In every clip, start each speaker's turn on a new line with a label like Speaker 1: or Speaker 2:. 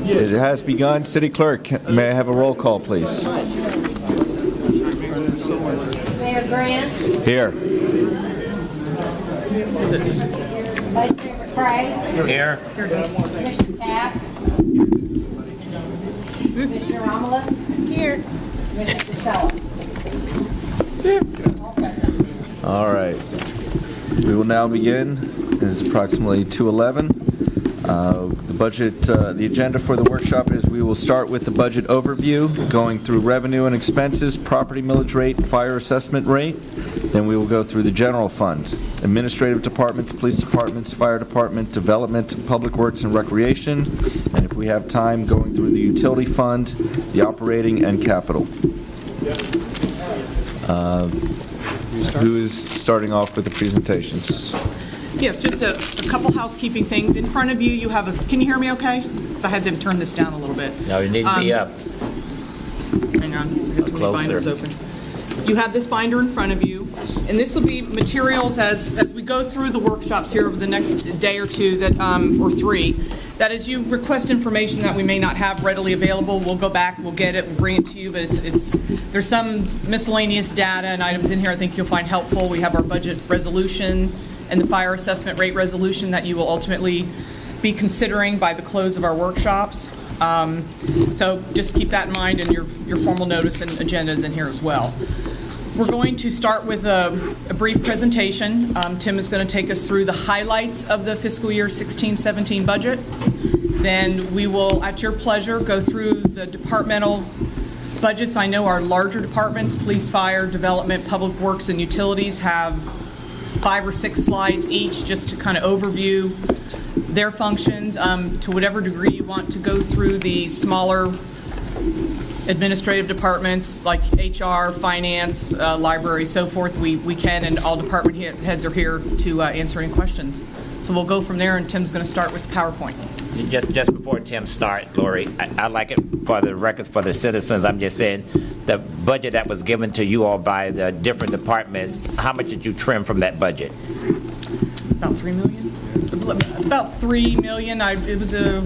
Speaker 1: It has begun. City Clerk, may I have a roll call, please?
Speaker 2: Mayor Grant.
Speaker 1: Here.
Speaker 2: Vice Mayor McCray.
Speaker 3: Here.
Speaker 2: Commissioner Katz. Commissioner Romulus. Here. Commissioner Casella. All present.
Speaker 1: All right. We will now begin. It is approximately 2:11. The budget, the agenda for the workshop is we will start with the budget overview, going through revenue and expenses, property millage rate, fire assessment rate. Then we will go through the general fund, administrative departments, police departments, fire department, development, public works and recreation, and if we have time, going through the utility fund, the operating and capital. Who is starting off with the presentations?
Speaker 4: Yes, just a couple housekeeping things. In front of you, you have a, can you hear me okay? Because I had them turn this down a little bit.
Speaker 3: No, you need to be up.
Speaker 4: Hang on, I got too many binders open. You have this binder in front of you, and this will be materials as we go through the workshops here over the next day or two, that or three, that as you request information that we may not have readily available, we'll go back, we'll get it, we'll bring it to you, but there's some miscellaneous data and items in here I think you'll find helpful. We have our budget resolution and the fire assessment rate resolution that you will ultimately be considering by the close of our workshops. So just keep that in mind, and your formal notice and agendas in here as well. We're going to start with a brief presentation. Tim is going to take us through the highlights of the fiscal year 16-17 budget. Then we will, at your pleasure, go through the departmental budgets. I know our larger departments, police, fire, development, public works, and utilities, have 5 or 6 slides each just to kind of overview their functions. To whatever degree you want to go through the smaller administrative departments like HR, finance, library, so forth, we can, and all department heads are here to answer any questions. So we'll go from there, and Tim's going to start with the PowerPoint.
Speaker 3: Just before Tim starts, Lori, I'd like it for the record for the citizens. I'm just saying the budget that was given to you all by the different departments, how much did you trim from that budget?
Speaker 4: About $3 million? About $3 million.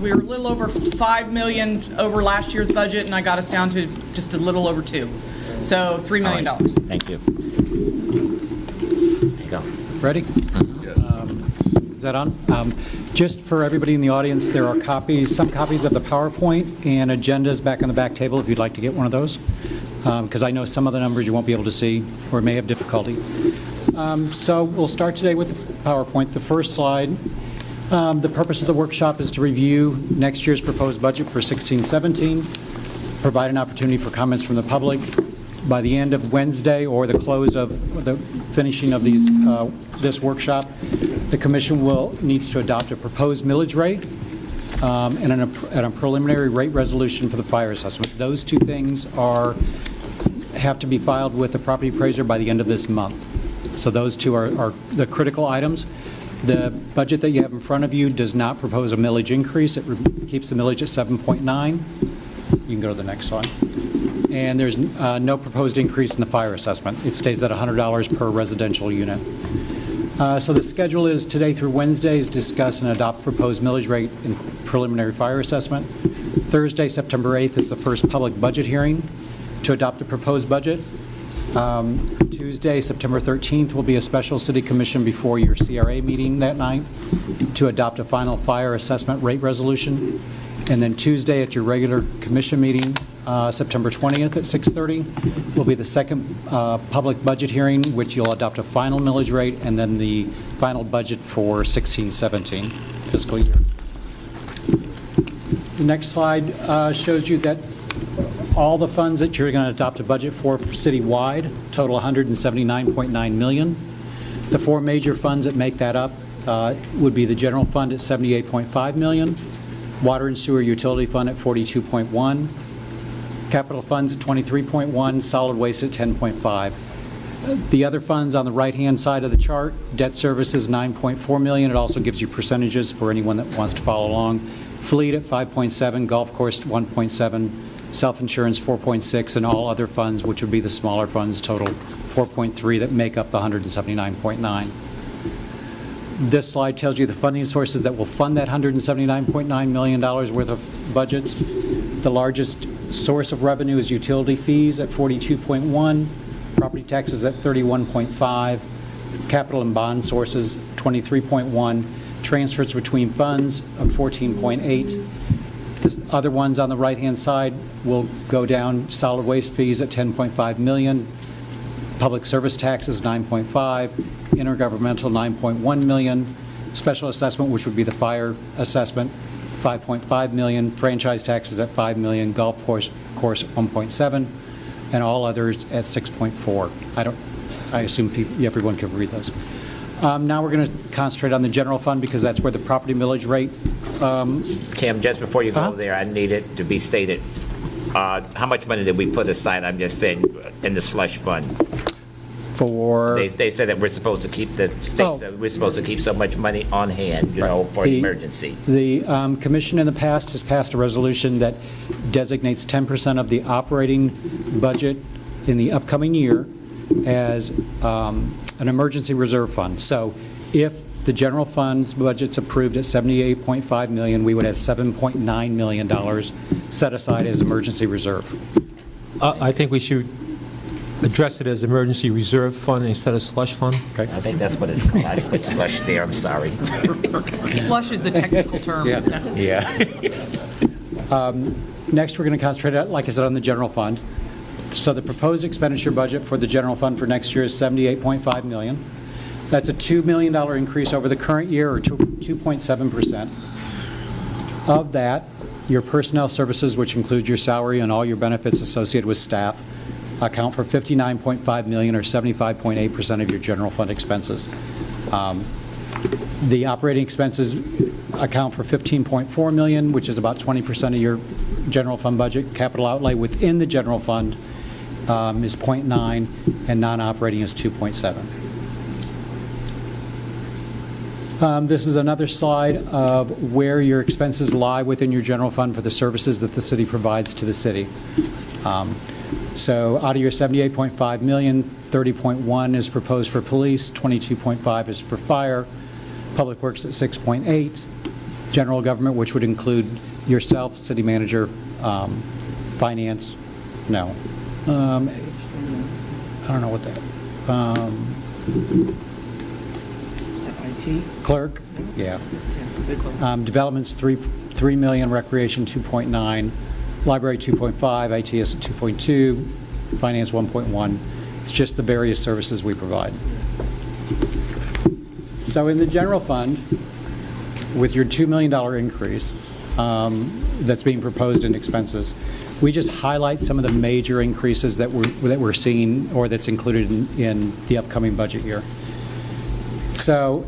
Speaker 4: We were a little over $5 million over last year's budget, and I got us down to just a little over $2 million. So $3 million.
Speaker 3: Right. Thank you. There you go.
Speaker 5: Ready? Is that on? Just for everybody in the audience, there are some copies of the PowerPoint and agendas back on the back table if you'd like to get one of those, because I know some of the numbers you won't be able to see or may have difficulty. So we'll start today with the PowerPoint. The first slide, the purpose of the workshop is to review next year's proposed budget for 16-17, provide an opportunity for comments from the public. By the end of Wednesday or the close of the finishing of this workshop, the Commission needs to adopt a proposed millage rate and a preliminary rate resolution for the fire assessment. Those two things have to be filed with the property appraiser by the end of this month. So those two are the critical items. The budget that you have in front of you does not propose a millage increase. It keeps the millage at 7.9. You can go to the next slide. And there's no proposed increase in the fire assessment. It stays at $100 per residential unit. So the schedule is today through Wednesday is discuss and adopt proposed millage rate and preliminary fire assessment. Thursday, September 8th is the first public budget hearing to adopt the proposed budget. Tuesday, September 13th will be a special city commission before your CRA meeting that night to adopt a final fire assessment rate resolution. And then Tuesday at your regular commission meeting, September 20th at 6:30, will be the second public budget hearing, which you'll adopt a final millage rate and then the final budget for 16-17 fiscal year. The next slide shows you that all the funds that you're going to adopt a budget for citywide total $179.9 million. The 4 major funds that make that up would be the general fund at $78.5 million, water and sewer utility fund at $42.1, capital funds at $23.1, solid waste at $10.5. The other funds on the right-hand side of the chart, debt services $9.4 million. It also gives you percentages for anyone that wants to follow along. Fleet at $5.7, golf course 1.7, self-insurance 4.6, and all other funds, which would be the smaller funds, total 4.3 that make up the 179.9. This slide tells you the funding sources that will fund that $179.9 million worth of budgets. The largest source of revenue is utility fees at 42.1, property taxes at 31.5, capital and bond sources 23.1, transfers between funds of 14.8. The other ones on the right-hand side will go down: solid waste fees at 10.5 million, public service taxes 9.5, intergovernmental 9.1 million, special assessment, which would be the fire assessment, 5.5 million, franchise taxes at 5 million, golf course 1.7, and all others at 6.4. I assume everyone can read those. Now we're going to concentrate on the general fund because that's where the property millage rate.
Speaker 3: Kim, just before you go there, I need it to be stated, how much money did we put aside, I'm just saying, in the slush fund?
Speaker 5: For
Speaker 3: They said that we're supposed to keep, the state said we're supposed to keep so much money on hand, for an emergency.
Speaker 5: The commission in the past has passed a resolution that designates 10% of the operating budget in the upcoming year as an emergency reserve fund. So if the general fund's budget's approved at $78.5 million, we would have $7.9 million set aside as emergency reserve.
Speaker 6: I think we should address it as emergency reserve fund instead of slush fund.
Speaker 5: Okay.
Speaker 3: I think that's what it's called. I put slush there, I'm sorry.
Speaker 4: Slush is the technical term.
Speaker 3: Yeah.
Speaker 5: Next, we're going to concentrate, like I said, on the general fund. So the proposed expenditure budget for the general fund for next year is $78.5 million. That's a $2 million increase over the current year, or 2.7%. Of that, your personnel services, which includes your salary and all your benefits associated with staff, account for $59.5 million, or 75.8% of your general fund expenses. The operating expenses account for $15.4 million, which is about 20% of your general fund budget. Capital outlay within the general fund is 0.9, and non-operating is 2.7. This is another slide of where your expenses lie within your general fund for the services that the city provides to the city. So out of your $78.5 million, 30.1 is proposed for police, 22.5 is for fire, public works at 6.8, general government, which would include yourself, city manager, finance, no. I don't know what that.
Speaker 4: IT?
Speaker 5: Clerk? Yeah. Development's 3 million, recreation 2.9, library 2.5, ITS 2.2, finance 1.1. It's just the various services we provide. So in the general fund, with your $2 million increase that's being proposed in expenses, we just highlight some of the major increases that we're seeing, or that's included in the upcoming budget year. So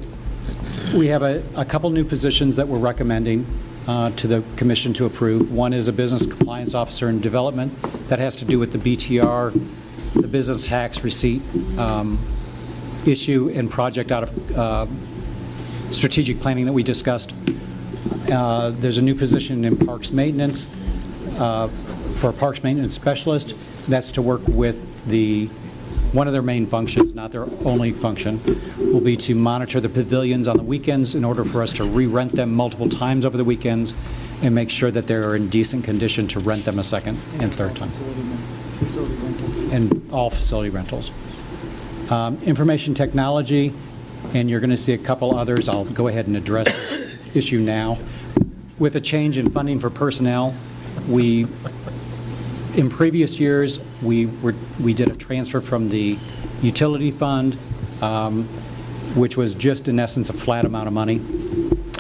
Speaker 5: we have a couple new positions that we're recommending to the commission to approve. One is a business compliance officer in development. That has to do with the BTR, the business tax receipt issue and project out of strategic planning that we discussed. There's a new position in parks maintenance for a parks maintenance specialist. That's to work with one of their main functions, not their only function, will be to monitor the pavilions on the weekends in order for us to re-rent them multiple times over the weekends and make sure that they're in decent condition to rent them a second and third time.
Speaker 7: Facility rentals.
Speaker 5: And all facility rentals. Information technology, and you're going to see a couple others. I'll go ahead and address this issue now. With a change in funding for personnel, in previous years, we did a transfer from the utility fund, which was just in essence a flat amount of money,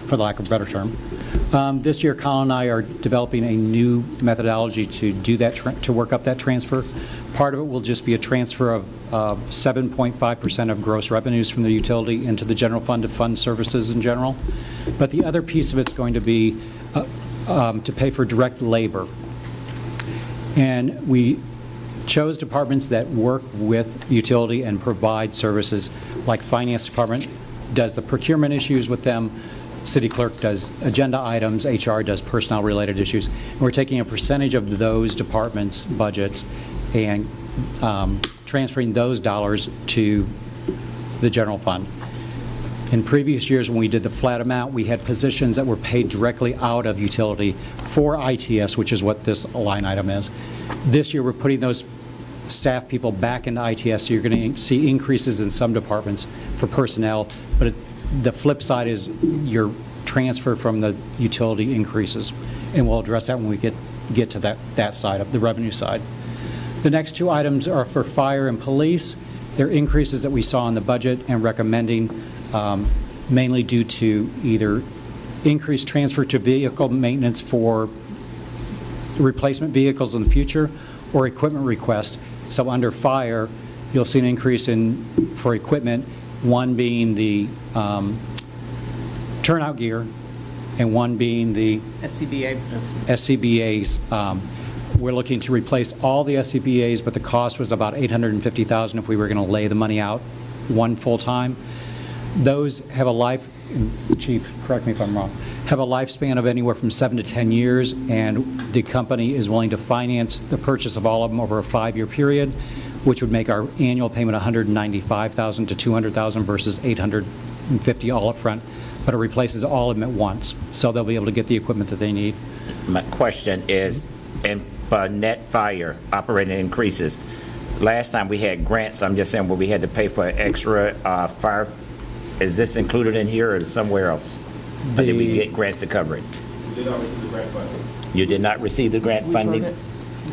Speaker 5: for lack of a better term. This year, Colin and I are developing a new methodology to do that, to work up that transfer. Part of it will just be a transfer of 7.5% of gross revenues from the utility into the general fund to fund services in general. But the other piece of it's going to be to pay for direct labor. And we chose departments that work with utility and provide services, like finance department does the procurement issues with them, city clerk does agenda items, HR does personnel related issues. And we're taking a percentage of those departments' budgets and transferring those dollars to the general fund. In previous years, when we did the flat amount, we had positions that were paid directly out of utility for ITS, which is what this line item is. This year, we're putting those staff people back into ITS, so you're going to see increases in some departments for personnel, but the flip side is your transfer from the utility increases, and we'll address that when we get to that side of the revenue side. The next two items are for fire and police. They're increases that we saw in the budget and recommending mainly due to either increased transfer to vehicle maintenance for replacement vehicles in the future or equipment request. So under fire, you'll see an increase for equipment, one being the turnout gear and one being the SCBAs. We're looking to replace all the SCBAs, but the cost was about $850,000 if we were going to lay the money out one full time. Those have a life, Chief, correct me if I'm wrong, have a lifespan of anywhere from 7 to 10 years, and the company is willing to finance the purchase of all of them over a 5-year period, which would make our annual payment $195,000 to $200,000 versus $850 all up front, but it replaces all of them at once, so they'll be able to get the equipment that they need.
Speaker 3: My question is, in net fire operating increases, last time we had grants, I'm just saying, where we had to pay for extra fire, is this included in here or somewhere else? Or did we get grants to cover it?
Speaker 8: We did not receive the grant funding.
Speaker 3: You did not receive the grant funding?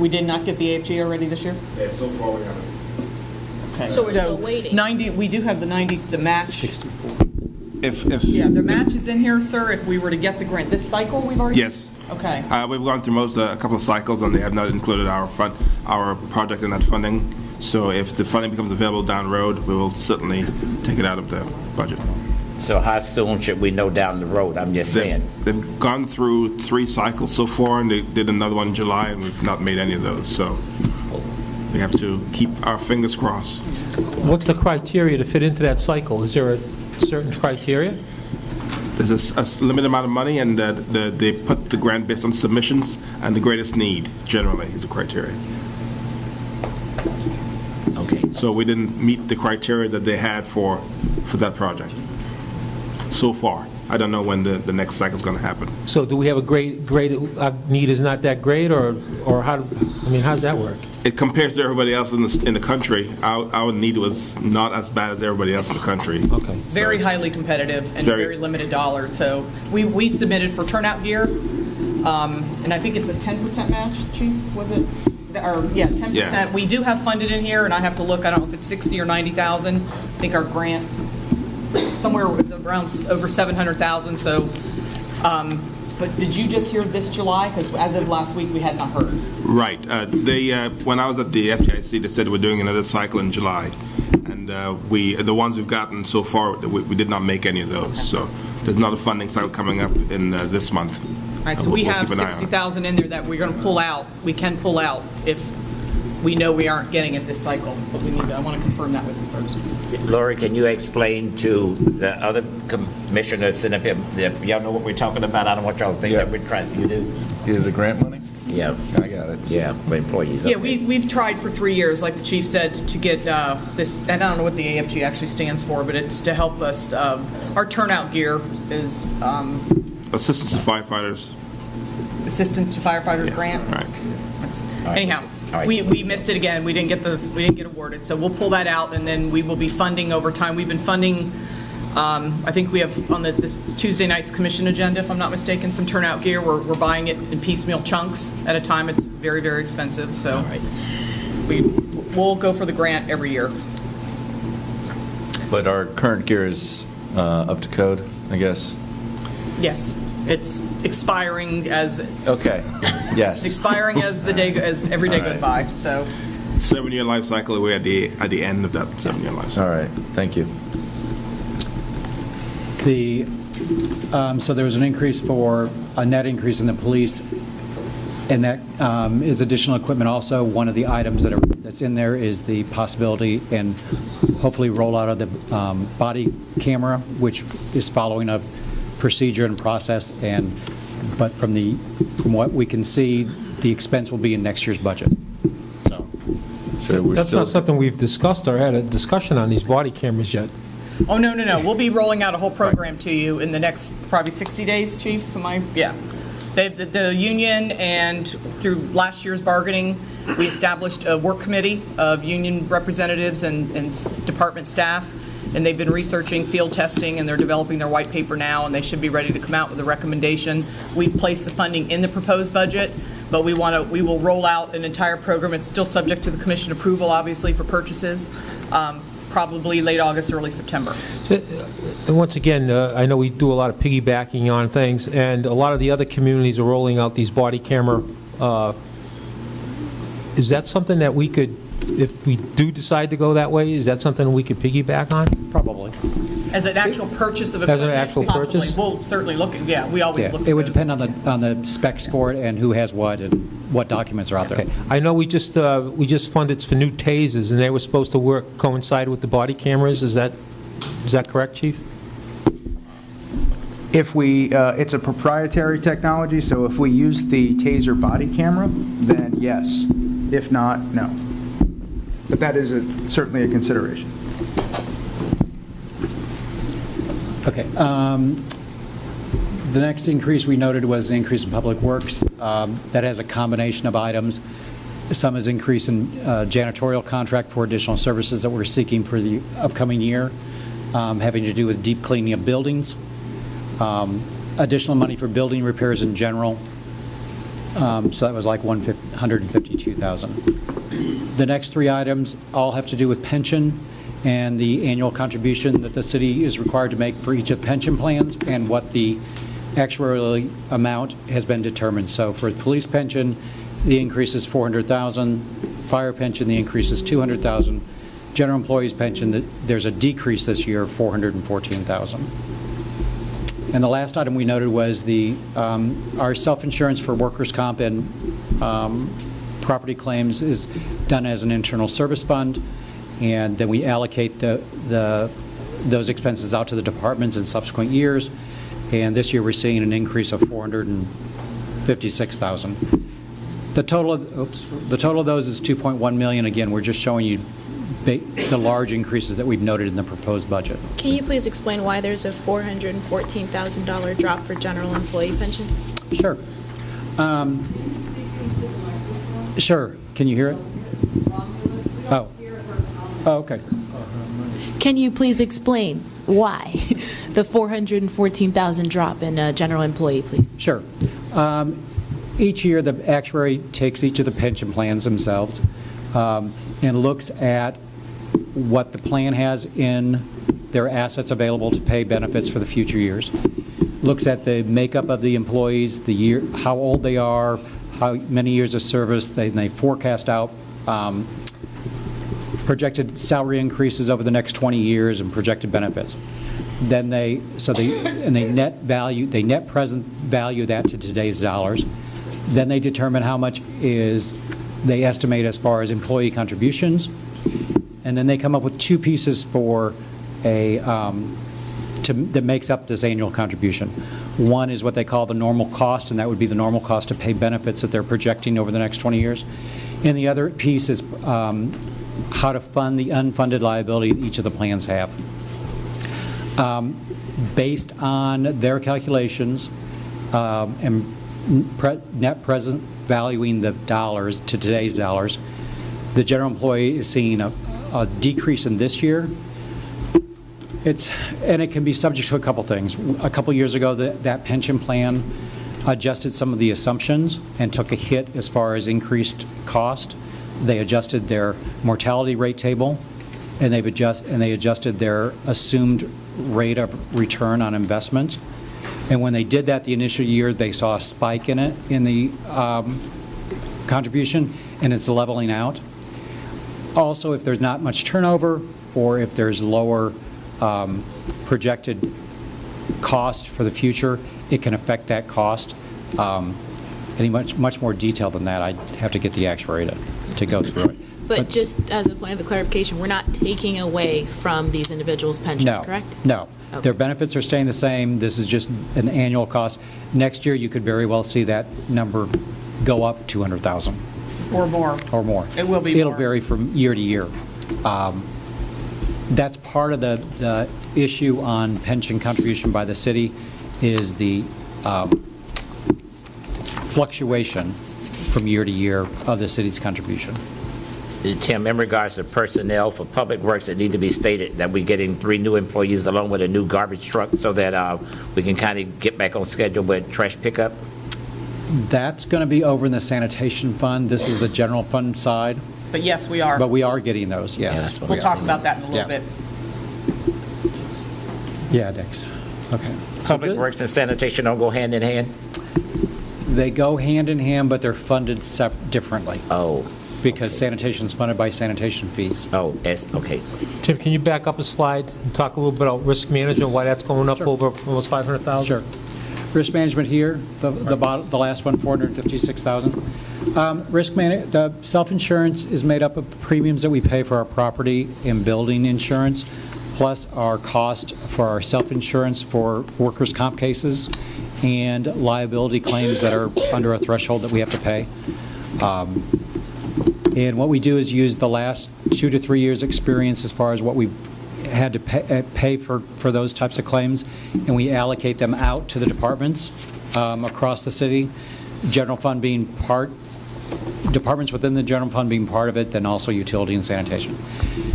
Speaker 4: We did not get the AFG already this year?
Speaker 8: Yeah, so far we haven't.
Speaker 4: Okay.
Speaker 2: So we're still waiting.
Speaker 4: 90, we do have the 90, the match.
Speaker 8: If
Speaker 4: Yeah, the match is in here, sir, if we were to get the grant. This cycle we've already?
Speaker 8: Yes.
Speaker 4: Okay.
Speaker 8: We've gone through a couple of cycles, and they have not included our project in that funding. So if the funding becomes available down the road, we will certainly take it out of the budget.
Speaker 3: So how soon should we know down the road? I'm just saying.
Speaker 8: They've gone through 3 cycles so far, and they did another one in July, and we've not made any of those. So we have to keep our fingers crossed.
Speaker 6: What's the criteria to fit into that cycle? Is there a certain criteria?
Speaker 8: There's a limited amount of money, and they put the grant based on submissions and the greatest need, generally, is the criteria.
Speaker 3: Okay.
Speaker 8: So we didn't meet the criteria that they had for that project so far. I don't know when the next cycle is going to happen.
Speaker 6: So do we have a grade need is not that great, or how does that work?
Speaker 8: It compares to everybody else in the country. Our need was not as bad as everybody else in the country.
Speaker 6: Okay.
Speaker 4: Very highly competitive and very limited dollars. So we submitted for turnout gear, and I think it's a 10% match, Chief, was it? Or, yeah, 10%.
Speaker 8: Yeah.
Speaker 4: We do have funded in here, and I have to look, I don't know if it's 60 or 90,000. I think our grant somewhere was around over 700,000, so, but did you just hear this July? Because as of last week, we had not heard.
Speaker 8: Right. When I was at the FDIC, they said we're doing another cycle in July. And the ones we've gotten so far, we did not make any of those. Okay. So there's another funding cycle coming up in this month.
Speaker 4: All right, so we have 60,000 in there that we're going to pull out. We can pull out if we know we aren't getting it this cycle, but I want to confirm that with you first.
Speaker 3: Lori, can you explain to the other commissioners sitting up here, y'all know what we're talking about? I don't want y'all to think that we're trying, you do?
Speaker 1: Get the grant money?
Speaker 3: Yeah.
Speaker 1: I got it.
Speaker 3: Yeah, for employees.
Speaker 4: Yeah,
Speaker 3: okay.
Speaker 4: we've tried for 3 years, like the chief said, to get this, and I don't know what the AFG actually stands for, but it's to help us, our turnout gear is
Speaker 8: Assistance to firefighters.
Speaker 4: Assistance to Firefighters
Speaker 8: Yeah,
Speaker 4: Grant.
Speaker 8: right.
Speaker 4: Anyhow,
Speaker 3: All right.
Speaker 4: we missed it again. We didn't get awarded. So we'll pull that out, and then we will be funding over time. We've been funding. I think we have on this Tuesday night's commission agenda, if I'm not mistaken, some turnout gear. We're buying it in piecemeal chunks at a time. It's very, very expensive. So we'll go for the grant every year.
Speaker 1: But our current gear is up to code, I guess?
Speaker 4: Yes, it's expiring as
Speaker 1: Okay, yes.
Speaker 4: expiring as every day
Speaker 1: All right.
Speaker 4: goes by. So
Speaker 8: 7-year life cycle. We're at the end of that 7-year life cycle.
Speaker 1: All right, thank you.
Speaker 5: So there was an increase for a net increase in the police, and that is additional equipment also. One of the items that's in there is the possibility and hopefully rollout of the body camera, which is following a procedure and process, but from what we can see, the expense will be in next year's budget.
Speaker 1: So we're
Speaker 6: That's
Speaker 1: still,
Speaker 6: not something we've discussed or had a discussion on, these body cameras yet.
Speaker 4: Oh, no. We'll be rolling out a whole program to you in the next probably 60 days, Chief, am I? Yeah. The union and through last year's bargaining, we established a work committee of union representatives and department staff, and they've been researching field testing, and they're developing their white paper now, and they should be ready to come out with a recommendation. We've placed the funding in the proposed budget, but we will roll out an entire program. It's still subject to the commission approval, obviously, for purchases, probably late August, early September.
Speaker 6: And once again, I know we do a lot of piggybacking on things, and a lot of the other communities are rolling out these body camera. Is that something that we could, if we do decide to go that way, is that something we could piggyback on?
Speaker 5: Probably.
Speaker 4: As an actual purchase of
Speaker 6: As
Speaker 4: equipment?
Speaker 6: an actual
Speaker 4: possibly.
Speaker 6: purchase?
Speaker 4: We'll certainly look at, yeah, we always
Speaker 5: Yeah,
Speaker 4: look at
Speaker 5: it would
Speaker 4: those.
Speaker 5: depend on the specs for it and who has what and what documents are out there.
Speaker 6: Okay. I know we just funded for new tasers, and they were supposed to coincide with the body cameras. Is that correct, Chief?
Speaker 7: If we, it's a proprietary technology, so if we use the TASER body camera, then yes. If not, no. But that is certainly a consideration.
Speaker 5: Okay. The next increase we noted was an increase in Public Works. That has a combination of items. Some is increase in janitorial contract for additional services that we're seeking for the upcoming year, having to do with deep cleaning of buildings, additional money for building repairs in general. So that was like $152,000. The next three items all have to do with pension and the annual contribution that the city is required to make for each of the pension plans and what the actuarial amount has been determined. So for police pension, the increase is $400,000. Fire pension, the increase is $200,000. General employees pension, there's a decrease this year of $414,000. And the last item we noted was our self-insurance for workers' comp and property claims is done as an internal service fund, and then we allocate those expenses out to the departments in subsequent years. And this year we're seeing an increase of $456,000. The total of those is $2.1 million. Again, we're just showing you the large increases that we've noted in the proposed budget.
Speaker 9: Can you please explain why there's a $414,000 drop for general employee pension?
Speaker 5: Sure. Sure. Can you hear it? Oh, okay.
Speaker 9: Can you please explain why the $414,000 drop in general employee, please?
Speaker 5: Sure. Each year, the actuary takes each of the pension plans themselves and looks at what the plan has in their assets available to pay benefits for the future years. Looks at the makeup of the employees, the year, how old they are, how many years of service. They forecast out projected salary increases over the next 20 years and projected benefits. Then they net present value that to today's dollars. Then they determine how much they estimate as far as employee contributions, and then they come up with two pieces for that makes up this annual contribution. One is what they call the normal cost, and that would be the normal cost to pay benefits that they're projecting over the next 20 years. And the other piece is how to fund the unfunded liability that each of the plans have. Based on their calculations and net present valuing the dollars to today's dollars, the general employee is seeing a decrease in this year. And it can be subject to a couple things. A couple years ago, that pension plan adjusted some of the assumptions and took a hit as far as increased cost. They adjusted their mortality rate table, and they adjusted their assumed rate of return on investment. And when they did that the initial year, they saw a spike in it, in the contribution, and it's leveling out. Also, if there's not much turnover, or if there's lower projected cost for the future, it can affect that cost. Any much more detail than that, I'd have to get the actuary to go through it.
Speaker 9: But just as a point of clarification, we're not taking away from these individuals' pensions, correct?
Speaker 5: No.
Speaker 9: Okay.
Speaker 5: Their benefits are staying the same. This is just an annual cost. Next year, you could very well see that number go up $200,000.
Speaker 4: Or more.
Speaker 5: Or more.
Speaker 4: It will be
Speaker 5: It'll
Speaker 4: more.
Speaker 5: vary from year to year. That's part of the issue on pension contribution by the city, is the fluctuation from year to year of the city's contribution.
Speaker 3: Tim, in regards to personnel for Public Works, it need to be stated that we're getting 3 new employees along with a new garbage truck so that we can kind of get back on schedule with trash pickup.
Speaker 5: That's going to be over in the sanitation fund. This is the general fund side,
Speaker 4: But yes, we are.
Speaker 5: but we are getting those, yes.
Speaker 3: that's what
Speaker 4: We'll
Speaker 3: we're
Speaker 4: talk
Speaker 3: seeing.
Speaker 4: about that in a little
Speaker 5: Yeah.
Speaker 4: bit.
Speaker 5: Yeah, Dex. Okay. So
Speaker 3: Public Works and sanitation don't go hand in hand?
Speaker 5: They go hand in hand, but they're funded differently,
Speaker 3: Oh,
Speaker 5: because sanitation is funded by sanitation fees.
Speaker 3: okay.
Speaker 6: Tim, can you back up a slide and talk a little bit about risk management, why that's going up
Speaker 5: Sure.
Speaker 6: over almost 500,000?
Speaker 5: Sure. Risk management here, the last one, 456,000. The self-insurance is made up of premiums that we pay for our property and building insurance, plus our cost for our self-insurance for workers' comp cases and liability claims that are under a threshold that we have to pay. And what we do is use the last 2 to 3 years' experience as far as what we had to pay for those types of claims, and we allocate them out to the departments across the city, general fund being departments within the general fund being part of it, then also utility and sanitation.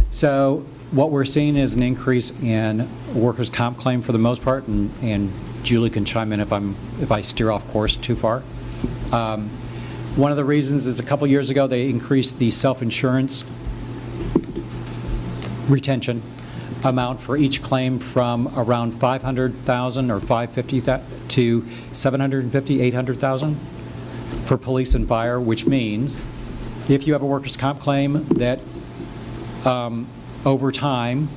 Speaker 5: So what we're seeing is an increase in workers' comp claim for the most part, and Julie can chime in if I steer off course too far. One of the reasons is a couple years ago they increased the self-insurance retention amount for each claim from around 500,000 or 550 to 750, 800,000 for police and fire, which means if you have a workers' comp claim that over time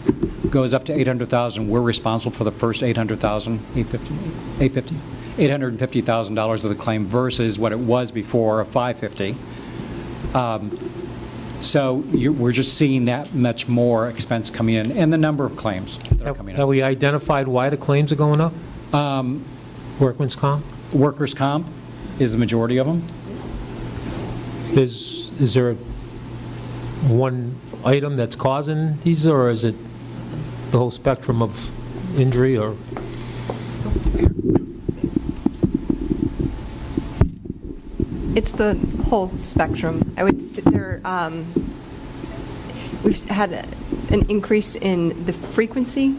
Speaker 5: goes up to 800,000, we're responsible for the first 800,000, $850,000 of the claim versus what it was before of 550. So we're just seeing that much more expense coming in, and the number of claims that are coming
Speaker 6: Have
Speaker 5: in.
Speaker 6: we identified why the claims are going up? Workman's comp?
Speaker 5: Workers' comp is the majority of them.
Speaker 6: Is there one item that's causing these, or is it the whole spectrum of injury, or?
Speaker 10: It's the whole spectrum. I would say we've had an increase in the frequency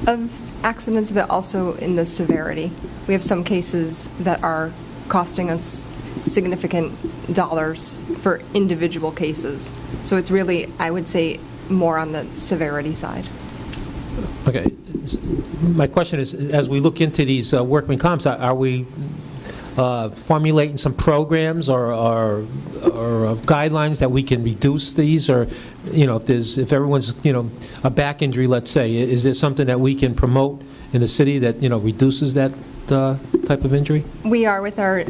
Speaker 10: of accidents, but also in the severity. We have some cases that are costing us significant dollars for individual cases. So it's really, I would say, more on the severity side.
Speaker 6: Okay. My question is, as we look into these workman comps, are we formulating some programs or guidelines that we can reduce these, or if everyone's a back injury, let's say, is there something that we can promote in the city that reduces that type of injury?
Speaker 10: We are with our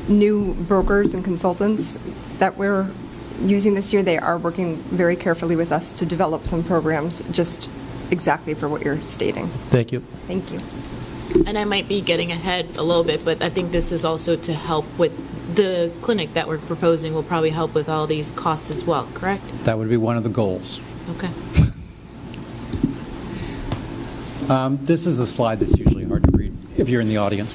Speaker 10: new brokers and consultants that we're using this year. They are working very carefully with us to develop some programs just exactly for what you're stating.
Speaker 6: Thank you.
Speaker 10: Thank you.
Speaker 9: And I might be getting ahead a little bit, but I think this is also to help with the clinic that we're proposing will probably help with all these costs as well, correct?
Speaker 5: That would be one of the goals.
Speaker 9: Okay.
Speaker 5: This is a slide that's usually hard to read if you're in the audience.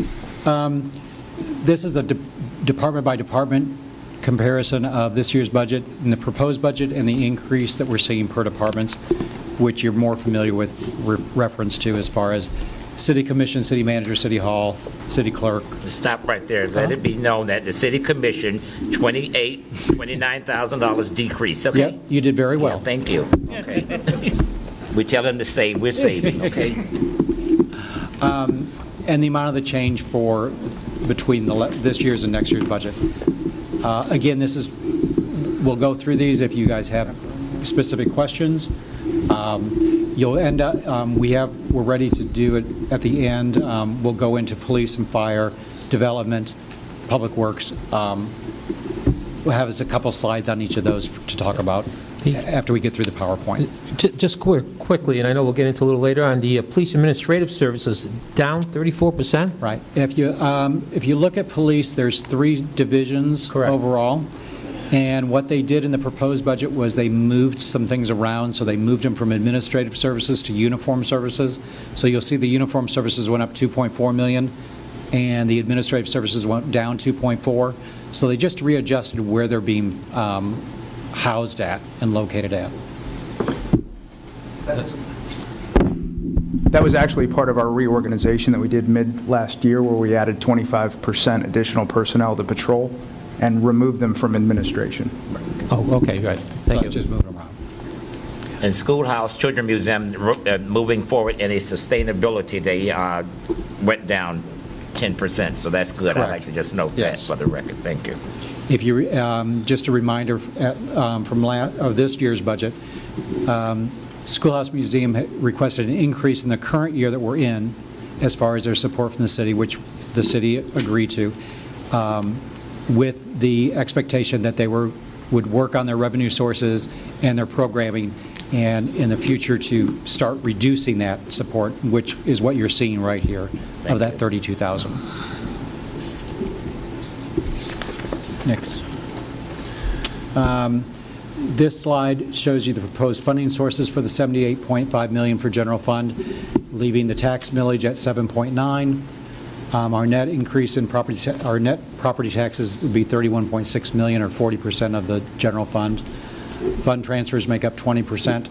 Speaker 5: This is a department-by-department comparison of this year's budget and the proposed budget and the increase that we're seeing per departments, which you're more familiar with reference to as far as city commission, city manager, city hall, city clerk.
Speaker 3: Stop right there. Let it be known that the city commission, $29,000 decrease, okay?
Speaker 5: Yep, you did very well.
Speaker 3: Yeah, thank you. Okay. We tell them to save, we're saving, okay?
Speaker 5: And the amount of the change for between this year's and next year's budget. Again, we'll go through these if you guys have specific questions. You'll end up, we're ready to do it at the end. We'll go into police and fire, development, public works. We'll have a couple slides on each of those to talk about after we get through the PowerPoint.
Speaker 6: Just quickly, and I know we'll get into a little later on, the police administrative services down 34%?
Speaker 5: Right. If you look at police, there's 3 divisions
Speaker 6: Correct.
Speaker 5: overall. And what they did in the proposed budget was they moved some things around, so they moved them from administrative services to uniform services. So you'll see the uniform services went up 2.4 million, and the administrative services went down 2.4. So they just readjusted where they're being housed at and located at.
Speaker 7: That was actually part of our reorganization that we did mid last year, where we added 25% additional personnel to patrol and removed them from administration.
Speaker 6: Oh, okay, right.
Speaker 5: So
Speaker 6: Thank
Speaker 5: it's
Speaker 6: you.
Speaker 5: just moving around.
Speaker 3: And Schoolhouse Children Museum, moving forward in a sustainability, they went down 10%, so that's good. I'd
Speaker 5: Correct.
Speaker 3: like to just note
Speaker 5: Yes.
Speaker 3: that for the record. Thank you.
Speaker 5: If you, just a reminder of this year's budget, Schoolhouse Museum requested an increase in the current year that we're in as far as their support from the city, which the city agreed to, with the expectation that they would work on their revenue sources and their programming, and in the future to start reducing that support, which is what you're seeing right here, of that 32,000. Next. This slide shows you the proposed funding sources for the $78.5 million for general fund, leaving the tax millage at 7.9. Our net increase in our net property taxes would be 31.6 million, or 40% of the general fund. Fund transfers make up 20%.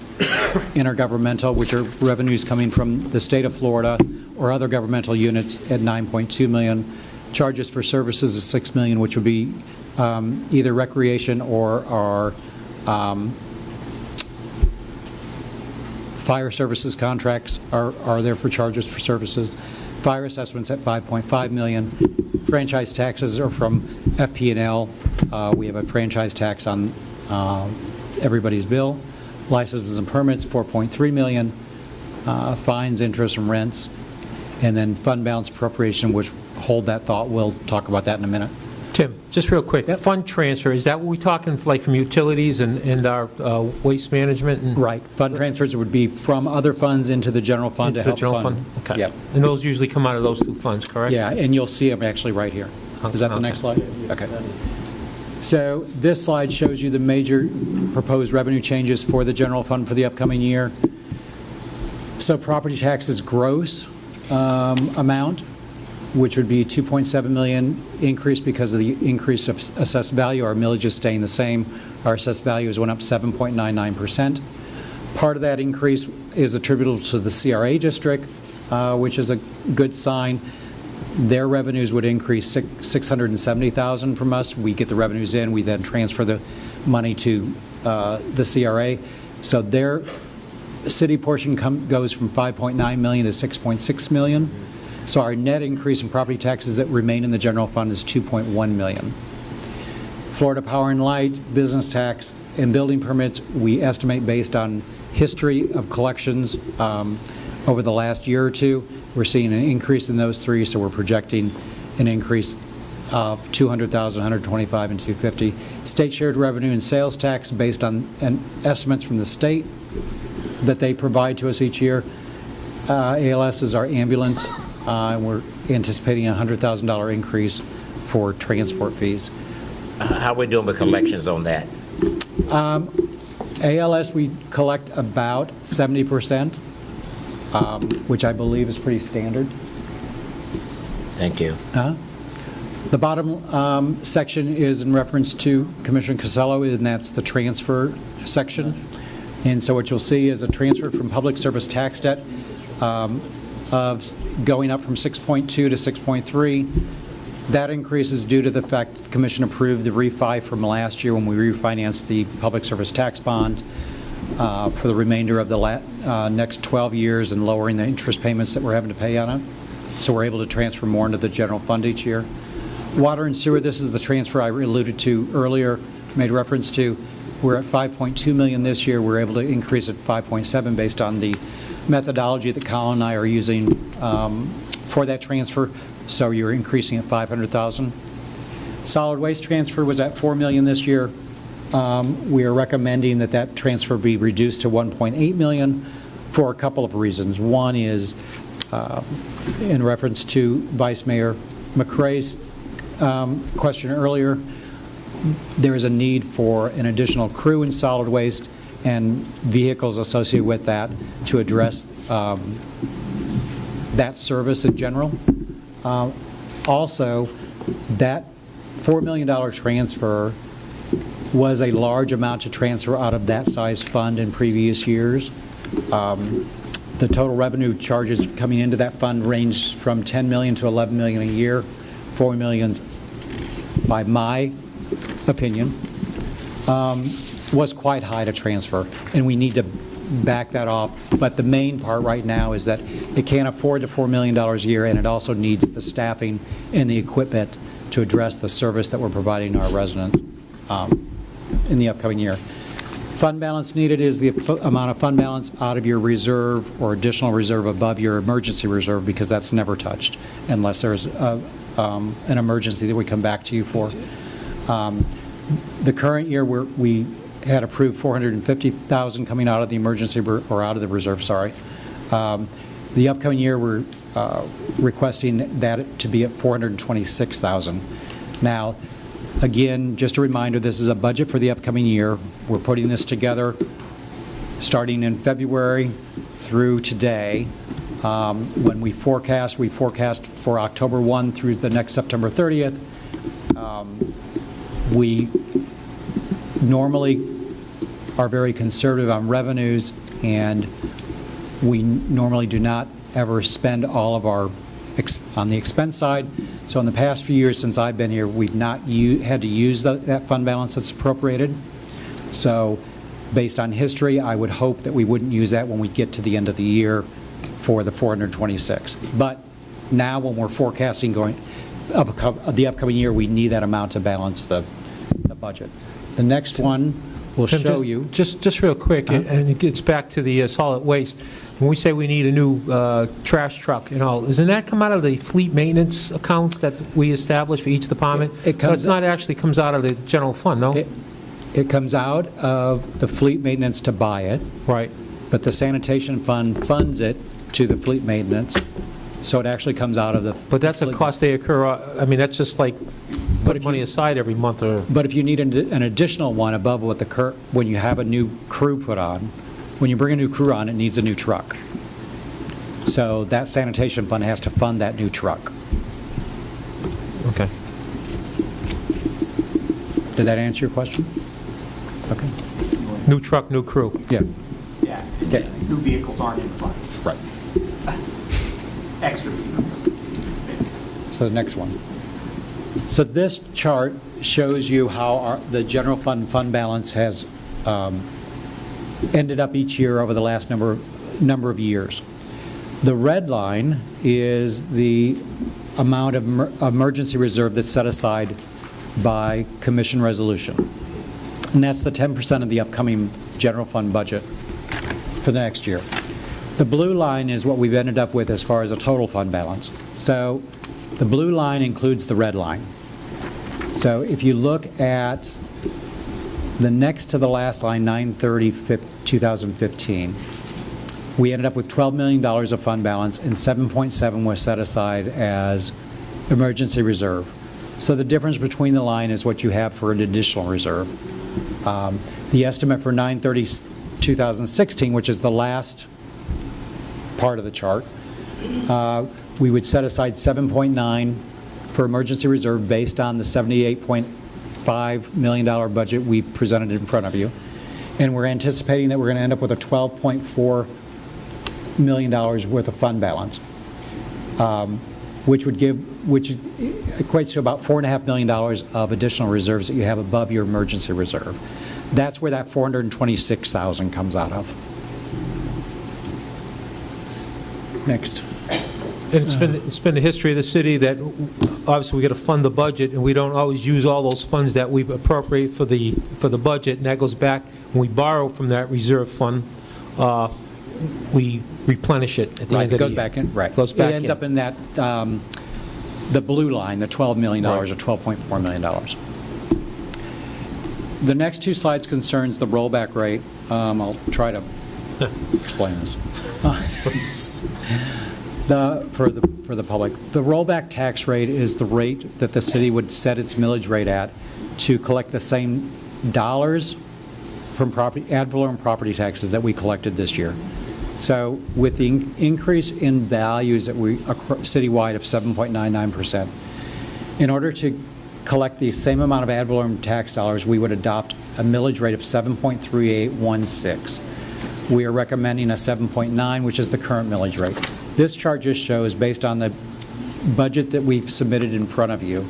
Speaker 5: Intergovernmental, which are revenues coming from the state of Florida or other governmental units, at 9.2 million. Charges for services is 6 million, which would be either recreation or our fire services contracts are there for charges for services. Fire assessments at 5.5 million. Franchise taxes are from FP&L. We have a franchise tax on everybody's bill. Licenses and permits, 4.3 million. Fines, interest, and rents. And then fund balance appropriation, which hold that thought. We'll talk about that in a minute.
Speaker 6: Tim, just real quick,
Speaker 5: Yep.
Speaker 6: fund transfer, is that what we're talking, like from utilities and our waste management? And
Speaker 5: Right. Fund transfers would be from other funds into the general fund to
Speaker 6: into the
Speaker 5: help
Speaker 6: general
Speaker 5: fund.
Speaker 6: fund? Okay.
Speaker 5: Yep.
Speaker 6: And those usually come out of those two funds, correct?
Speaker 5: Yeah, and you'll see them actually right here. Is that the
Speaker 6: Okay.
Speaker 5: next slide? Okay. So this slide shows you the major proposed revenue changes for the general fund for the upcoming year. So property taxes gross amount, which would be 2.7 million increase because of the increase of assessed value. Our millage is staying the same. Our assessed values went up 7.99%. Part of that increase is attributable to the CRA district, which is a good sign. Their revenues would increase $670,000 from us. We get the revenues in, we then transfer the money to the CRA. So their city portion goes from 5.9 million to 6.6 million. So our net increase in property taxes that remain in the general fund is 2.1 million. Florida Power and Light, business tax, and building permits, we estimate based on history of collections over the last year or two. We're seeing an increase in those three, so we're projecting an increase of 200,000, 125, and 250. State shared revenue and sales tax based on estimates from the state that they provide to us each year. ALS is our ambulance. We're anticipating a $100,000 increase for transport fees.
Speaker 3: How are we doing with collections on that?
Speaker 5: ALS, we collect about 70%, which I believe is pretty standard.
Speaker 3: Thank you.
Speaker 5: The bottom section is in reference to Commissioner Casello, and that's the transfer section. And so what you'll see is a transfer from public service tax debt of going up from 6.2 to 6.3. That increase is due to the fact that the Commission approved the refi from last year when we refinanced the public service tax bond for the remainder of the next 12 years and lowering the interest payments that we're having to pay on it. So we're able to transfer more into the general fund each year. Water and sewer, this is the transfer I alluded to earlier, made reference to. We're at 5.2 million this year. We're able to increase it 5.7 based on the methodology that Colin and I are using for that transfer. So you're increasing at 500,000. Solid waste transfer was at 4 million this year. We are recommending that that transfer be reduced to 1.8 million for a couple of reasons. One is in reference to Vice Mayor McRae's question earlier. there is a need for an additional crew in solid waste and vehicles associated with that to address that service in general. Also, that $4 million transfer was a large amount to transfer out of that size fund in previous years. The total revenue charges coming into that fund ranged from $10 million to $11 million a year. $4 million, by my opinion, was quite high to transfer, and we need to back that off. But the main part right now is that it can't afford the $4 million a year, and it also needs the staffing and the equipment to address the service that we're providing to our residents in the upcoming year. Fund balance needed is the amount of fund balance out of your reserve or additional reserve above your emergency reserve, because that's never touched unless there's an emergency that we come back to you for. The current year, we had approved $450,000 coming out of the emergency, or out of the reserve, sorry. The upcoming year, we're requesting that to be at $426,000. Now, again, just a reminder, this is a budget for the upcoming year. We're putting this together starting in February through today. When we forecast for October 1 through the next September 30th. We normally are very conservative on revenues, and we normally do not ever spend all of our on the expense side. So in the past few years since I've been here, we've not had to use that fund balance that's appropriated. So based on history, I would hope that we wouldn't use that when we get to the end of the year for the 426. But now when we're forecasting going the upcoming year, we need that amount to balance the budget. The next one will
Speaker 6: Tim,
Speaker 5: show you.
Speaker 6: Just real quick, and it gets back to the solid waste. When we say we need a new trash truck and all, doesn't that come out of the fleet maintenance account that we establish for each department?
Speaker 5: It comes-
Speaker 6: But it's not actually comes out of the general fund, no?
Speaker 5: It comes out of the fleet maintenance to buy it,
Speaker 6: Right.
Speaker 5: but the sanitation fund funds it to the fleet maintenance, so it actually comes out of the...
Speaker 6: But that's a cost they incur, I mean, that's just like putting money aside every month or...
Speaker 5: But if you need an additional one above what when you have a new crew put on, when you bring a new crew on, it needs a new truck. So that sanitation fund has to fund that new truck.
Speaker 6: Okay.
Speaker 5: Did that answer your question? Okay.
Speaker 6: New truck, new crew.
Speaker 5: Yeah.
Speaker 11: Yeah,
Speaker 5: Okay.
Speaker 11: new vehicles aren't in the fund,
Speaker 5: Right.
Speaker 11: extra vehicles.
Speaker 5: So the next one. So this chart shows you how the general fund balance has ended up each year over the last number of years. The red line is the amount of emergency reserve that's set aside by commission resolution. And that's the 10% of the upcoming general fund budget for the next year. The blue line is what we've ended up with as far as a total fund balance. So the blue line includes the red line. So if you look at the next to the last line, 9/30/2015, we ended up with $12 million of fund balance, and 7.7 was set aside as emergency reserve. So the difference between the line is what you have for an additional reserve. The estimate for 9/30/2016, which is the last part of the chart, we would set aside 7.9 for emergency reserve based on the $78.5 million budget we presented in front of you. And we're anticipating that we're going to end up with a $12.4 million worth of fund balance, which equates to about $4.5 million of additional reserves that you have above your emergency reserve. That's where that $426,000 comes out of. Next.
Speaker 6: And it's been the history of the city that obviously we got to fund the budget, and we don't always use all those funds that we appropriate for the budget, and that goes back when we borrow from that reserve fund. We replenish it at the end of the year.
Speaker 5: It goes back in. Right.
Speaker 6: Goes back
Speaker 5: it ends up in that the blue line, the $12 million or $12.4 million. The next two slides concerns the rollback rate. I'll try to explain this. For the public, the rollback tax rate is the rate that the city would set its millage rate at to collect the same dollars from ad valorem property taxes that we collected this year. So with the increase in values that we citywide of 7.99%, in order to collect the same amount of ad valorem tax dollars, we would adopt a millage rate of 7.3816. We are recommending a 7.9, which is the current millage rate. This chart just shows, based on the budget that we've submitted in front of you,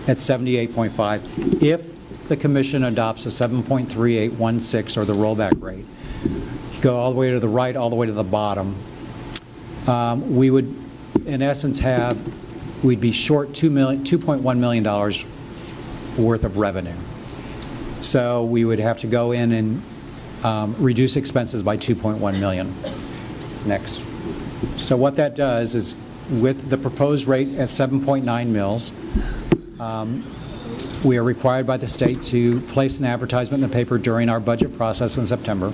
Speaker 5: at 78.5, if the commission adopts a 7.3816 or the rollback rate, you go all the way to the right, all the way to the bottom, we would, in essence, we'd be short $2.1 million worth of revenue. So we would have to go in and reduce expenses by $2.1 million. Next. So what that does is, with the proposed rate at 7.9 mils, we are required by the state to place an advertisement in the paper during our budget process in September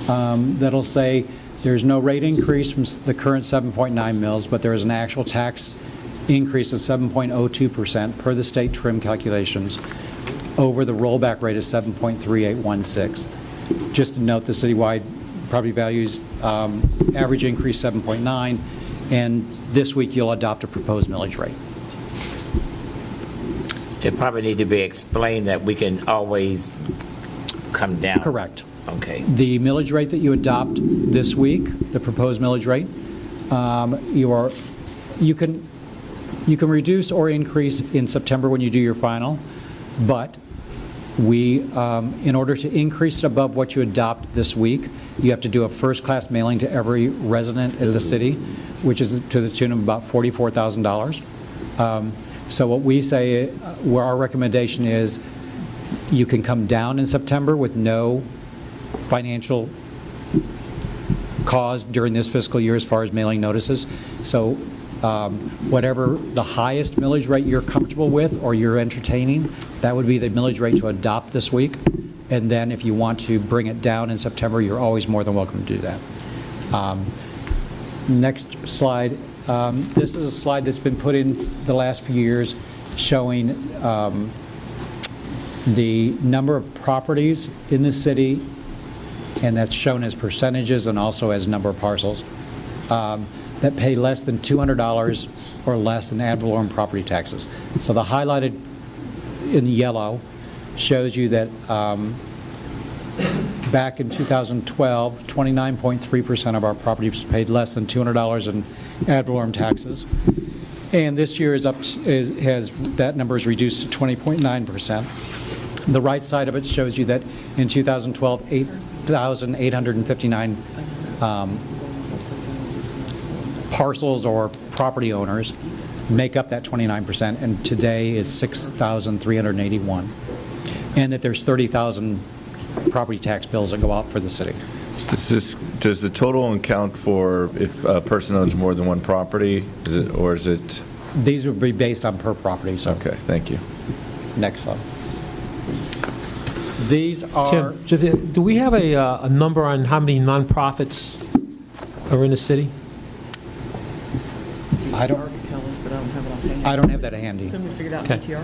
Speaker 5: that'll say there's no rate increase from the current 7.9 mils, but there is an actual tax increase of 7.02% per the state trim calculations over the rollback rate of 7.3816. Just to note, the citywide property values average increase 7.9, and this week you'll adopt a proposed millage rate.
Speaker 3: It probably need to be explained that we can always come down.
Speaker 5: Correct.
Speaker 3: Okay.
Speaker 5: The millage rate that you adopt this week, the proposed millage rate, you can reduce or increase in September when you do your final, but in order to increase it above what you adopt this week, you have to do a first-class mailing to every resident in the city, which is to the tune of about $44,000. So what we say, where our recommendation is, you can come down in September with no financial cause during this fiscal year as far as mailing notices. So whatever the highest millage rate you're comfortable with or you're entertaining, that would be the millage rate to adopt this week. And then if you want to bring it down in September, you're always more than welcome to do that. Next slide. This is a slide that's been put in the last few years showing the number of properties in the city, and that's shown as percentages and also as number of parcels, that pay less than $200 or less in ad valorem property taxes. So the highlighted in yellow shows you that back in 2012, 29.3% of our properties paid less than $200 in ad valorem taxes, and this year that number is reduced to 20.9%. The right side of it shows you that in 2012, 8,859 parcels or property owners make up that 29%, and today is 6,381, and that there's 30,000 property tax bills that go out for the city.
Speaker 1: Does the total account for if a person owns more than one property, or is it?
Speaker 5: These would be based on per property. So.
Speaker 1: Okay, thank you.
Speaker 5: Next slide. These are.
Speaker 6: Tim, do we have a number on how many nonprofits are in the city?
Speaker 5: I don't have that handy.
Speaker 4: Couldn't we figure that
Speaker 6: Okay.
Speaker 4: BTR?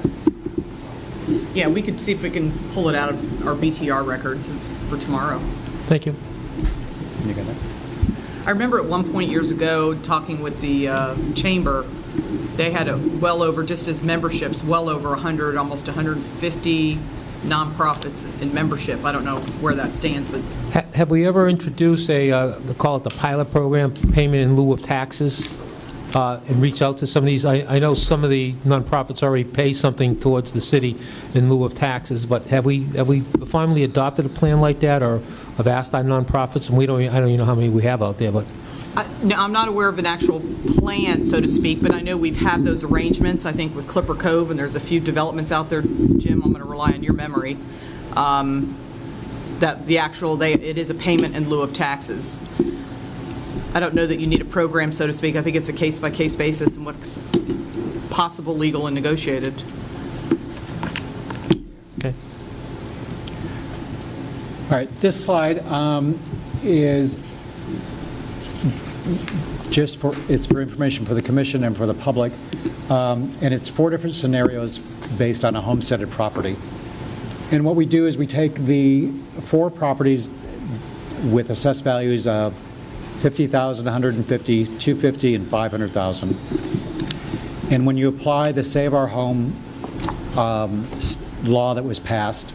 Speaker 4: Yeah, we could see if we can pull it out of our BTR records for tomorrow.
Speaker 6: Thank you.
Speaker 5: You got that?
Speaker 4: I remember at one point years ago, talking with the chamber, they had well over, just as memberships, well over 100, almost 150 nonprofits in membership. I don't know where that stands, but
Speaker 6: Have we ever introduced they call it the pilot program, payment in lieu of taxes, and reach out to some of these? I know some of the nonprofits already pay something towards the city in lieu of taxes, but have we finally adopted a plan like that, or have asked our nonprofits? And I don't even know how many we have out there, but.
Speaker 4: no, I'm not aware of an actual plan, so to speak, but I know we've had those arrangements, I think, with Clipper Cove, and there's a few developments out there. Jim, I'm going to rely on your memory, that it is a payment in lieu of taxes. I don't know that you need a program, so to speak. I think it's a case-by-case basis and what's possible, legal, and negotiated.
Speaker 6: Okay.
Speaker 5: All right, this slide is it's for information for the commission and for the public, and it's 4 different scenarios based on a homesteaded property. And what we do is we take the 4 properties with assessed values of $50,000, $150,000, $250,000, and $500,000. And when you apply the Save Our Home law that was passed,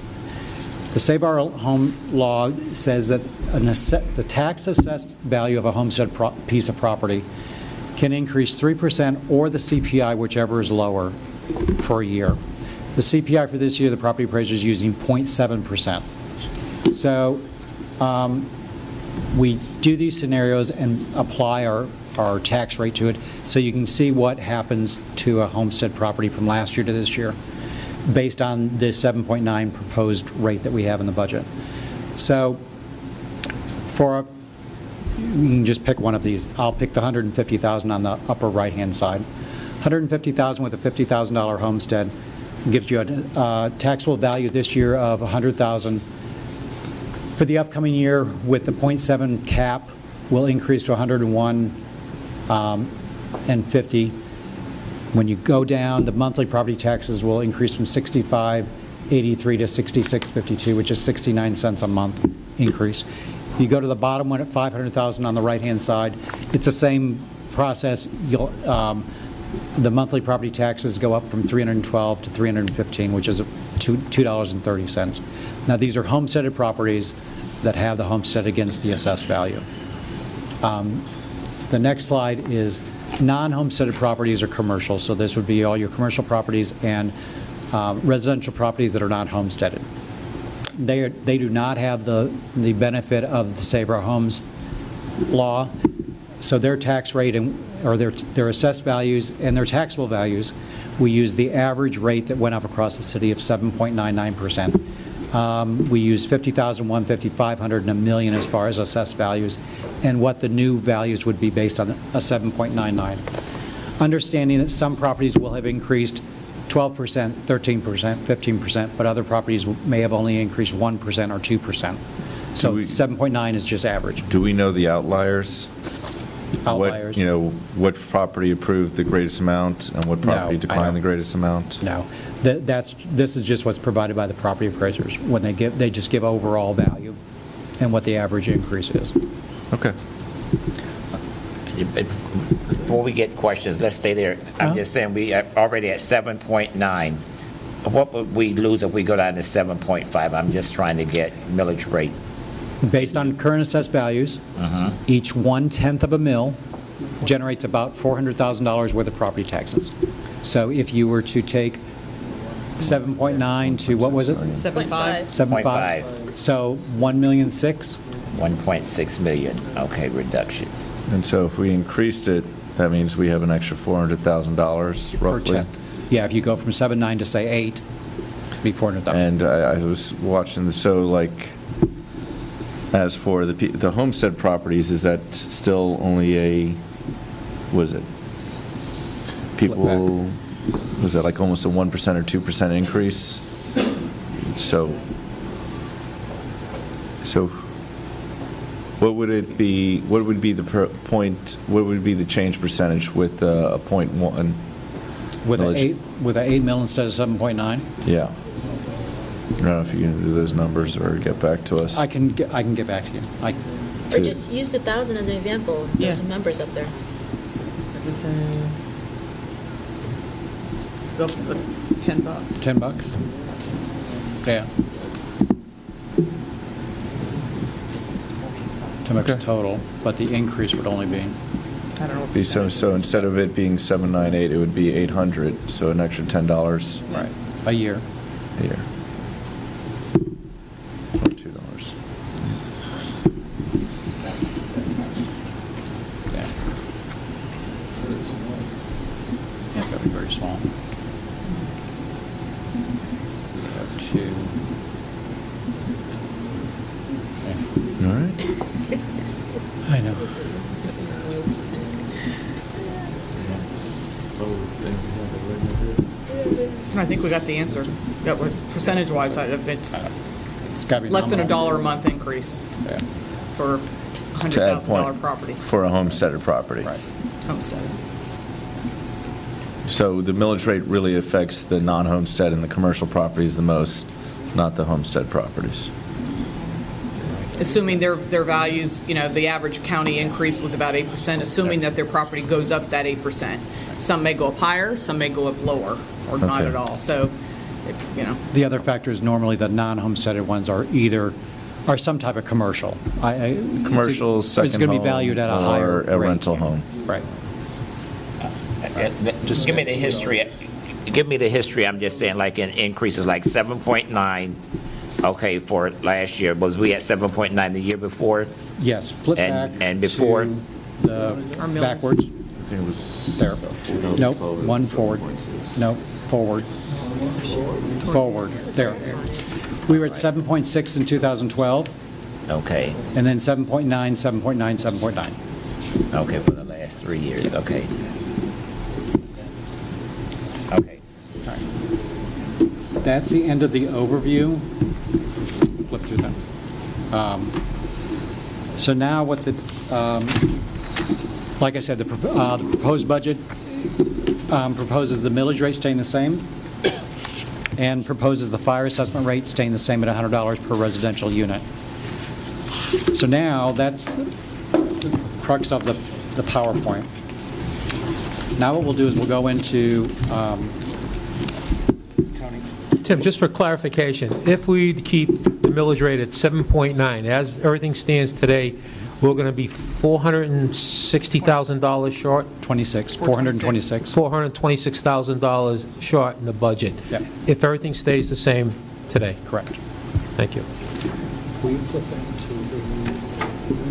Speaker 5: the Save Our Home law says that the tax assessed value of a homestead piece of property can increase 3% or the CPI, whichever is lower, for a year. The CPI for this year, the property appraiser is using 0.7%. So we do these scenarios and apply our tax rate to it, so you can see what happens to a homestead property from last year to this year, based on the 7.9 proposed rate that we have in the budget. So you can just pick one of these. I'll pick the $150,000 on the upper right-hand side. $150,000 with a $50,000 homestead gives you a taxable value this year of $100,000. For the upcoming year, with the 0.7 cap, will increase to $101.50. When you go down, the monthly property taxes will increase from $65.83 to $66.52, which is 69 cents a month increase. You go to the bottom one at $500,000 on the right-hand side, it's the same process. The monthly property taxes go up from $312 to $315, which is $2.30. Now, these are homesteaded properties that have the homestead against the assessed value. The next slide is non-homesteaded properties or commercial. So this would be all your commercial properties and residential properties that are not homesteaded. They do not have the benefit of the Save Our Homes law. So their tax rate or their assessed values and their taxable values, we use the average rate that went up across the city of 7.99%. We use 50,000, 150, 500, and $1 million as far as assessed values, and what the new values would be based on a 7.99. Understanding that some properties will have increased 12%, 13%, 15%, but other properties may have only increased 1% or 2%. So 7.9 is just average.
Speaker 1: Do we know the outliers?
Speaker 5: Outliers.
Speaker 1: What property approved the greatest amount and what property declined the greatest amount?
Speaker 5: No. This is just what's provided by the property appraisers. When they just give overall value and what the average increase is.
Speaker 1: Okay.
Speaker 3: Before we get questions, let's stay there. I'm just saying, we are already at 7.9. What would we lose if we go down to 7.5? I'm just trying to get millage rate.
Speaker 5: Based on current assessed values, each 1/10 of a mill generates about $400,000 worth of property taxes. So if you were to take 7.9 to, what was it?
Speaker 4: 7.5.
Speaker 5: 7.5. So 1,000,006.
Speaker 3: 1.6 million, okay, reduction.
Speaker 1: And so if we increased it, that means we have an extra $400,000 roughly?
Speaker 5: Per 10. Yeah, if you go from 7.9 to say 8, it'd be 400,000.
Speaker 1: And I was watching, as for the homestead properties, is that still only a, what is it? People, was that like almost a 1% or 2% increase? So what would it be, what would be the what would be the change percentage with a 0.1?
Speaker 5: With an 8 mil instead of 7.9?
Speaker 1: Yeah. I don't know if you can do those numbers or get back to us.
Speaker 5: I can get back to you.
Speaker 9: Or just use the 1,000 as an example. There's some numbers up there.
Speaker 4: Go up to $10.
Speaker 5: $10? Yeah. $10 total, but the increase would only be,
Speaker 4: I don't know. What
Speaker 1: So instead of it being 798, it would be 800, so an extra $10.
Speaker 5: right, a year.
Speaker 1: A year. Or $2.
Speaker 5: Yeah. Yeah, that'd be very small. Go to,
Speaker 1: All right.
Speaker 5: I know.
Speaker 4: I think we got the answer. Got what percentage-wise, it's
Speaker 5: It's got to be
Speaker 4: less than
Speaker 5: nominal.
Speaker 4: $1 a month increase
Speaker 5: Yeah.
Speaker 4: for a
Speaker 1: To add
Speaker 4: $100,000
Speaker 1: point
Speaker 4: property,
Speaker 1: for a homesteaded property.
Speaker 5: Right.
Speaker 4: homestead.
Speaker 1: So the millage rate really affects the non-homestead and the commercial properties the most. not the homestead properties.
Speaker 4: Assuming their values, the average county increase was about 8%, assuming that their property goes up that 8%. Some may go up higher, some may go up lower, or not
Speaker 1: Okay.
Speaker 4: at all. So,
Speaker 5: The other factor is normally the non-homesteaded ones are some type of commercial.
Speaker 1: Commercial, second
Speaker 5: It's going to be
Speaker 1: home,
Speaker 5: valued at a higher
Speaker 1: or a
Speaker 5: rate.
Speaker 1: rental home.
Speaker 5: Right.
Speaker 3: Just give me the history. Give me the history. I'm just saying, like in increases, like 7.9. Okay, for last year, was we at 7.9 the year before?
Speaker 5: Yes, flip back
Speaker 3: And before?
Speaker 5: to the
Speaker 4: millage.
Speaker 5: backwards.
Speaker 1: I think it was
Speaker 5: There. Nope, one forward. Nope, forward. Forward, there. We were at 7.6 in 2012,
Speaker 3: Okay,
Speaker 5: and then 7.9, 7.9, 7.9.
Speaker 3: okay, for the last 3 years, okay. Okay.
Speaker 5: That's the end of the overview. Flip through that. So now what like I said, the proposed budget proposes the millage rate staying the same and proposes the fire assessment rate staying the same at $100 per residential unit. So now that's the crux of the PowerPoint. Now what we'll do is we'll go into Tony.
Speaker 6: Tim, just for clarification, if we keep the millage rate at 7.9, as everything stands today, we're going to be $460,000 short?
Speaker 5: 426.
Speaker 6: $426,000 short in the budget.
Speaker 5: Yep.
Speaker 6: If everything stays the same today.
Speaker 5: Correct.
Speaker 6: Thank you.
Speaker 11: Will you flip into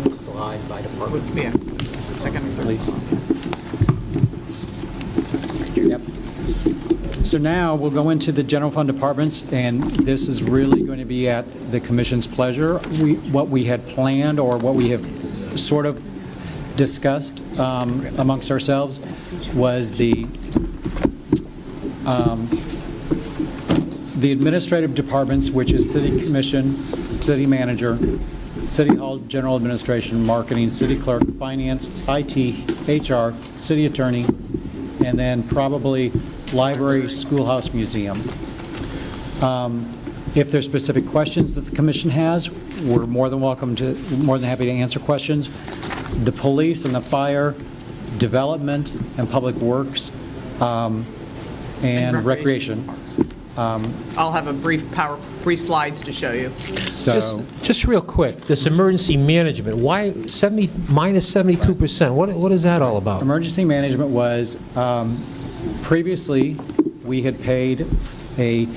Speaker 11: the slide by department?
Speaker 4: Yeah, the second or third.
Speaker 5: Please. Yep. So now we'll go into the general fund departments, and this is really going to be at the commission's pleasure. What we had planned, or what we have sort of discussed amongst ourselves, was the administrative departments, which is city commission, city manager, city hall general administration, marketing, city clerk, finance, IT, HR, city attorney, and then probably library, schoolhouse, museum. If there's specific questions that the commission has, we're more than happy to answer questions. The police and the fire, development and public works, and recreation.
Speaker 4: I'll have a brief slides to show you.
Speaker 5: So,
Speaker 6: Just real quick, this emergency management, why minus 72%? What is that all about?
Speaker 5: emergency management was, previously, we had paid a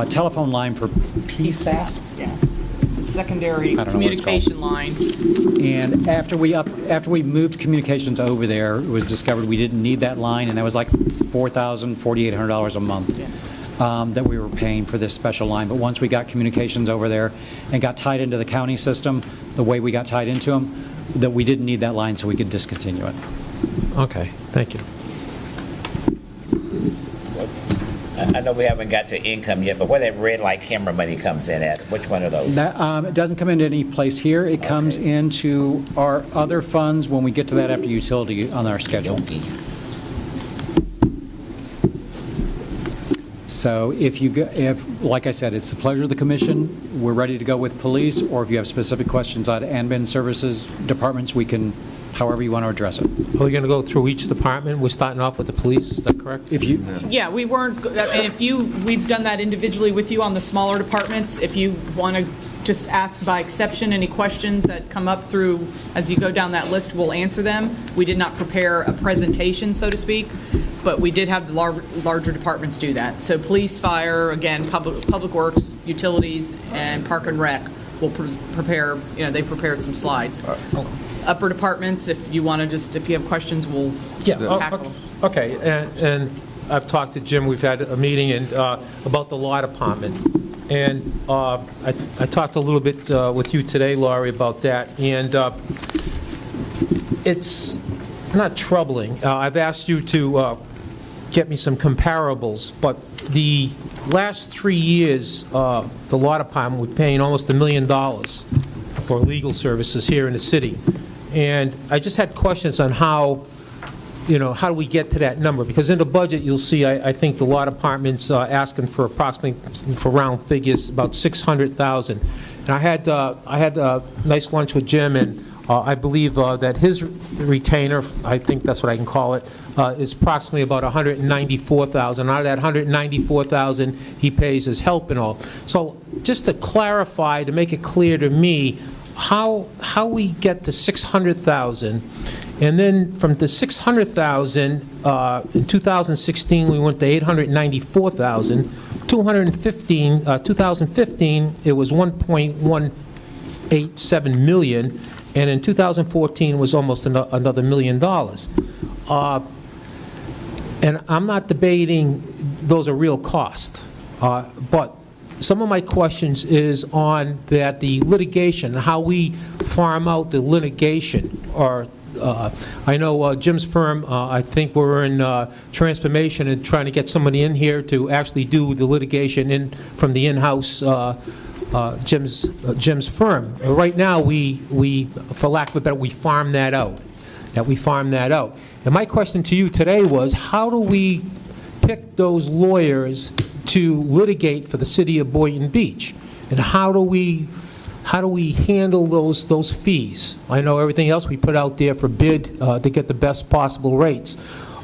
Speaker 5: telephone line for PSAT.
Speaker 4: Yeah. It's a secondary
Speaker 5: I don't know what it's called.
Speaker 4: communication line.
Speaker 5: And after we moved communications over there, it was discovered we didn't need that line, and that was like $4,800 a month that we were paying for this special line. But once we got communications over there and got tied into the county system, the way we got tied into them, that we didn't need that line, so we could discontinue it.
Speaker 6: Okay, thank you.
Speaker 3: I know we haven't got to income yet, but where that red light camera money comes in at, which one of those?
Speaker 5: That, it doesn't come into any place here. It comes into our other funds when we get to that after utility on our schedule. So like I said, it's the pleasure of the commission. We're ready to go with police, or if you have specific questions on admin services departments, we can, however you want to address it.
Speaker 6: Are we going to go through each department? We're starting off with the police, is that correct?
Speaker 4: Yeah, we weren't, and we've done that individually with you on the smaller departments. If you want to just ask by exception any questions that come up through, as you go down that list, we'll answer them. We did not prepare a presentation, so to speak, but we did have the larger departments do that. So police, fire, again, public works, utilities, and park and rec will prepare, they prepared some slides. Upper departments, if you have questions, we'll tackle them.
Speaker 6: Okay, and I've talked to Jim, we've had a meeting about the law department, and I talked a little bit with you today, Laurie, about that, and it's not troubling. I've asked you to get me some comparables, but the last 3 years, the law department was paying almost $1 million for legal services here in the city. And I just had questions on how how do we get to that number? Because in the budget, you'll see, I think the law department's asking for approximately, for round figures, about $600,000. And I had a nice lunch with Jim, and I believe that his retainer, I think that's what I can call it, is approximately about $194,000. Out of that $194,000, he pays his help and all. So just to clarify, to make it clear to me, how we get to $600,000, and then from the $600,000, in 2016, we went to $894,000. 2015, it was $1.187 million, and in 2014 was almost another $1 million. And I'm not debating those are real costs, but some of my questions is on that the litigation, how we farm out the litigation, or I know Jim's firm, I think we're in transformation and trying to get somebody in here to actually do the litigation from the in-house Jim's firm. Right now, we, for lack of a better, we farm that out. And my question to you today was, how do we pick those lawyers to litigate for the city of Boynton Beach? And how do we handle those fees? I know everything else we put out there for bid to get the best possible rates.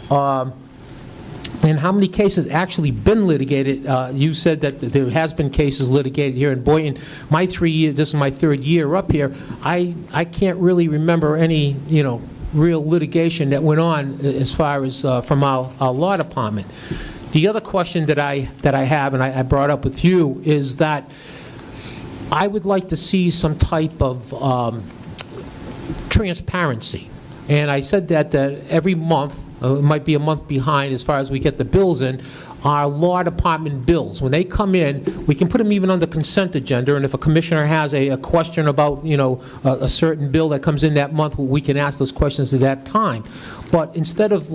Speaker 6: And how many cases actually been litigated? You said that there has been cases litigated here in Boynton. My 3 years, this is my third year up here, I can't really remember any, real litigation that went on as far as from our law department. The other question that I have, and I brought up with you, is that I would like to see some type of transparency. And I said that every month, it might be a month behind as far as we get the bills in, our law department bills. When they come in, we can put them even on the consent agenda, and if a commissioner has a question about, a certain bill that comes in that month, we can ask those questions at that time. But instead of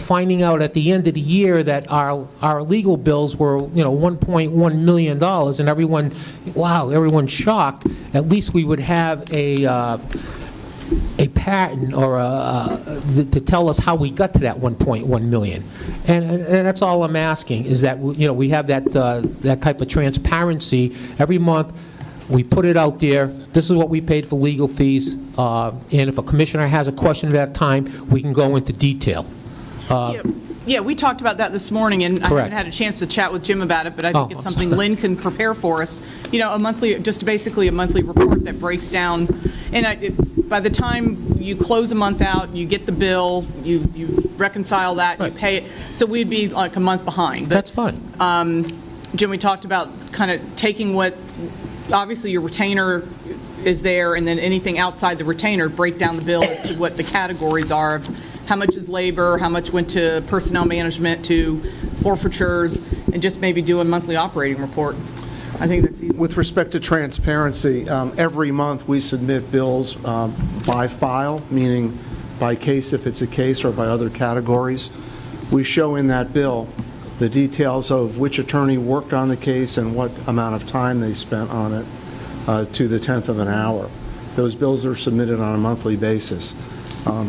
Speaker 6: finding out at the end of the year that our legal bills were, $1.1 million, and everyone's shocked, at least we would have a pattern or to tell us how we got to that 1.1 million. And that's all I'm asking, is that we have that type of transparency every month. We put it out there. This is what we paid for legal fees, and if a commissioner has a question at that time, we can go into detail.
Speaker 4: Yeah, we talked about that this morning, and
Speaker 6: Correct.
Speaker 4: I haven't had a chance to chat with Jim about it, but I think it's something Lynn can prepare for us. Basically a monthly report that breaks down, and by the time you close a month out, you get the bill, you reconcile that,
Speaker 6: Right.
Speaker 4: you pay it, so we'd be like a month behind. But,
Speaker 6: That's fine.
Speaker 4: Jim, we talked about kind of taking obviously your retainer is there, and then anything outside the retainer, break down the bill as to what the categories are of how much is labor, how much went to personnel management, to forfeitures, and just maybe do a monthly operating report. I think that's easy.
Speaker 12: With respect to transparency, every month we submit bills by file, meaning by case if it's a case, or by other categories. We show in that bill the details of which attorney worked on the case and what amount of time they spent on it to the 10th of an hour. Those bills are submitted on a monthly basis.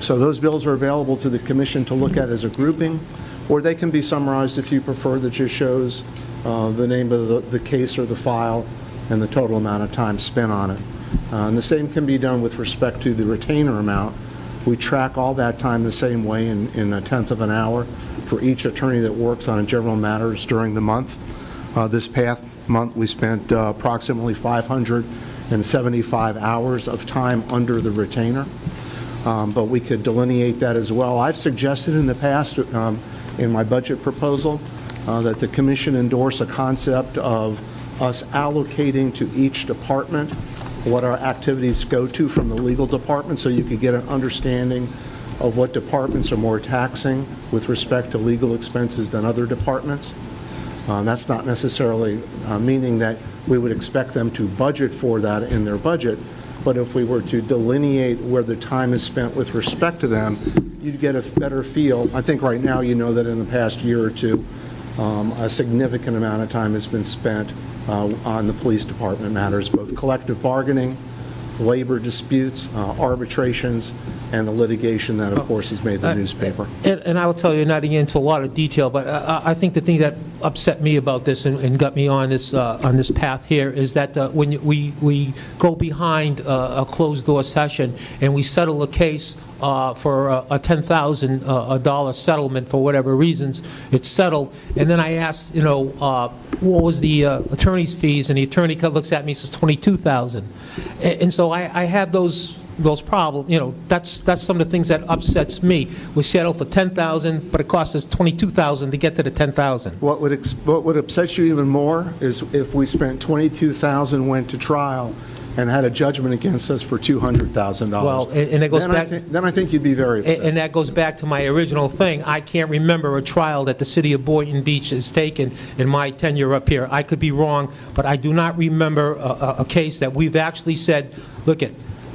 Speaker 12: So those bills are available to the commission to look at as a grouping, or they can be summarized if you prefer, that just shows the name of the case or the file and the total amount of time spent on it. And the same can be done with respect to the retainer amount. We track all that time the same way in a 10th of an hour for each attorney that works on general matters during the month. This past month we spent approximately 575 hours of time under the retainer. But we could delineate that as well. I've suggested in the past in my budget proposal that the commission endorse a concept of us allocating to each department what our activities go to from the legal department, so you could get an understanding of what departments are more taxing with respect to legal expenses than other departments. That's not necessarily meaning that we would expect them to budget for that in their budget, but if we were to delineate where the time is spent with respect to them, you'd get a better feel. I think right now you know that in the past year or two, a significant amount of time has been spent on the police department matters, both collective bargaining, labor disputes, arbitrations, and the litigation that, of course, has made the newspaper.
Speaker 6: And I will tell you, not into a lot of detail, but I think the thing that upset me about this and got me on this path here is that when we go behind a closed-door session and we settle a case for a $10,000 settlement for whatever reasons, it's settled, and then I ask, what was the attorney's fees, and the attorney looks at me and says $22,000. And so I have those problems, that's some of the things that upsets me. We settle for $10,000, but it costs us $22,000 to get to the $10,000.
Speaker 12: What would upset you even more is if we spent $22,000, went to trial, and had a judgment against us for $200,000.
Speaker 6: Well, and it goes back.
Speaker 12: Then I think you'd be very upset.
Speaker 6: And that goes back to my original thing. I can't remember a trial that the city of Boynton Beach has taken in my tenure up here. I could be wrong, but I do not remember a case that we've actually said, look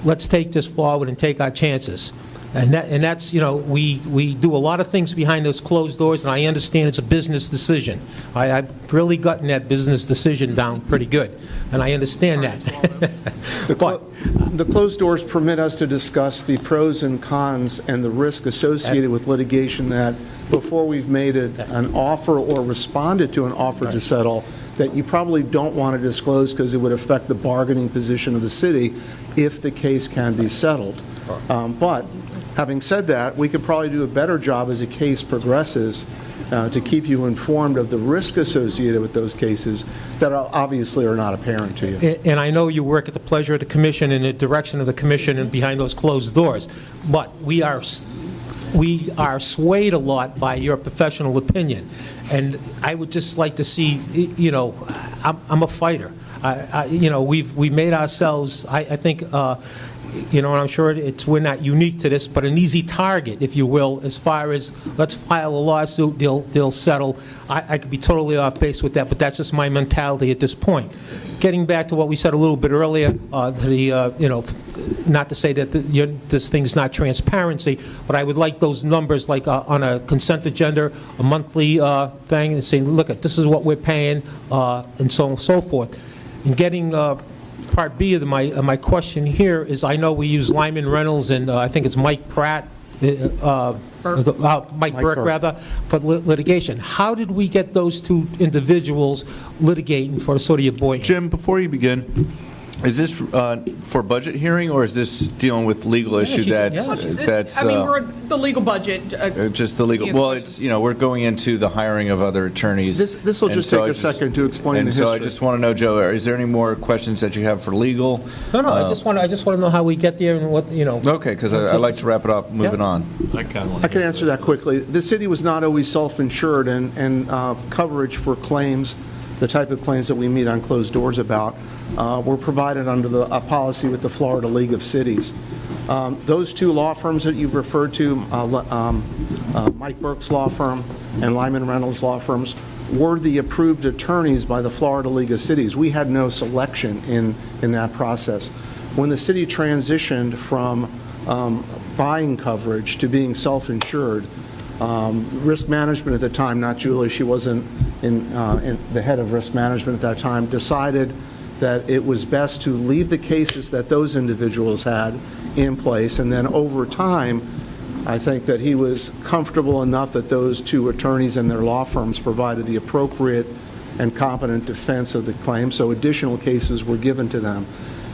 Speaker 6: let's take this forward and take our chances. And that's, we do a lot of things behind those closed doors, and I understand it's a business decision. I've really gotten that business decision down pretty good, and I understand that.
Speaker 12: The closed doors permit us to discuss the pros and cons and the risk associated with litigation that before we've made an offer or responded to an offer to settle that you probably don't want to disclose because it would affect the bargaining position of the city if the case can be settled. But having said that, we could probably do a better job as a case progresses to keep you informed of the risk associated with those cases that obviously are not apparent to you.
Speaker 6: And I know you work at the pleasure of the commission and the direction of the commission and behind those closed doors, but we are swayed a lot by your professional opinion. And I would just like to see, I'm a fighter. We've made ourselves, I think, and I'm sure we're not unique to this, but an easy target, if you will, as far as let's file a lawsuit, they'll settle. I could be totally off base with that, but that's just my mentality at this point. Getting back to what we said a little bit earlier, not to say that this thing's not transparency, but I would like those numbers like on a consent agenda, a monthly thing, and saying, look, this is what we're paying, and so on and so forth. And getting part B of my question here is, I know we use Lyman Reynolds and I think it's Mike Pratt, Mike Burke, rather, for litigation. How did we get those two individuals litigating for the city of Boynton?
Speaker 1: Jim, before you begin, is this for budget hearing, or is this dealing with legal issue that's...
Speaker 4: we're the legal budget.
Speaker 1: Just the legal... Well, it's, we're going into the hiring of other attorneys.
Speaker 12: This will just take a second to explain the history.
Speaker 1: And so I just want to know, Joe, is there any more questions that you have for legal?
Speaker 6: No, I just want to know how we get there and what,
Speaker 1: Okay, because I'd like to wrap it up moving on.
Speaker 12: I can answer that quickly. The city was not always self-insured, and coverage for claims, the type of claims that we meet on closed doors about, were provided under a policy with the Florida League of Cities. Those two law firms that you've referred to, Mike Burke's law firm and Lyman Reynolds law firms, were the approved attorneys by the Florida League of Cities. We had no selection in that process. When the city transitioned from buying coverage to being self-insured, risk management at the time, not Julie, she wasn't in the head of risk management at that time, decided that it was best to leave the cases that those individuals had in place, and then over time, I think that he was comfortable enough that those two attorneys and their law firms provided the appropriate and competent defense of the claim, so additional cases were given to them.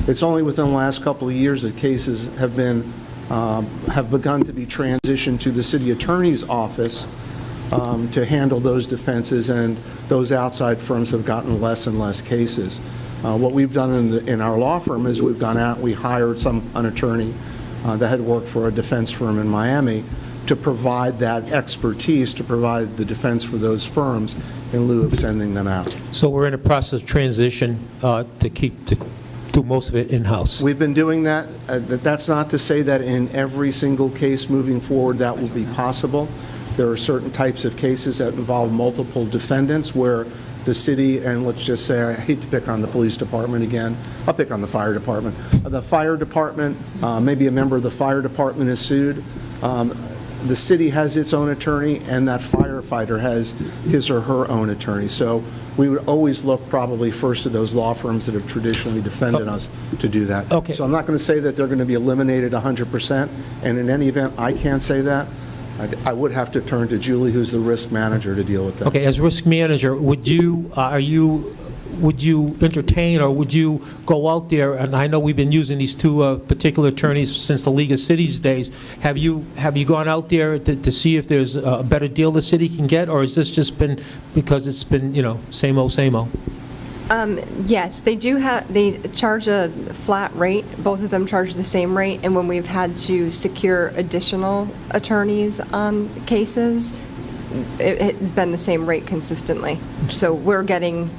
Speaker 12: It's only within the last couple of years that cases have begun to be transitioned to the city attorney's office to handle those defenses, and those outside firms have gotten less and less cases. What we've done in our law firm is we've gone out, we hired an attorney that had worked for a defense firm in Miami to provide that expertise, to provide the defense for those firms in lieu of sending them out.
Speaker 6: So we're in a process of transition to do most of it in-house.
Speaker 12: We've been doing that. That's not to say that in every single case moving forward that will be possible. There are certain types of cases that involve multiple defendants where the city, and let's just say, I hate to pick on the police department again, I'll pick on the fire department. The fire department, maybe a member of the fire department is sued. The city has its own attorney, and that firefighter has his or her own attorney. So we would always look probably first to those law firms that have traditionally defended us to do that.
Speaker 6: Okay.
Speaker 12: So I'm not going to say that they're going to be eliminated 100%, and in any event, I can't say that. I would have to turn to Julie, who's the risk manager, to deal with that.
Speaker 6: Okay, as risk manager, would you entertain, or would you go out there, and I know we've been using these two particular attorneys since the League of Cities days, have you gone out there to see if there's a better deal the city can get, or has this just been, because it's been, same old, same old?
Speaker 10: Yes, they charge a flat rate. Both of them charge the same rate, and when we've had to secure additional attorneys on cases, it's been the same rate consistently. So we're getting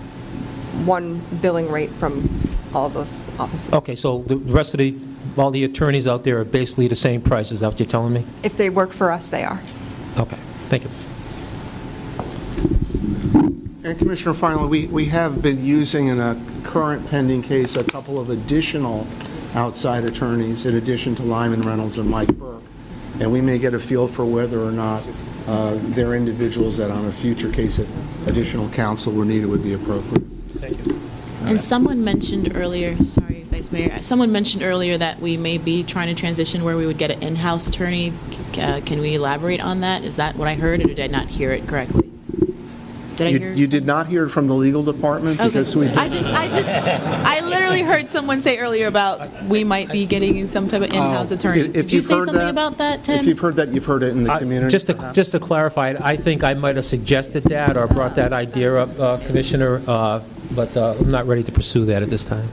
Speaker 10: one billing rate from all of those offices.
Speaker 6: Okay, so the rest of all the attorneys out there are basically the same price, is that what you're telling me?
Speaker 10: If they work for us, they are.
Speaker 6: Okay, thank you.
Speaker 12: And Commissioner, finally, we have been using in a current pending case a couple of additional outside attorneys in addition to Lyman Reynolds and Mike Burke, and we may get a feel for whether or not they're individuals that on a future case if additional counsel were needed would be appropriate.
Speaker 6: Thank you.
Speaker 9: And someone mentioned earlier, sorry, Vice Mayor, someone mentioned earlier that we may be trying to transition where we would get an in-house attorney. Can we elaborate on that? Is that what I heard, or did I not hear it correctly? Did I hear?
Speaker 12: You did not hear it from the legal department?
Speaker 9: Okay.
Speaker 12: Because we
Speaker 9: I literally heard someone say earlier about we might be getting some type of in-house attorney. Did you say something about that, Tim?
Speaker 12: If you've heard that, you've heard it in the community.
Speaker 6: Just to clarify, I think I might have suggested that or brought that idea up, Commissioner, but I'm not ready to pursue that at this time.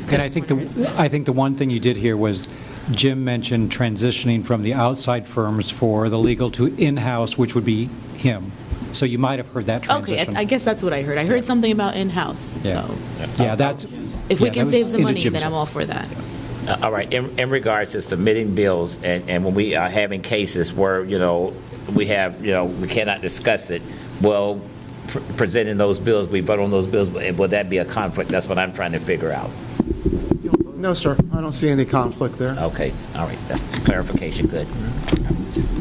Speaker 5: And I think the one thing you did here was Jim mentioned transitioning from the outside firms for the legal to in-house, which would be him. So you might have heard that transition.
Speaker 9: Okay, I guess that's what I heard. I heard something about in-house,
Speaker 5: Yeah.
Speaker 9: so.
Speaker 5: Yeah, that's...
Speaker 9: If we
Speaker 5: yeah,
Speaker 9: can
Speaker 5: that
Speaker 9: save
Speaker 5: was
Speaker 9: some
Speaker 5: into
Speaker 9: money,
Speaker 5: Jim's-
Speaker 9: then I'm all for that.
Speaker 3: All right, in regards to submitting bills, and when we are having cases where, we have, we cannot discuss it, well, presenting those bills, we vote on those bills, would that be a conflict? That's what I'm trying to figure out.
Speaker 12: No, sir. I don't see any conflict there.
Speaker 3: Okay, all right, that's clarification, good.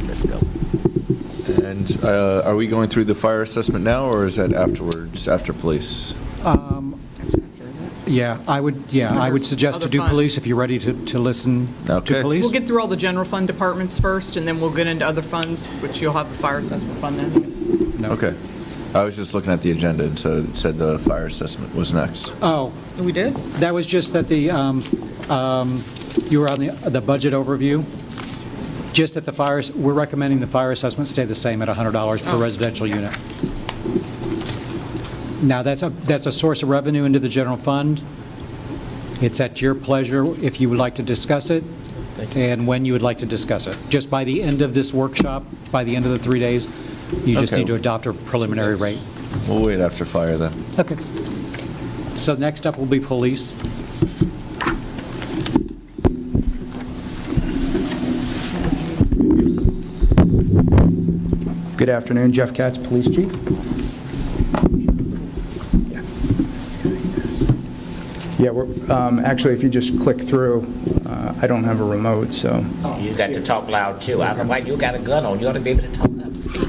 Speaker 3: Let's go.
Speaker 1: And are we going through the fire assessment now, or is that afterwards, after police?
Speaker 5: Yeah, I would suggest to
Speaker 4: Other
Speaker 5: do
Speaker 4: funds.
Speaker 5: police if you're ready to listen
Speaker 1: Okay.
Speaker 5: to police.
Speaker 4: We'll get through all the general fund departments first, and then we'll get into other funds, which you'll have the fire assessment fund then.
Speaker 5: No.
Speaker 1: Okay. I was just looking at the agenda, and so it said the fire assessment was next.
Speaker 5: Oh,
Speaker 4: We did?
Speaker 5: that was just that you were on the budget overview. Just at we're recommending the fire assessment stay the same at $100 per residential unit. Now, that's a source of revenue into the general fund. It's at your pleasure if you would like to discuss it and when you would like to discuss it. Just by the end of this workshop, by the end of the 3 days, you just
Speaker 1: Okay.
Speaker 5: need to adopt a preliminary rate.
Speaker 1: We'll wait after fire then.
Speaker 5: Okay. So next up will be police.
Speaker 7: Good afternoon, Jeff Katz, Police Chief. Yeah, we're, actually, if you just click through, I don't have a remote, so.
Speaker 3: You got to talk loud, too. I don't know why you got a gun on. You ought to be able to talk up and speak.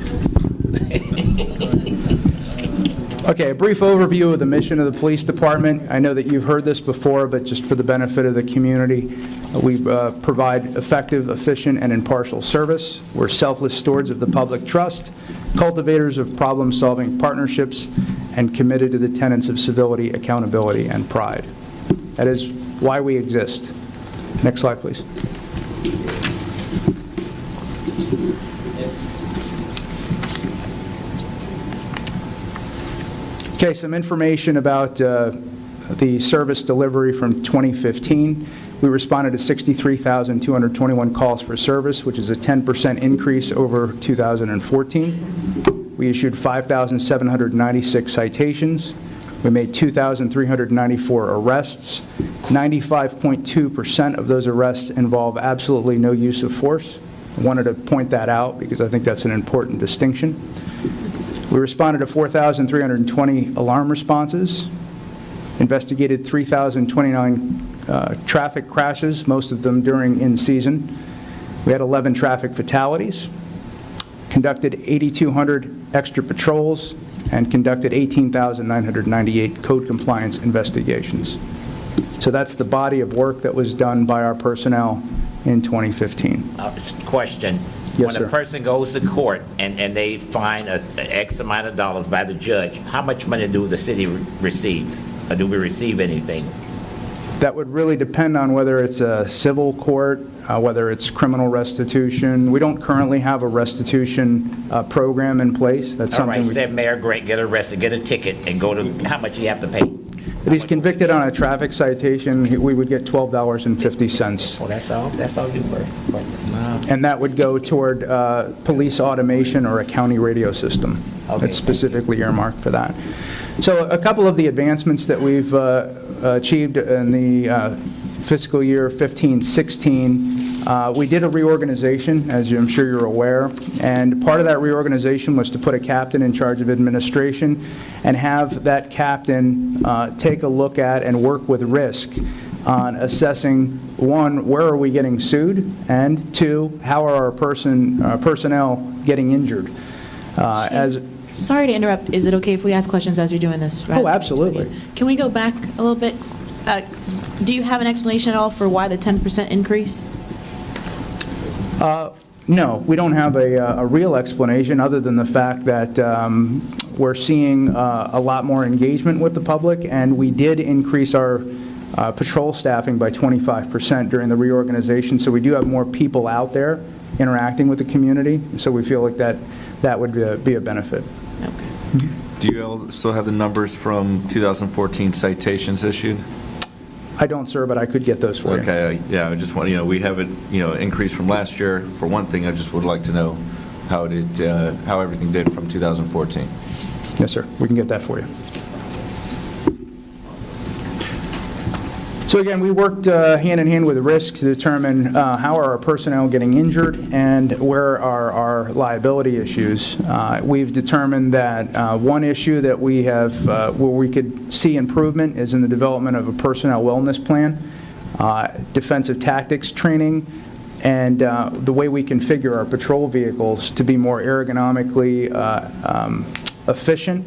Speaker 7: Okay, a brief overview of the mission of the police department. I know that you've heard this before, but just for the benefit of the community, we provide effective, efficient, and impartial service. We're selfless stewards of the public trust, cultivators of problem-solving partnerships, and committed to the tenets of civility, accountability, and pride. That is why we exist. Next slide, please. Okay, some information about the service delivery from 2015. We responded to 63,221 calls for service, which is a 10% increase over 2014. We issued 5,796 citations. We made 2,394 arrests. 95.2% of those arrests involve absolutely no use of force. I wanted to point that out because I think that's an important distinction. We responded to 4,320 alarm responses, investigated 3,029 traffic crashes, most of them during in-season. We had 11 traffic fatalities, conducted 8,200 extra patrols, and conducted 18,998 code compliance investigations. So that's the body of work that was done by our personnel in 2015.
Speaker 3: Question.
Speaker 7: Yes,
Speaker 3: When
Speaker 7: sir.
Speaker 3: a person goes to court and they find a X amount of dollars by the judge, how much money do the city receive? Or do we receive anything?
Speaker 7: That would really depend on whether it's a civil court, whether it's criminal restitution. We don't currently have a restitution program in place. That's
Speaker 3: All
Speaker 7: something
Speaker 3: right,
Speaker 7: we...
Speaker 3: say Mayor Grant get arrested, get a ticket, and go to, how much you have to pay?
Speaker 7: If he's convicted on a traffic citation, we would get $12.50.
Speaker 3: Oh, that's all you worth. Wow.
Speaker 7: And that would go toward police automation or a county radio system.
Speaker 3: Okay.
Speaker 7: That's specifically earmarked for that. So a couple of the advancements that we've achieved in the fiscal year 15-16, we did a reorganization, as I'm sure you're aware, and part of that reorganization was to put a captain in charge of administration and have that captain take a look at and work with risk on assessing, one, where are we getting sued, and two, how are our personnel getting injured.
Speaker 9: Sorry to interrupt. Is it okay if we ask questions as you're doing this?
Speaker 7: Oh, absolutely.
Speaker 9: Can we go back a little bit? Do you have an explanation at all for why the 10% increase?
Speaker 7: No, we don't have a real explanation other than the fact that we're seeing a lot more engagement with the public, and we did increase our patrol staffing by 25% during the reorganization, so we do have more people out there interacting with the community, so we feel like that would be a benefit.
Speaker 9: Okay.
Speaker 1: Do you all still have the numbers from 2014 citations issued?
Speaker 7: I don't, sir, but I could get those for you.
Speaker 1: Okay, yeah, I just want, we have it, increased from last year. For one thing, I just would like to know how everything did from 2014.
Speaker 7: Yes, sir, we can get that for you. So again, we worked hand in hand with risk to determine how are our personnel getting injured and where are our liability issues. We've determined that one issue that we have where we could see improvement is in the development of a personnel wellness plan, defensive tactics training, and the way we configure our patrol vehicles to be more ergonomically efficient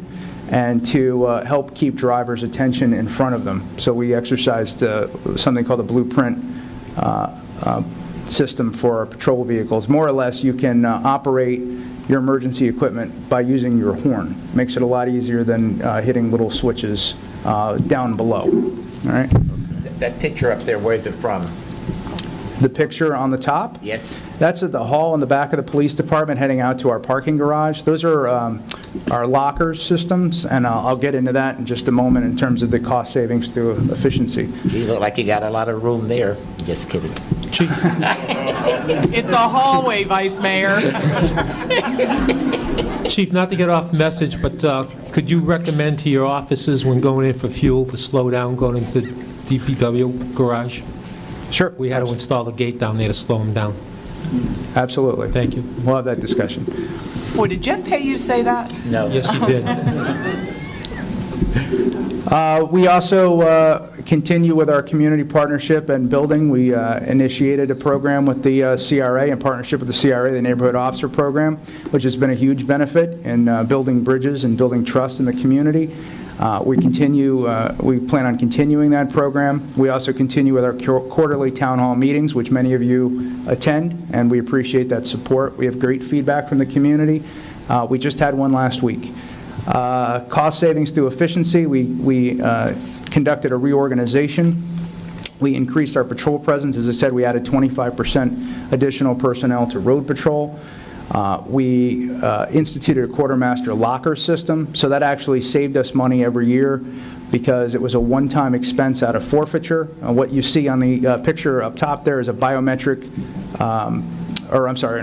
Speaker 7: and to help keep drivers' attention in front of them. So we exercised something called a blueprint system for our patrol vehicles. More or less, you can operate your emergency equipment by using your horn. Makes it a lot easier than hitting little switches down below. All right?
Speaker 3: That picture up there, where's it from?
Speaker 7: The picture on the top?
Speaker 3: Yes.
Speaker 7: That's at the hall in the back of the police department heading out to our parking garage. Those are our locker systems, and I'll get into that in just a moment in terms of the cost savings through efficiency.
Speaker 3: You look like you got a lot of room there. Just kidding.
Speaker 4: It's a hallway, Vice Mayor.
Speaker 6: Chief, not to get off message, but could you recommend to your officers when going in for fuel to slow down going into the DPW garage?
Speaker 7: Sure.
Speaker 6: We had to install the gate down there to slow them down.
Speaker 7: Absolutely.
Speaker 6: Thank you.
Speaker 7: We'll have that discussion.
Speaker 4: Boy, did Jeff pay you to say that?
Speaker 3: No.
Speaker 6: Yes, he did.
Speaker 7: We also continue with our community partnership and building. We initiated a program with the CRA, in partnership with the CRA, the Neighborhood Officer Program, which has been a huge benefit in building bridges and building trust in the community. We plan on continuing that program. We also continue with our quarterly town hall meetings, which many of you attend, and we appreciate that support. We have great feedback from the community. We just had one last week. Cost savings through efficiency, we conducted a reorganization. We increased our patrol presence. As I said, we added 25% additional personnel to road patrol. We instituted a quartermaster locker system, so that actually saved us money every year because it was a one-time expense out of forfeiture. What you see on the picture up top there is a biometric, an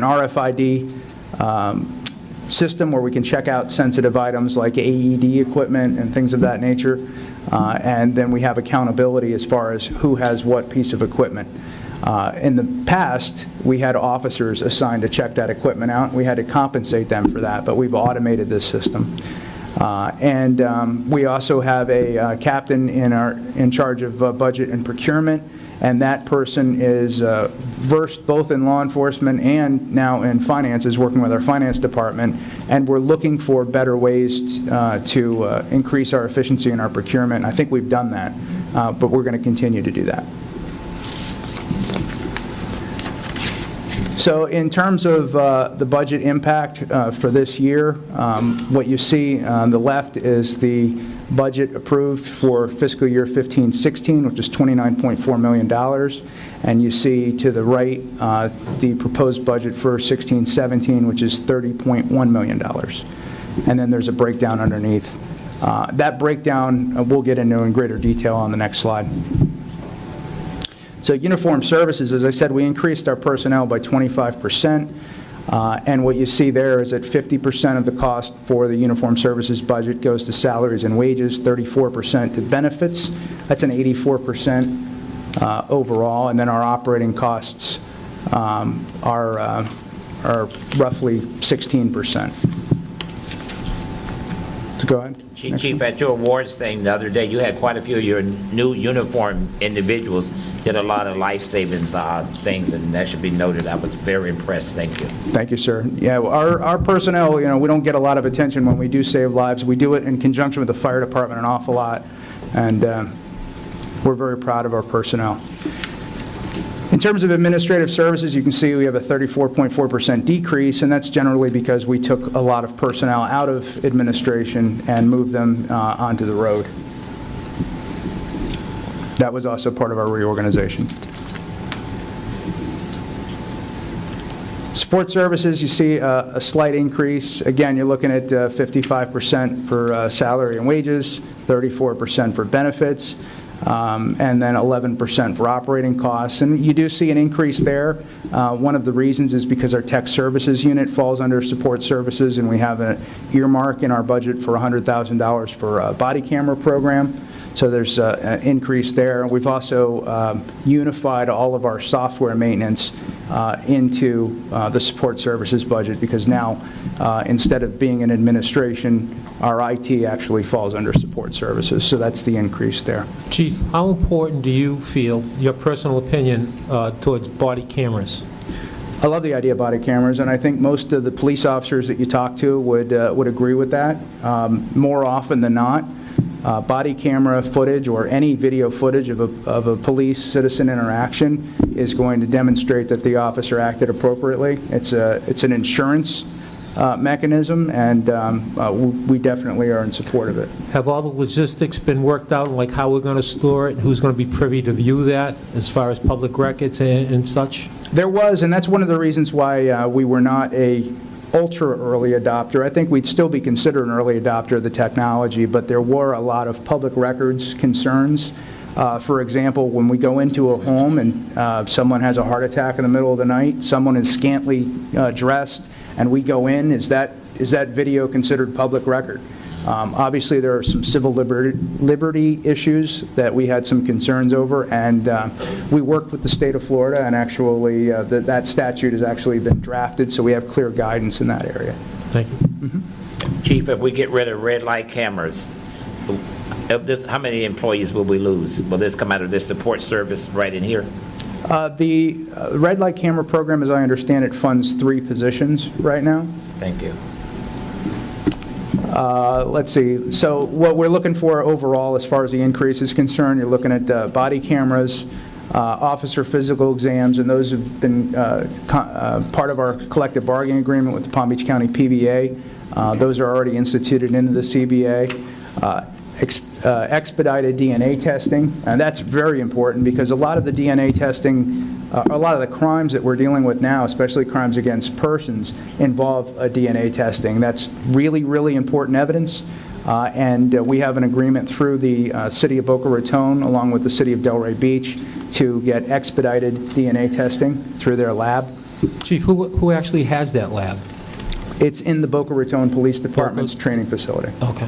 Speaker 7: RFID system where we can check out sensitive items like AED equipment and things of that nature, and then we have accountability as far as who has what piece of equipment. In the past, we had officers assigned to check that equipment out. We had to compensate them for that, but we've automated this system. We also have a captain in charge of budget and procurement, and that person is versed both in law enforcement and now in finances, working with our finance department, and we're looking for better ways to increase our efficiency in our procurement. I think we've done that, but we're going to continue to do that. So in terms of the budget impact for this year, what you see on the left is the budget approved for fiscal year 15-16, which is $29.4 million. And you see to the right the proposed budget for 16-17, which is $30.1 million. And then there's a breakdown underneath. That breakdown we'll get into in greater detail on the next slide. So uniform services, as I said, we increased our personnel by 25%. And what you see there is that 50% of the cost for the uniform services budget goes to salaries and wages, 34% to benefits. That's an 84% overall. And then our operating costs are roughly 16%. So go ahead.
Speaker 3: Chief, at your awards thing the other day, you had quite a few of your new uniform individuals did a lot of life savings things, and that should be noted. I was very impressed. Thank you.
Speaker 7: Thank you, sir. Yeah, our personnel, we don't get a lot of attention when we do save lives. We do it in conjunction with the fire department an awful lot, and we're very proud of our personnel. In terms of administrative services, you can see we have a 34.4% decrease, and that's generally because we took a lot of personnel out of administration and moved them onto the road. That was also part of our reorganization. Support services, you see a slight increase. Again, you're looking at 55% for salary and wages, 34% for benefits, and then 11% for operating costs. And you do see an increase there. One of the reasons is because our tech services unit falls under support services, and we have an earmark in our budget for $100,000 for a body camera program. So there's an increase there. We've also unified all of our software maintenance into the support services budget, because now instead of being in administration, our IT actually falls under support services. So that's the increase there.
Speaker 6: Chief, how important do you feel, your personal opinion, towards body cameras?
Speaker 7: I love the idea of body cameras, and I think most of the police officers that you talk to would agree with that. More often than not, body camera footage or any video footage of a police-citizen interaction is going to demonstrate that the officer acted appropriately. It's an insurance mechanism, and we definitely are in support of it.
Speaker 6: Have all the logistics been worked out, like how we're going to store it, and who's going to be privy to view that, as far as public records and such?
Speaker 7: There was, and that's one of the reasons why we were not a ultra early adopter. I think we'd still be considered an early adopter of the technology, but there were a lot of public records concerns. For example, when we go into a home and someone has a heart attack in the middle of the night, someone is scantily dressed, and we go in, is that video considered public record? Obviously, there are some civil liberty issues that we had some concerns over, and we worked with the state of Florida, and actually that statute has actually been drafted, so we have clear guidance in that area.
Speaker 6: Thank you.
Speaker 7: Mm-hmm.
Speaker 3: Chief, if we get rid of red light cameras, how many employees will we lose? Will this come out of this support service right in here?
Speaker 7: The red light camera program, as I understand it, funds 3 positions right now.
Speaker 3: Thank you.
Speaker 7: Let's see. So what we're looking for overall, as far as the increase is concerned, you're looking at body cameras, officer physical exams, and those have been part of our collective bargaining agreement with the Palm Beach County PBA. Those are already instituted into the CBA. Expedited DNA testing, and that's very important, because a lot of the DNA testing, a lot of the crimes that we're dealing with now, especially crimes against persons, involve DNA testing. That's really, really important evidence, and we have an agreement through the City of Boca Raton, along with the City of Delray Beach, to get expedited DNA testing through their lab.
Speaker 6: Chief, who actually has that lab?
Speaker 7: It's in the Boca Raton Police Department's training facility.
Speaker 6: Okay.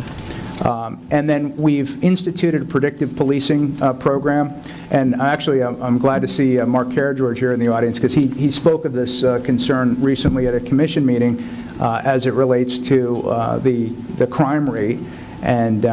Speaker 7: And then we've instituted a predictive policing program. And actually, I'm glad to see Mark Carageorge here in the audience, because he spoke of this concern recently at a commission meeting as it relates to the crime rate. And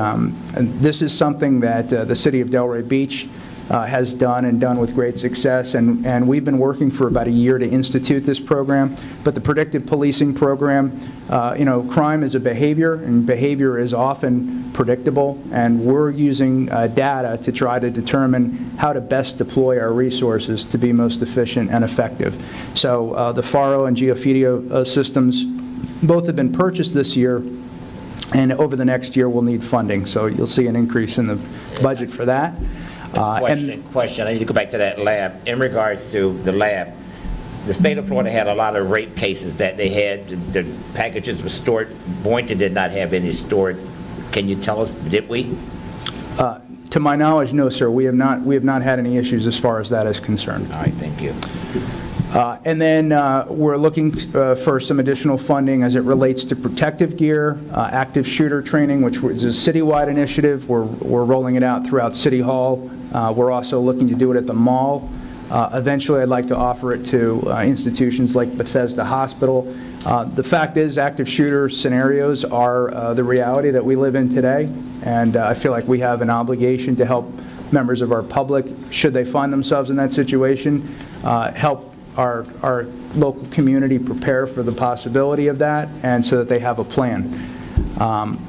Speaker 7: this is something that the City of Delray Beach has done with great success, and we've been working for about a year to institute this program. But the predictive policing program, crime is a behavior, and behavior is often predictable, and we're using data to try to determine how to best deploy our resources to be most efficient and effective. So the FARO and GeoFidio systems both have been purchased this year, and over the next year we'll need funding. So you'll see an increase in the budget for that.
Speaker 3: Question. I need to go back to that lab. In regards to the lab, the state of Florida had a lot of rape cases that they had. The packages were stored. Boynton did not have any stored. Can you tell us, did we?
Speaker 7: To my knowledge, no, sir. We have not had any issues as far as that is concerned.
Speaker 3: All right, thank you.
Speaker 7: And then we're looking for some additional funding as it relates to protective gear, active shooter training, which is a citywide initiative. We're rolling it out throughout City Hall. We're also looking to do it at the mall. Eventually, I'd like to offer it to institutions like Bethesda Hospital. The fact is, active shooter scenarios are the reality that we live in today, and I feel like we have an obligation to help members of our public, should they find themselves in that situation, help our local community prepare for the possibility of that, and so that they have a plan.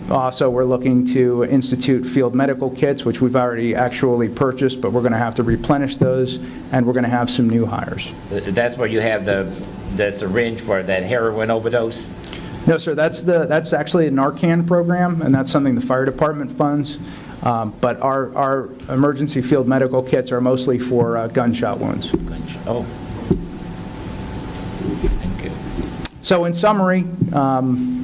Speaker 7: Also, we're looking to institute field medical kits, which we've already actually purchased, but we're going to have to replenish those, and we're going to have some new hires.
Speaker 3: That's where you have the syringe for that heroin overdose?
Speaker 7: No, sir, that's actually a Narcan program, and that's something the fire department funds. But our emergency field medical kits are mostly for gunshot wounds.
Speaker 3: Oh. Thank you.
Speaker 7: So in summary,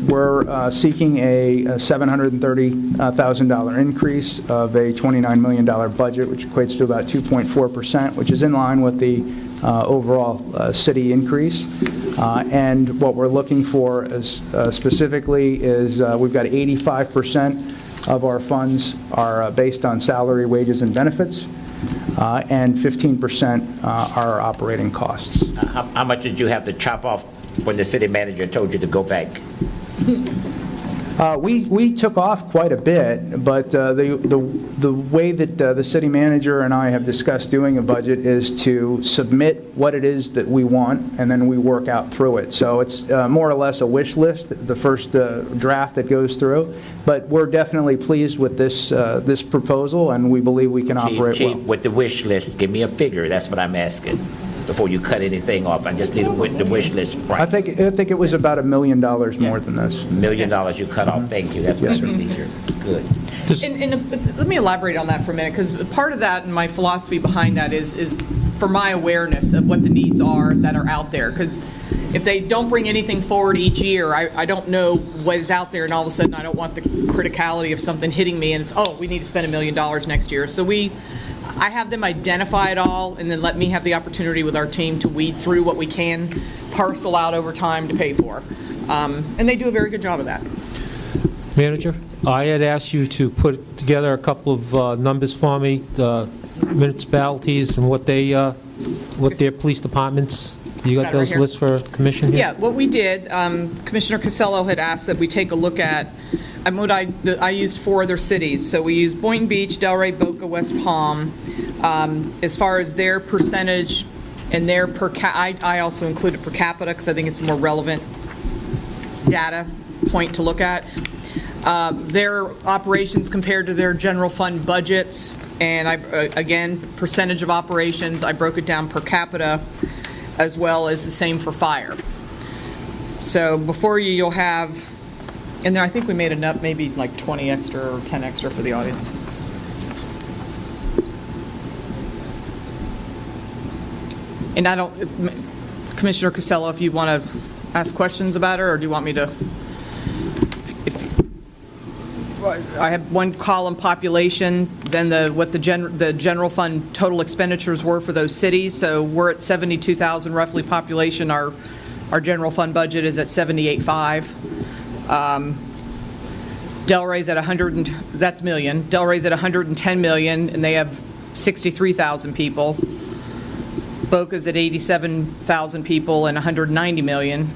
Speaker 7: we're seeking a $730,000 increase of a $29 million budget, which equates to about 2.4%, which is in line with the overall city increase. And what we're looking for is, specifically is we've got 85% of our funds are based on salary, wages, and benefits, and 15% are operating costs.
Speaker 3: How much did you have to chop off when the city manager told you to go back?
Speaker 7: We took off quite a bit, but the way that the city manager and I have discussed doing a budget is to submit what it is that we want, and then we work out through it. So it's more or less a wish list, the first draft that goes through. But we're definitely pleased with this proposal, and we believe we can operate well.
Speaker 3: Chief, with the wish list, give me a figure. That's what I'm asking. Before you cut anything off, I just need the wish list price.
Speaker 7: I think it was about $1 million more than this.
Speaker 3: $1 million you cut off. Thank you. That's what I need to hear. Good.
Speaker 4: And let me elaborate on that for a minute, because part of that and my philosophy behind that is for my awareness of what the needs are that are out there. Because if they don't bring anything forward each year, I don't know what is out there, and all of a sudden I don't want the criticality of something hitting me, and it's, oh, we need to spend $1 million next year. So I have them identify it all, and then let me have the opportunity with our team to weed through what we can parcel out over time to pay for. And they do a very good job of that.
Speaker 6: Manager, I had asked you to put together a couple of numbers for me, the municipalities and what their police departments. You got those
Speaker 4: right
Speaker 6: lists for commission here?
Speaker 4: Yeah, what we did, Commissioner Casello had asked that we take a look at, I used 4 other cities. So we used Boynton Beach, Delray, Boca, West Palm. As far as their percentage and their I also included per capita because I think it's a more relevant data point to look at. Their operations compared to their general fund budgets, and again, percentage of operations, I broke it down per capita, as well as the same for fire. So before you'll have, and there I think we made enough, maybe like 20 extra or 10 extra for the audience. And I don't, Commissioner Casello, if you want to ask questions about it, or do you want me to? I have one column population, then what the general fund total expenditures were for those cities. So we're at 72,000 roughly population. Our general fund budget is at 78.5. Delray's at 100, that's million. Delray's at 110 million, and they have 63,000 people. Boca's at 87,000 people and 190 million,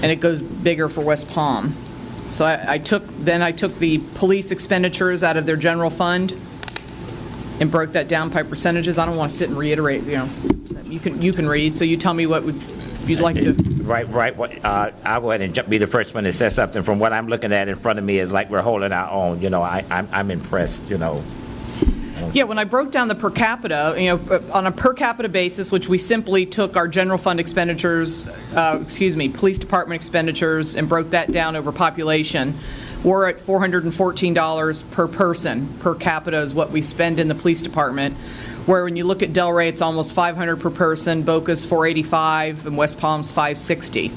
Speaker 4: and it goes bigger for West Palm. So I took the police expenditures out of their general fund and broke that down by percentages. I don't want to sit and reiterate, you can read, so you tell me what you'd like to.
Speaker 3: Right. I'll go ahead and be the first one to say something. From what I'm looking at in front of me is like we're holding our own. I'm impressed.
Speaker 4: Yeah, when I broke down the per capita, on a per capita basis, which we simply took our general fund expenditures, police department expenditures, and broke that down over population, we're at $414 per person. Per capita is what we spend in the police department. Where when you look at Delray, it's almost $500 per person, Boca's $485, and West Palm's $560.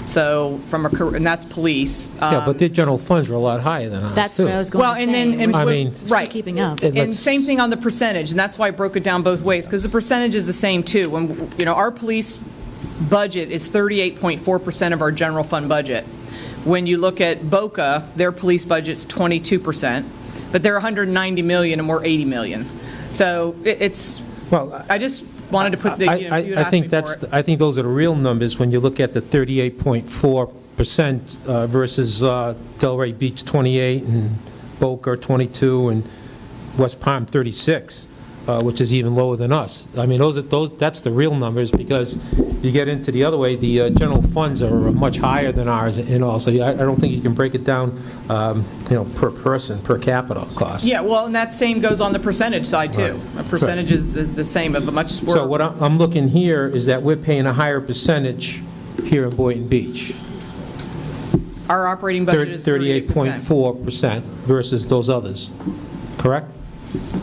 Speaker 4: So and that's police.
Speaker 6: Yeah, but their general funds are a lot higher than ours,
Speaker 9: That's
Speaker 6: too.
Speaker 9: what I was going to say.
Speaker 6: I mean,
Speaker 4: right,
Speaker 9: keeping up.
Speaker 4: And same thing on the percentage, and that's why I broke it down both ways, because the percentage is the same too. When our police budget is 38.4% of our general fund budget. When you look at Boca, their police budget's 22%, but they're $190 million and we're $80 million. So I just wanted to put the.
Speaker 6: I think I think those are the real numbers when you look at the 38.4% versus Delray Beach 28 and Boca 22 and West Palm 36, which is even lower than us. I mean, that's the real numbers, because you get into the other way, the general funds are much higher than ours, and also I don't think you can break it down, per person, per capita cost.
Speaker 4: Yeah, well, and that same goes on the percentage side too.
Speaker 6: Right.
Speaker 4: A percentage is the same of a much.
Speaker 6: So what I'm looking here is that we're paying a higher percentage here in Boynton Beach.
Speaker 4: Our operating budget is
Speaker 6: 38.4% versus those others, correct?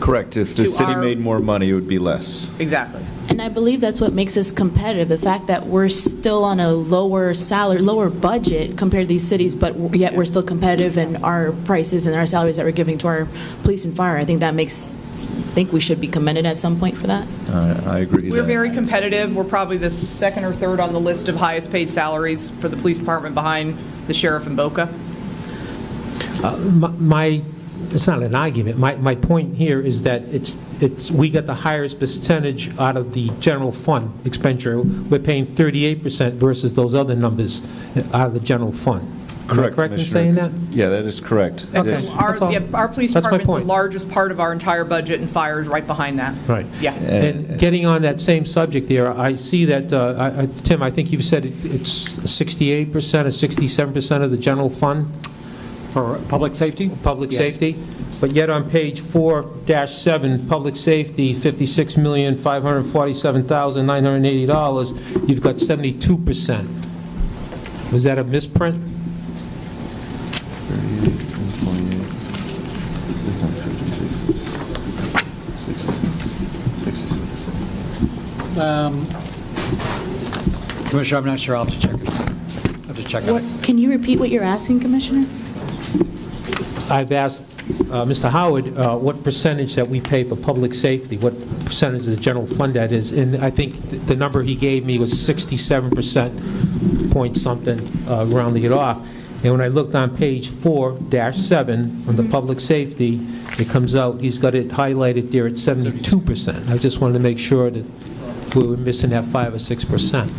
Speaker 1: Correct. If the
Speaker 4: To
Speaker 1: city
Speaker 4: our-
Speaker 1: made more money, it would be less.
Speaker 4: Exactly.
Speaker 9: And I believe that's what makes us competitive, the fact that we're still on a lower budget compared to these cities, but yet we're still competitive in our prices and our salaries that we're giving to our police and fire. I think that think we should be commended at some point for that.
Speaker 1: I agree.
Speaker 4: We're very competitive. We're probably the second or third on the list of highest paid salaries for the police department behind the sheriff in Boca.
Speaker 6: It's not an argument. My point here is that we got the highest percentage out of the general fund expenditure. We're paying 38% versus those other numbers out of the general fund. Am I correct in saying that?
Speaker 1: Yeah, that is correct.
Speaker 6: Okay.
Speaker 4: Our police
Speaker 6: That's my
Speaker 4: department's the
Speaker 6: point.
Speaker 4: largest part of our entire budget, and fire is right behind that.
Speaker 6: Right.
Speaker 4: Yeah.
Speaker 6: And getting on that same subject there, I see that, Tim, I think you've said it's 68% or 67% of the general fund?
Speaker 5: For public safety?
Speaker 6: Public
Speaker 5: Yes.
Speaker 6: safety, but yet on page 4-7, public safety, $56,547,980, you've got 72%. Was that a misprint?
Speaker 5: Commissioner, I'm not sure. I'll have to check it. I'll have to check on it.
Speaker 9: Can you repeat what you're asking, Commissioner?
Speaker 6: I've asked Mr. Howard what percentage that we pay for public safety, what percentage of the general fund that is, and I think the number he gave me was 67% point something, rounding it off. And when I looked on page 4-7 on the public safety, it comes out, he's got it highlighted there at 72%. I just wanted to make sure that we were missing that 5 or 6%.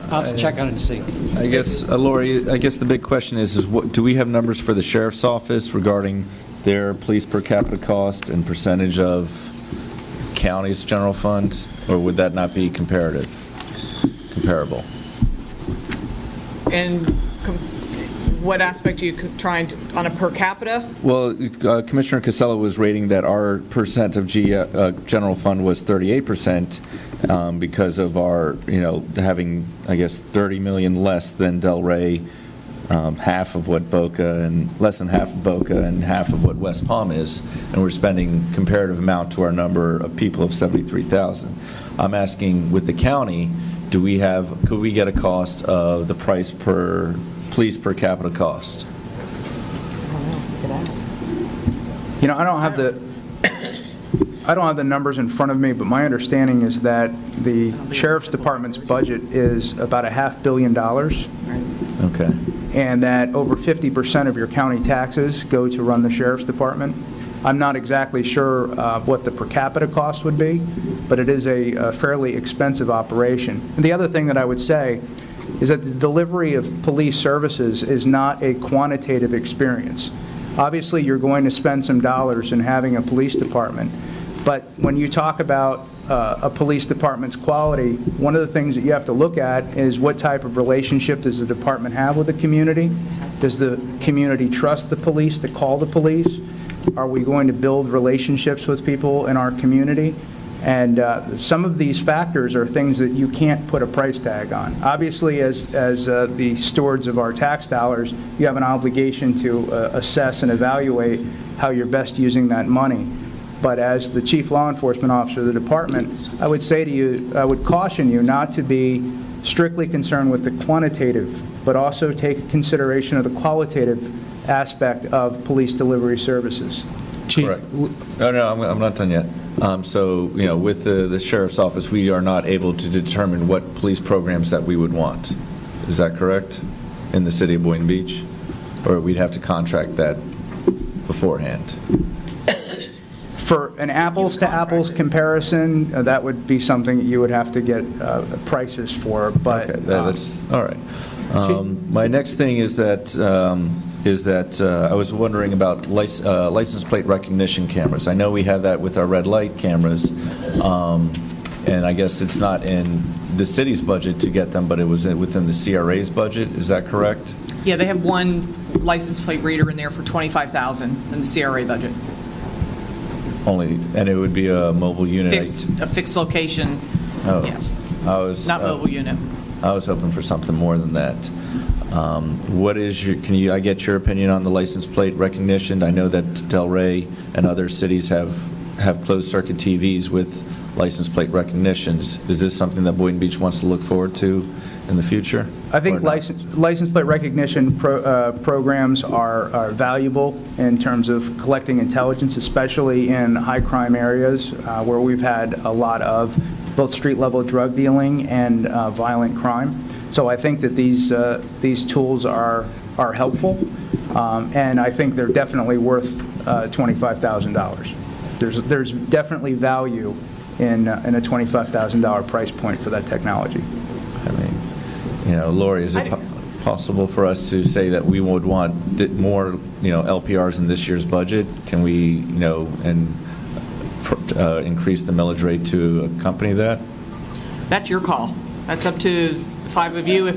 Speaker 5: I'll have to check on it and see.
Speaker 1: I guess, Lori, the big question is what, do we have numbers for the sheriff's office regarding their police per capita cost and percentage of county's general fund, or would that not be comparable?
Speaker 4: And what aspect are you trying to, on a per capita?
Speaker 1: Well, Commissioner Casella was rating that our percent of general fund was 38% because of our, having, I guess, 30 million less than Delray, half of what Boca, and less than half of Boca, and half of what West Palm is, and we're spending comparative amount to our number of people of 73,000. I'm asking, with the county, could we get a cost of the price per police per capita cost?
Speaker 7: I don't have the numbers in front of me, but my understanding is that the Sheriff's Department's budget is about $500 million.
Speaker 1: Okay.
Speaker 7: And that over 50% of your county taxes go to run the Sheriff's Department. I'm not exactly sure what the per capita cost would be, but it is a fairly expensive operation. And the other thing that I would say is that the delivery of police services is not a quantitative experience. Obviously, you're going to spend some dollars in having a police department, but when you talk about a police department's quality, one of the things that you have to look at is what type of relationship does the department have with the community? Does the community trust the police to call the police? Are we going to build relationships with people in our community? And some of these factors are things that you can't put a price tag on. Obviously, as the stewards of our tax dollars, you have an obligation to assess and evaluate how you're best using that money. But as the chief law enforcement officer of the department, I would say to you, I would caution you not to be strictly concerned with the quantitative, but also take consideration of the qualitative aspect of police delivery services.
Speaker 6: Chief,
Speaker 1: Correct. No, I'm not done yet. So, with the sheriff's office, we are not able to determine what police programs that we would want. Is that correct? In the city of Boynton Beach? Or we'd have to contract that beforehand?
Speaker 7: For an apples-to-apples comparison, that would be something you would have to get prices for, but...
Speaker 1: Okay, that's, all right. My next thing is that I was wondering about license plate recognition cameras. I know we have that with our red light cameras, and I guess it's not in the city's budget to get them, but it was within the CRA's budget. Is that correct?
Speaker 4: Yeah, they have one license plate reader in there for $25,000 in the CRA budget.
Speaker 1: Only, and it would be a mobile unit?
Speaker 4: A fixed location,
Speaker 1: Oh,
Speaker 4: yes.
Speaker 1: I was...
Speaker 4: Not mobile unit.
Speaker 1: I was hoping for something more than that. What is can I get your opinion on the license plate recognition? I know that Delray and other cities have closed circuit TVs with license plate recognitions. Is this something that Boynton Beach wants to look forward to in the future?
Speaker 7: I think license plate recognition programs are valuable in terms of collecting intelligence, especially in high-crime areas where we've had a lot of both street-level drug dealing and violent crime. So I think that these tools are helpful, and I think they're definitely worth $25,000. There's definitely value in a $25,000 price point for that technology.
Speaker 1: I mean, Lori, is it possible for us to say that we would want more, LPRs in this year's budget? Can we, increase the millage rate to accompany that?
Speaker 4: That's your call. That's up to the five of you.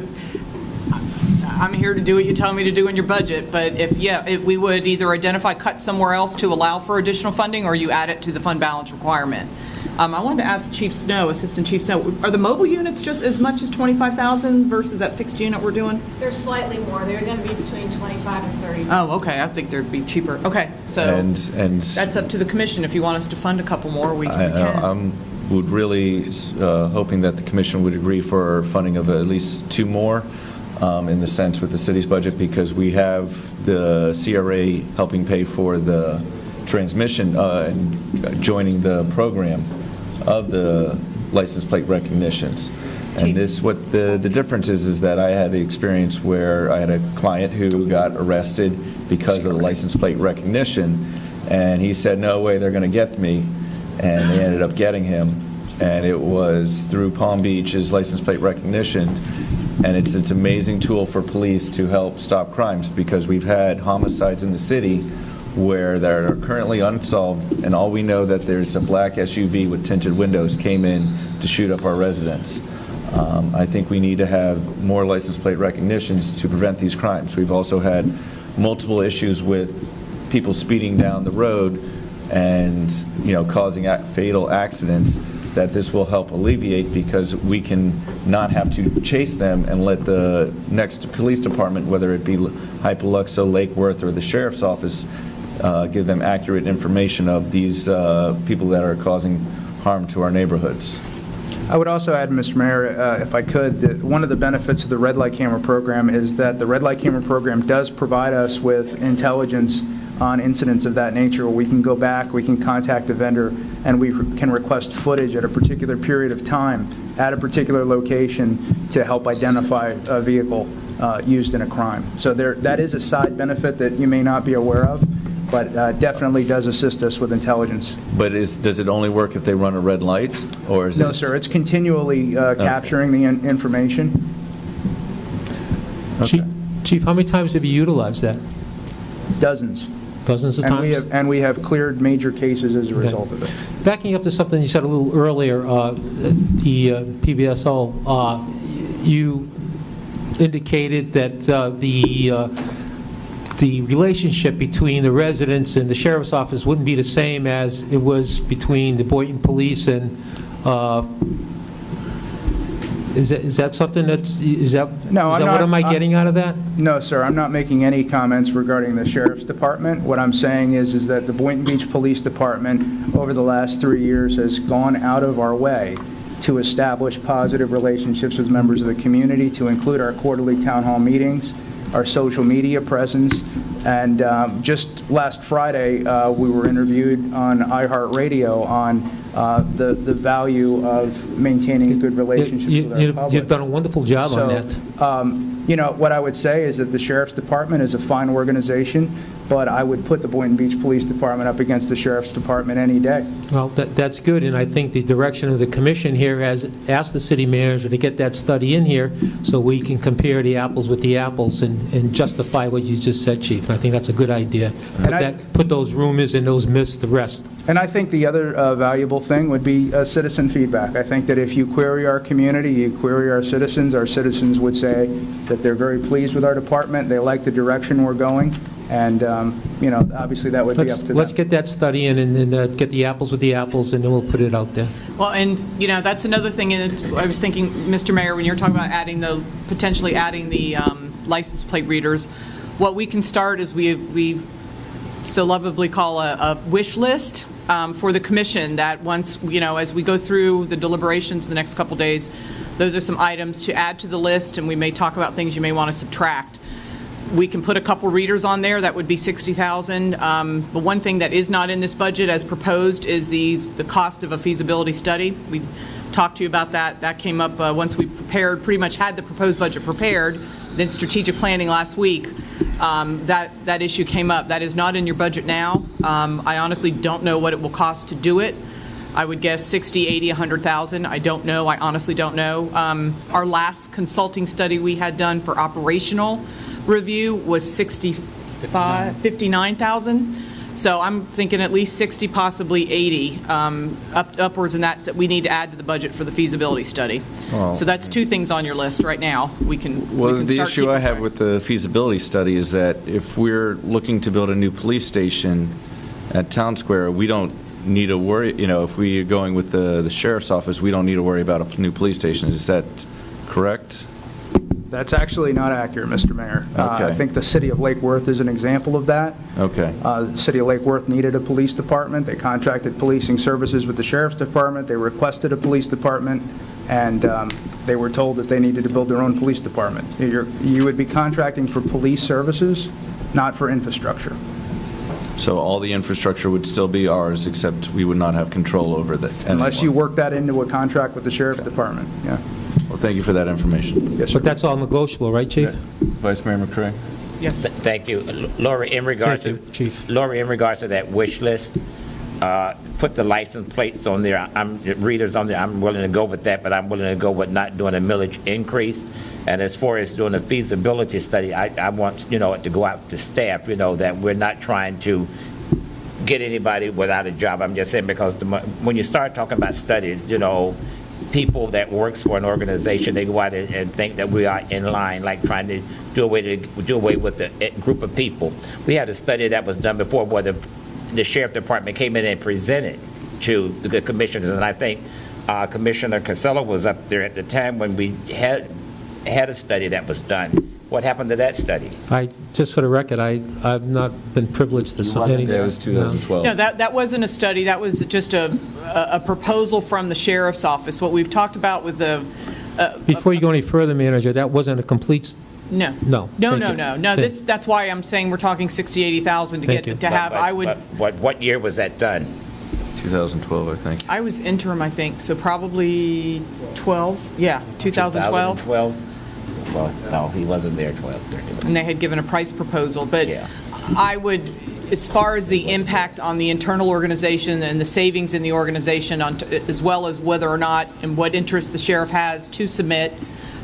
Speaker 4: I'm here to do what you tell me to do in your budget, but if we would either identify cut somewhere else to allow for additional funding, or you add it to the fund balance requirement. I wanted to ask Chief Snow, Assistant Chief Snow, are the mobile units just as much as $25,000 versus that fixed unit we're doing?
Speaker 2: They're slightly more. They're going to be between 25 and 30.
Speaker 4: Oh, okay. I think they'd be cheaper. Okay, so
Speaker 1: And
Speaker 4: that's up to the commission. If you want us to fund a couple more, we can.
Speaker 1: I'm would really hoping that the commission would agree for funding of at least two more in the sense with the city's budget, because we have the CRA helping pay for the transmission and joining the program of the license plate recognitions. And this, what the difference is that I had the experience where I had a client who got arrested because of the license plate recognition, and he said, no way, they're going to get me, and they ended up getting him, and it was through Palm Beach's license plate recognition, and it's an amazing tool for police to help stop crimes, because we've had homicides in the city where they are currently unsolved, and all we know that there's a black SUV with tinted windows came in to shoot up our residents. I think we need to have more license plate recognitions to prevent these crimes. We've also had multiple issues with people speeding down the road and, causing fatal accidents that this will help alleviate, because we can not have to chase them and let the next police department, whether it be Hypoluxo, Lake Worth, or the sheriff's office, give them accurate information of these people that are causing harm to our neighborhoods.
Speaker 7: I would also add, Mr. Mayor, if I could, that one of the benefits of the red light camera program is that the red light camera program does provide us with intelligence on incidents of that nature, where we can go back, we can contact the vendor, and we can request footage at a particular period of time at a particular location to help identify a vehicle used in a crime. So that is a side benefit that you may not be aware of, but definitely does assist us with intelligence.
Speaker 1: But does it only work if they run a red light, or is
Speaker 7: No, sir. It's continually capturing the information.
Speaker 6: Chief, how many times have you utilized that?
Speaker 7: Dozens.
Speaker 6: Dozens of times?
Speaker 7: And we have cleared major cases as a result of it.
Speaker 6: Backing up to something you said a little earlier, the PBSO, you indicated that the relationship between the residents and the sheriff's office wouldn't be the same as it was between the Boynton Police and, is that something is that what am I getting out of that?
Speaker 7: No, sir, I'm not making any comments regarding the sheriff's department. What I'm saying is that the Boynton Beach Police Department, over the last 3 years, has gone out of our way to establish positive relationships with members of the community, to include our quarterly town hall meetings, our social media presence, and just last Friday, we were interviewed on iHeartRadio on the value of maintaining good relationships with our public.
Speaker 6: You've done a wonderful job on that.
Speaker 7: You know, what I would say is that the Sheriff's Department is a fine organization, but I would put the Boynton Beach Police Department up against the Sheriff's Department any day.
Speaker 6: Well, that's good, and I think the direction of the commission here has asked the city manager to get that study in here so we can compare the apples with the apples and justify what you just said, Chief. And I think that's a good idea. Put those rumors and those myths to rest.
Speaker 7: And I think the other valuable thing would be citizen feedback. I think that if you query our community, you query our citizens would say that they're very pleased with our department, they like the direction we're going, and, you know, obviously that would be up to them.
Speaker 6: Let's get that study in and get the apples with the apples, and then we'll put it out there.
Speaker 4: Well, and, you know, that's another thing, and I was thinking, Mr. Mayor, when you were talking about potentially adding the license plate readers, what we can start is we so lovably call a wish list for the commission, that once, you know, as we go through the deliberations the next couple days, those are some items to add to the list, and we may talk about things you may want to subtract. We can put a couple readers on there. That would be $60,000. But one thing that is not in this budget as proposed is the cost of a feasibility study. We talked to you about that. That came up once we pretty much had the proposed budget prepared, then strategic planning last week. That issue came up. That is not in your budget now. I honestly don't know what it will cost to do it. I would guess 60, 80, 100,000. I don't know. I honestly don't know. Our last consulting study we had done for operational review was 59,000. So I'm thinking at least 60, possibly 80, upwards in that we need to add to the budget for the feasibility study.
Speaker 1: Well,
Speaker 4: so that's two things on your list right now. We can
Speaker 1: the
Speaker 4: start
Speaker 1: issue I have
Speaker 4: keeping
Speaker 1: with the feasibility study is that if we're looking to build a new police station at Town Square, we don't need to worry, you know, if we are going with the sheriff's office, we don't need to worry about a new police station. Is that correct?
Speaker 7: That's actually not accurate, Mr. Mayor.
Speaker 1: Okay.
Speaker 7: I think the city of Lake Worth is an example of that.
Speaker 1: Okay.
Speaker 7: The city of Lake Worth needed a police department. They contracted policing services with the sheriff's department. They requested a police department, and they were told that they needed to build their own police department. You would be contracting for police services, not for infrastructure.
Speaker 1: So all the infrastructure would still be ours, except we would not have control over that.
Speaker 7: Unless you work that into a contract with the sheriff's department, yeah.
Speaker 1: Well, thank you for that information.
Speaker 7: Yes, sir.
Speaker 6: But that's all negotiable, right, Chief?
Speaker 1: Vice Mayor McCray?
Speaker 4: Yes.
Speaker 3: Thank you. Lori, in regards
Speaker 6: Thank you, Chief.
Speaker 3: Lori, in regards to that wish list, put the license plates on there. Readers on there. I'm willing to go with that, but I'm willing to go with not doing a millage increase. And as far as doing a feasibility study, I want, you know, to go out to staff, you know, that we're not trying to get anybody without a job. I'm just saying, because when you start talking about studies, you know, people that works for an organization, they go out and think that we are in line, like trying to do away with a group of people. We had a study that was done before where the sheriff department came in and presented to the commissioners, and I think Commissioner Casella was up there at the time when we had a study that was done. What happened to that study?
Speaker 6: Just for the record, I've not been privileged to sign any.
Speaker 1: It was 2012.
Speaker 4: No, that wasn't a study. That was just a proposal from the sheriff's office. What we've talked about with the...
Speaker 6: Before you go any further, Manager, that wasn't a complete...
Speaker 4: No.
Speaker 6: No.
Speaker 4: That's why I'm saying we're talking 60, 80,000 to
Speaker 6: Thank
Speaker 4: get
Speaker 6: you.
Speaker 4: to have.
Speaker 3: What year was that done?
Speaker 1: 2012, I think.
Speaker 4: I was interim, I think, so probably 12. Yeah, 2012.
Speaker 3: 2012? Well, no, he wasn't there 12, 13.
Speaker 4: And they had given a price proposal. But
Speaker 3: Yeah.
Speaker 4: I would, as far as the impact on the internal organization and the savings in the organization, as well as whether or not and what interest the sheriff has to submit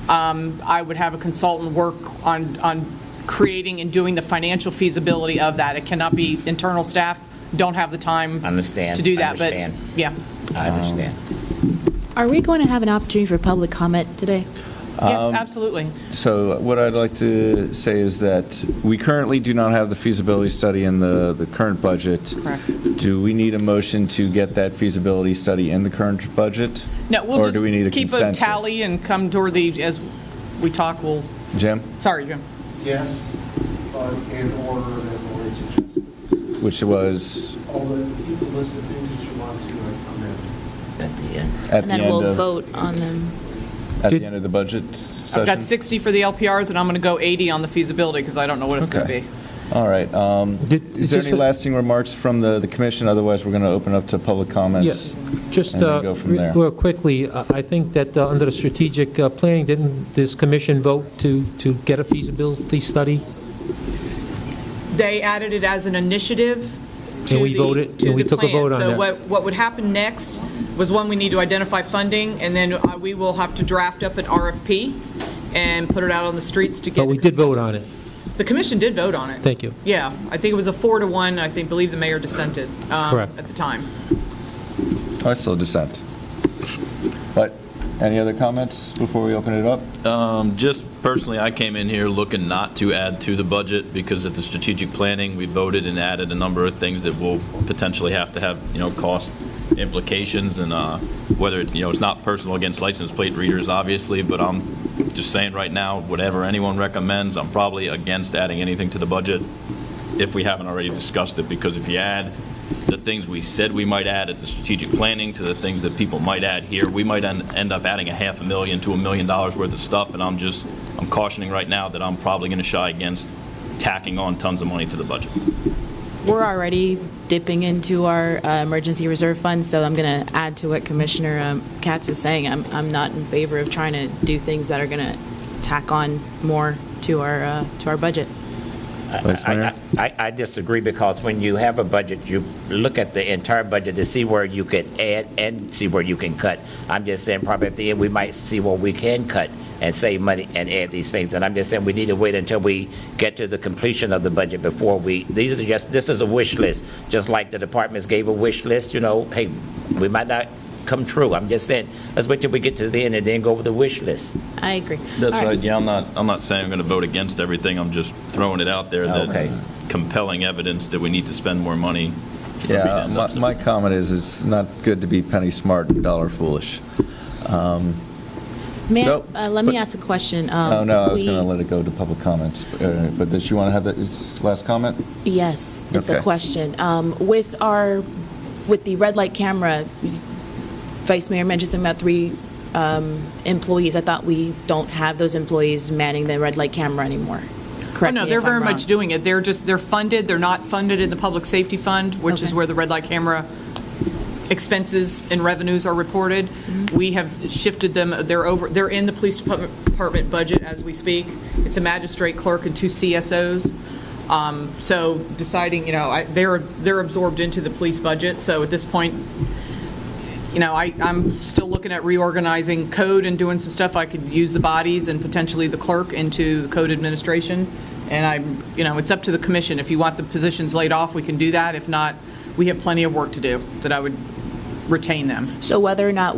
Speaker 4: I would have a consultant work on creating and doing the financial feasibility of that. It cannot be internal staff, don't have the time
Speaker 3: Understand.
Speaker 4: to do that, but,
Speaker 3: Understand.
Speaker 4: yeah.
Speaker 3: I understand.
Speaker 9: Are we going to have an opportunity for public comment today?
Speaker 4: Yes, absolutely.
Speaker 1: So what I'd like to say is that we currently do not have the feasibility study in the current budget.
Speaker 4: Correct.
Speaker 1: Do we need a motion to get that feasibility study in the current budget?
Speaker 4: No, we'll
Speaker 1: Or
Speaker 4: just
Speaker 1: do we need a
Speaker 4: keep a
Speaker 1: consensus?
Speaker 4: tally and come toward the, as we talk, we'll,
Speaker 1: Jim?
Speaker 4: sorry, Jim.
Speaker 12: Yes, but in order that Lori suggested.
Speaker 1: Which was
Speaker 12: All the people listed things that you want to come in.
Speaker 3: At the end.
Speaker 1: at
Speaker 9: And
Speaker 1: the
Speaker 9: then
Speaker 1: end
Speaker 9: we'll
Speaker 1: of,
Speaker 9: vote on them.
Speaker 1: at
Speaker 6: Did-
Speaker 1: the end of the budget session?
Speaker 4: I've got 60 for the LPRs, and I'm going to go 80 on the feasibility, because I don't know what it's going to
Speaker 1: Okay.
Speaker 4: be.
Speaker 1: All right. Is there
Speaker 6: just
Speaker 1: any
Speaker 6: for-
Speaker 1: lasting remarks from the commission? Otherwise, we're going to open up to public comments.
Speaker 6: Yes, just
Speaker 1: and then go from there.
Speaker 6: real quickly, I think that under the strategic planning, didn't this commission vote to get a feasibility study?
Speaker 4: They added it as an initiative to
Speaker 6: And we
Speaker 4: the
Speaker 6: voted-
Speaker 4: to
Speaker 6: and we
Speaker 4: the
Speaker 6: took a
Speaker 4: plan.
Speaker 6: vote on
Speaker 4: So
Speaker 6: that.
Speaker 4: what would happen next was, one, we need to identify funding, and then we will have to draft up an RFP and put it out on the streets to get.
Speaker 6: But we did vote on it.
Speaker 4: The commission did vote on it.
Speaker 6: Thank you.
Speaker 4: Yeah, I think it was a 4-1. I believe the mayor dissented
Speaker 6: Correct.
Speaker 4: at the time.
Speaker 1: I still dissent. But any other comments before we open it up?
Speaker 13: Just personally, I came in here looking not to add to the budget because at the strategic planning, we voted and added a number of things that will potentially have to have, cost implications, and whether, it's not personal against license plate readers, obviously, but I'm just saying right now, whatever anyone recommends, I'm probably against adding anything to the budget if we haven't already discussed it, because if you add the things we said we might add at the strategic planning to the things that people might add here, we might end up adding $500,000 to $1 million worth of stuff, and I'm cautioning right now that I'm probably going to shy against tacking on tons of money to the budget.
Speaker 9: We're already dipping into our emergency reserve fund, so I'm going to add to what Commissioner Katz is saying. I'm not in favor of trying to do things that are going to tack on more to our budget.
Speaker 1: Vice Mayor?
Speaker 3: I disagree, because when you have a budget, you look at the entire budget to see where you could add and see where you can cut. I'm just saying probably at the end, we might see where we can cut and save money and add these things. And I'm just saying we need to wait until we get to the completion of the budget before this is a wish list. Just like the departments gave a wish list, hey, we might not come true. I'm just saying, let's wait till we get to the end and then go over the wish list.
Speaker 9: I agree.
Speaker 13: That's
Speaker 9: All
Speaker 13: right. Yeah, I'm not saying I'm going to vote against everything. I'm just throwing it out there that
Speaker 3: Okay.
Speaker 13: compelling evidence that we need to spend more money. for me to
Speaker 1: Yeah,
Speaker 13: end up
Speaker 1: my comment is it's not good to be penny smart and dollar foolish.
Speaker 9: Let me ask a question.
Speaker 1: Oh, no, I was going to let it go to public comments. But does you want to have this last comment?
Speaker 9: Yes, it's
Speaker 1: Okay.
Speaker 9: a question. With the red light camera, Vice Mayor mentioned something about 3 employees. I thought we don't have those employees manning the red light camera anymore. Correct
Speaker 4: No,
Speaker 9: me
Speaker 4: they're
Speaker 9: if I'm
Speaker 4: very
Speaker 9: wrong.
Speaker 4: much doing it. They're funded. They're not funded in the public safety fund, which is
Speaker 9: Okay.
Speaker 4: where the red light camera expenses and revenues are reported. We have shifted them. They're in the police department budget as we speak. It's a magistrate clerk and 2 CSOs. So deciding, they're absorbed into the police budget. So at this point, I'm still looking at reorganizing code and doing some stuff. I could use the bodies and potentially the clerk into the code administration. And it's up to the commission. If you want the positions laid off, we can do that. If not, we have plenty of work to do, that I would retain them.
Speaker 9: So whether or not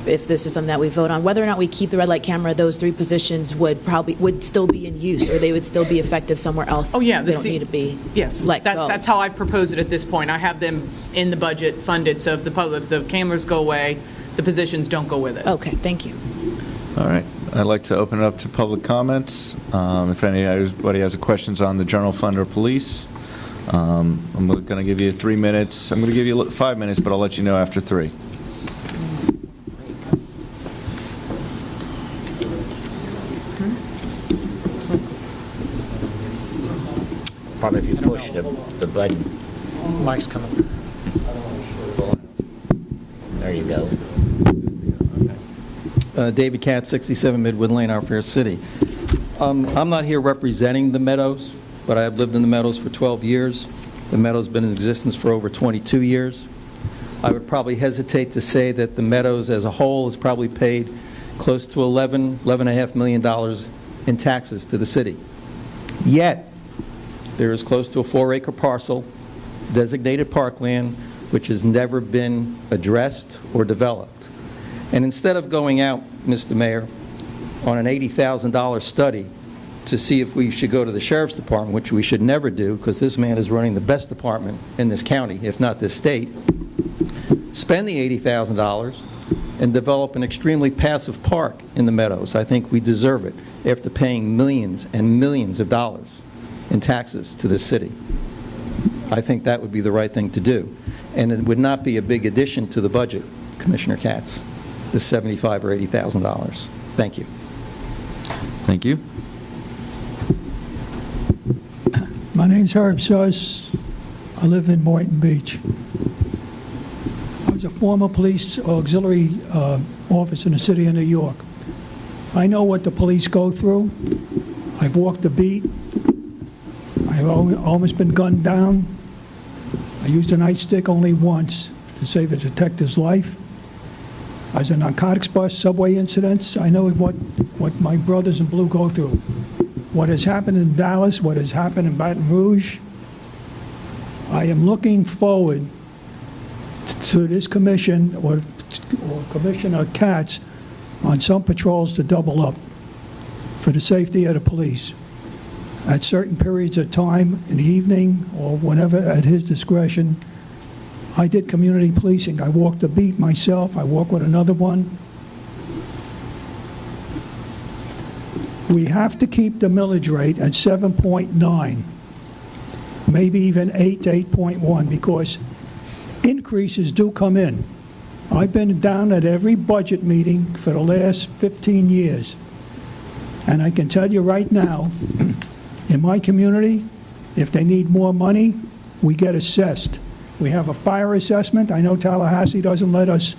Speaker 9: if this is something that we vote on, whether or not we keep the red light camera, those 3 positions would still be in use, or they would still be effective somewhere else.
Speaker 4: Oh, yeah.
Speaker 9: They don't need to be
Speaker 4: Yes,
Speaker 9: let go.
Speaker 4: that's how I propose it at this point. I have them in the budget funded, so if the cameras go away, the positions don't go with it.
Speaker 9: Okay, thank you.
Speaker 1: All right. I'd like to open it up to public comments. If anybody has questions on the general fund or police, I'm going to give you 3 minutes. I'm going to give you 5 minutes, but I'll let you know after 3.
Speaker 3: Probably if you push the button.
Speaker 11: Mike's coming.
Speaker 3: There you go.
Speaker 14: David Katz, 67 Midwood Lane, Our Fair City. I'm not here representing the Meadows, but I have lived in the Meadows for 12 years. The Meadows have been in existence for over 22 years. I would probably hesitate to say that the Meadows as a whole has probably paid close to $11.5 million in taxes to the city. Yet, there is close to a 4-acre parcel, designated parkland, which has never been addressed or developed. And instead of going out, Mr. Mayor, on an $80,000 study to see if we should go to the Sheriff's Department, which we should never do because this man is running the best department in this county, if not this state, spend the $80,000 and develop an extremely passive park in the Meadows. I think we deserve it after paying millions and millions of dollars in taxes to this city. I think that would be the right thing to do. And it would not be a big addition to the budget, Commissioner Katz, the $75,000 or $80,000. Thank you.
Speaker 1: Thank you.
Speaker 15: My name's Herb Suss. I live in Boynton Beach. I was a former police auxiliary officer in the city of New York. I know what the police go through. I've walked the beat. I've almost been gunned down. I used a nightstick only once to save a detective's life. I was in narcotics bust, subway incidents. I know what my brothers in blue go through. What has happened in Dallas, what has happened in Baton Rouge. I am looking forward to this commission or Commissioner Katz on some patrols to double up for the safety of the police at certain periods of time in the evening or whenever at his discretion. I did community policing. I walked the beat myself. I walked with another one. We have to keep the millage rate at 7.9, maybe even 8 to 8.1, because increases do come in. I've been down at every budget meeting for the last 15 years, and I can tell you right now, in my community, if they need more money, we get assessed. We have a fire assessment. I know Tallahassee doesn't let us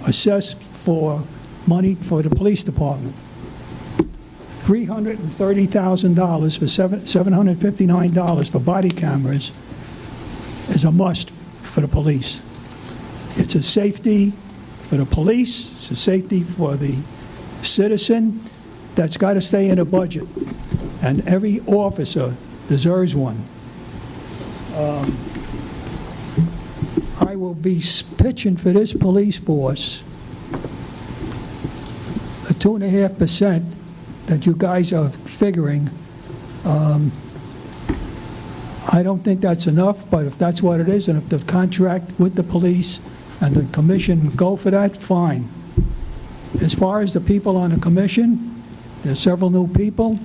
Speaker 15: assess for money for the police department. $330,000 for $759 for body cameras is a must for the police. It's a safety for the police, it's a safety for the citizen that's got to stay in a budget, and every officer deserves one. I will be pitching for this police force a 2.5% that you guys are figuring. I don't think that's enough, but if that's what it is, and if the contract with the police and the commission go for that, fine. As far as the people on the commission, there's several new people.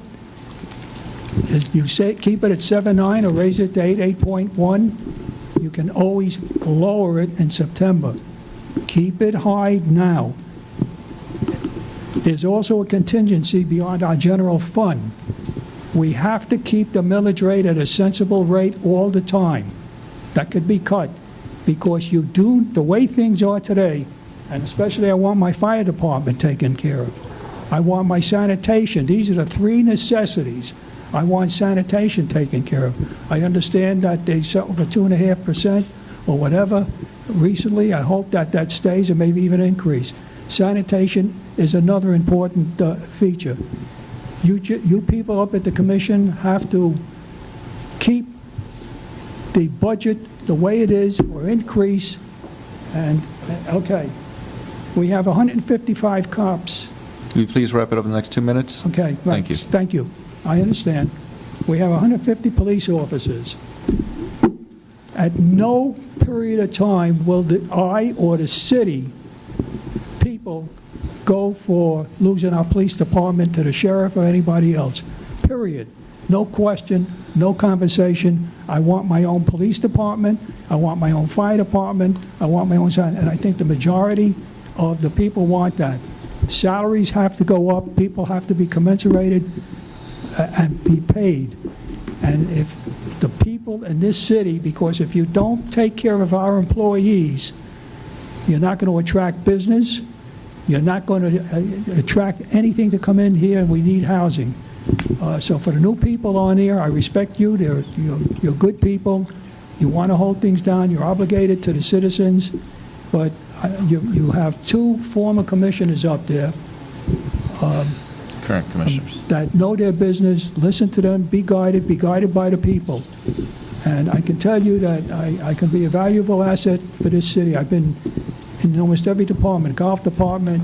Speaker 15: If you say keep it at 7.9 or raise it to 8.1, you can always lower it in September. Keep it high now. There's also a contingency beyond our general fund. We have to keep the millage rate at a sensible rate all the time. That could be cut, because you do, the way things are today, and especially I want my fire department taken care of. I want my sanitation. These are the 3 necessities. I want sanitation taken care of. I understand that they settled for 2.5% or whatever recently. I hope that that stays and maybe even increase. Sanitation is another important feature. You people up at the commission have to keep the budget the way it is or increase. And, okay, we have 155 cops.
Speaker 1: Will you please wrap it up in the next 2 minutes?
Speaker 15: Okay.
Speaker 1: Thank you.
Speaker 15: Thank you. I understand. We have 150 police officers. At no period of time will I or the city people go for losing our police department to the sheriff or anybody else. Period. No question, no conversation. I want my own police department. I want my own fire department. I want my own, and I think the majority of the people want that. Salaries have to go up. People have to be commensurated and be paid. And if the people in this city, because if you don't take care of our employees, you're not going to attract business. You're not going to attract anything to come in here, and we need housing. So for the new people on here, I respect you. You're good people. You want to hold things down. You're obligated to the citizens. But you have 2 former commissioners up there
Speaker 13: Current commissioners.
Speaker 15: that know their business, listen to them, be guided by the people. And I can tell you that I can be a valuable asset for this city. I've been in almost every department, golf department,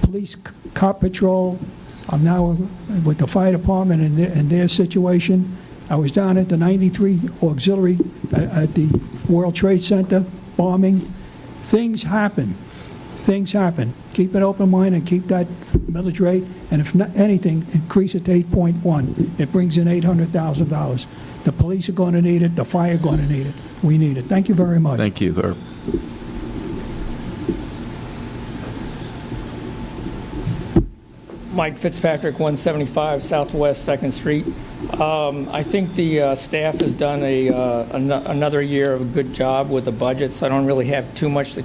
Speaker 15: police, cop patrol. I'm now with the fire department and their situation. I was down at the 93 auxiliary at the World Trade Center bombing. Things happen. Things happen. Keep an open mind and keep that millage rate, and if not anything, increase it to 8.1. It brings in $800,000. The police are going to need it. The fire are going to need it. We need it. Thank you very much.
Speaker 1: Thank you, Herb.
Speaker 11: Mike Fitzpatrick, 175 Southwest 2nd Street. I think the staff has done another year of a good job with the budget, so I don't really have too much to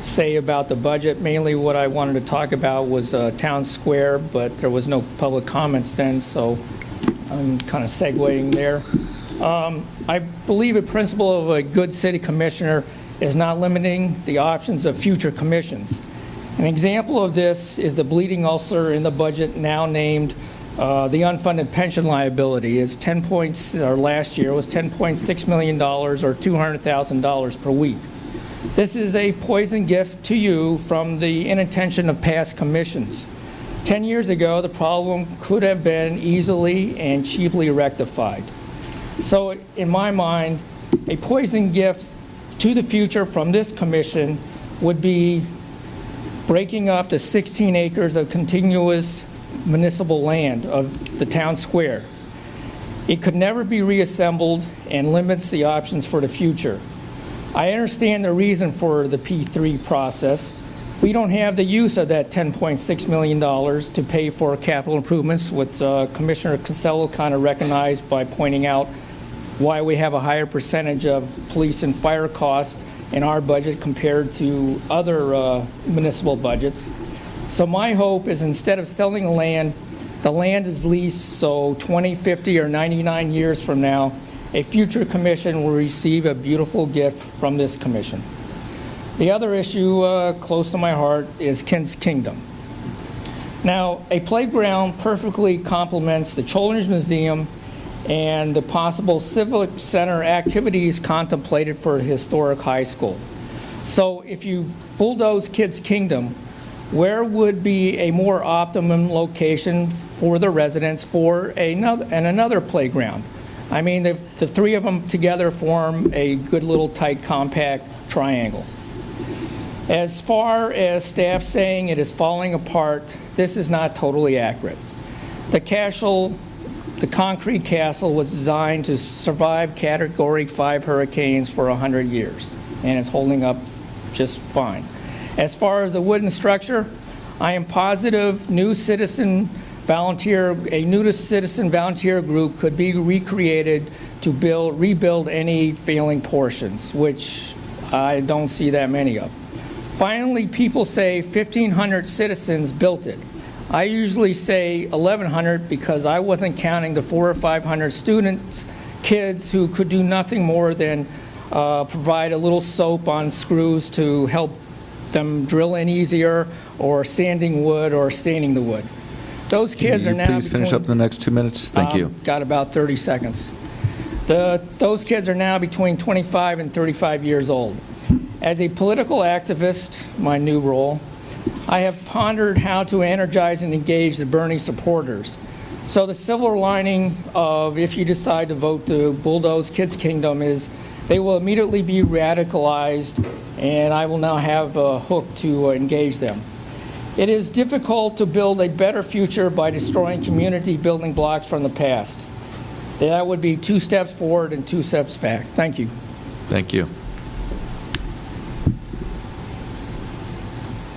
Speaker 11: say about the budget. Mainly what I wanted to talk about was Town Square, but there was no public comments then, so I'm kind of segueing there. I believe a principle of a good city commissioner is not limiting the options of future commissions. An example of this is the bleeding ulcer in the budget now named the unfunded pension liability is last year was $10.6 million or $200,000 per week. This is a poison gift to you from the inattention of past commissions. 10 years ago, the problem could have been easily and cheaply rectified. So in my mind, a poison gift to the future from this commission would be breaking up the 16 acres of contiguous municipal land of the town square. It could never be reassembled and limits the options for the future. I understand the reason for the P3 process. We don't have the use of that $10.6 million to pay for capital improvements, which Commissioner Costello kind of recognized by pointing out why we have a higher percentage of police and fire costs in our budget compared to other municipal budgets. So my hope is instead of selling the land is leased, so 20, 50, or 99 years from now, a future commission will receive a beautiful gift from this commission. The other issue close to my heart is Kids Kingdom. Now, a playground perfectly complements the Children's Museum and the possible civic center activities contemplated for a historic high school. So if you bulldoze Kids Kingdom, where would be a more optimum location for the residents for another playground? I mean, the three of them together form a good little tight compact triangle. As far as staff saying it is falling apart, this is not totally accurate. The concrete castle was designed to survive Category 5 hurricanes for 100 years, and it's holding up just fine. As far as the wooden structure, I am positive a nudist citizen volunteer group could be recreated to rebuild any failing portions, which I don't see that many of. Finally, people say 1,500 citizens built it. I usually say 1,100 because I wasn't counting the 400 or 500 students, kids who could do nothing more than provide a little soap on screws to help them drill in easier, or sanding wood, or staining the wood. Those kids are now
Speaker 1: Please finish up in the next 2 minutes. Thank you.
Speaker 11: Got about 30 seconds. Those kids are now between 25 and 35 years old. As a political activist, my new role, I have pondered how to energize and engage the Bernie supporters. So the silver lining of if you decide to vote to bulldoze Kids Kingdom is they will immediately be radicalized, and I will now have a hook to engage them. It is difficult to build a better future by destroying community building blocks from the past. That would be 2 steps forward and 2 steps back. Thank you.
Speaker 1: Thank you.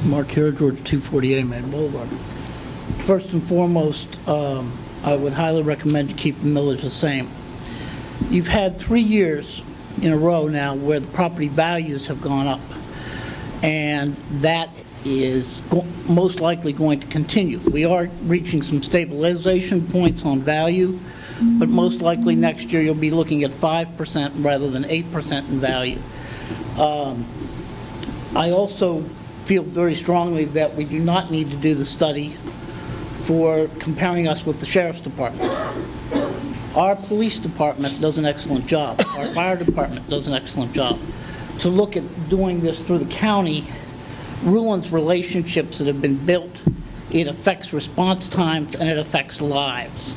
Speaker 16: Mark here, George 248 Main Boulevard. First and foremost, I would highly recommend you keep the millage the same. You've had 3 years in a row now where the property values have gone up, and that is most likely going to continue. We are reaching some stabilization points on value, but most likely next year you'll be looking at 5% rather than 8% in value. I also feel very strongly that we do not need to do the study for comparing us with the sheriff's department. Our police department does an excellent job. Our fire department does an excellent job. To look at doing this through the county ruins relationships that have been built. It affects response times, and it affects lives.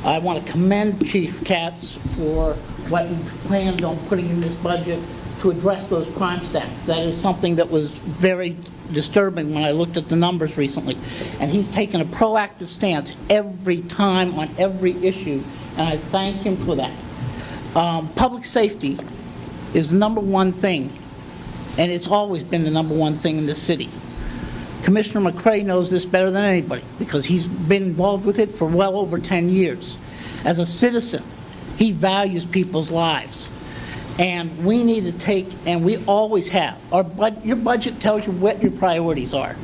Speaker 16: I want to commend Chief Katz for what he planned on putting in this budget to address those crime stats. That is something that was very disturbing when I looked at the numbers recently. And he's taken a proactive stance every time on every issue, and I thank him for that. Public safety is the number one thing, and it's always been the number one thing in this city. Commissioner McCray knows this better than anybody because he's been involved with it for well over 10 years. As a citizen, he values people's lives. And we need to take, and we always have, your budget tells you what your priorities are.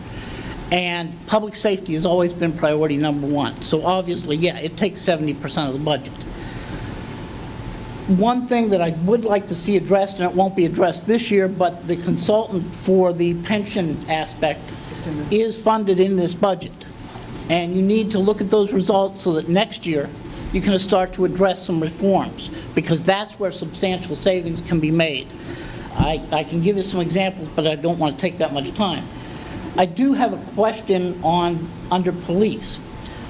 Speaker 16: And public safety has always been priority number one. So obviously, yeah, it takes 70% of the budget. One thing that I would like to see addressed, and it won't be addressed this year, but the consultant for the pension aspect is funded in this budget. And you need to look at those results so that next year you can start to address some reforms, because that's where substantial savings can be made. I can give you some examples, but I don't want to take that much time. I do have a question on under police.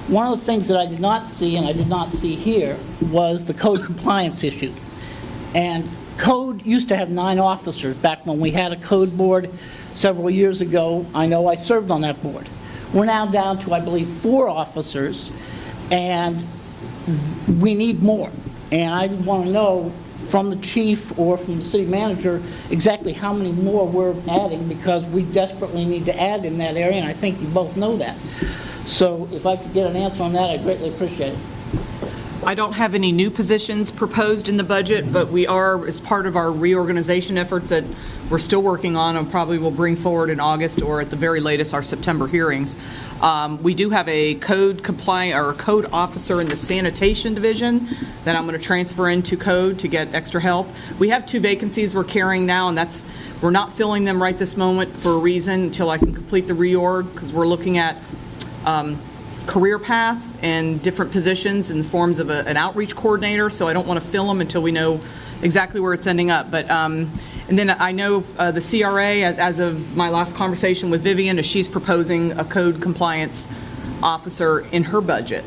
Speaker 16: One of the things that I did not see, and I did not see here, was the code compliance issue. And code used to have 9 officers back when we had a code board several years ago. I know I served on that board. We're now down to, I believe, 4 officers, and we need more. And I want to know from the chief or from the city manager exactly how many more we're adding, because we desperately need to add in that area, and I think you both know that. So if I could get an answer on that, I'd greatly appreciate it.
Speaker 4: I don't have any new positions proposed in the budget, but we are, as part of our reorganization efforts that we're still working on and probably will bring forward in August or at the very latest our September hearings. We do have a code compliant or a code officer in the sanitation division that I'm going to transfer into code to get extra help. We have 2 vacancies we're carrying now, and we're not filling them right this moment for a reason until I can complete the reorg, because we're looking at career path and different positions in the forms of an outreach coordinator, so I don't want to fill them until we know exactly where it's ending up. But and then I know the CRA, as of my last conversation with Vivian, is she's proposing a code compliance officer in her budget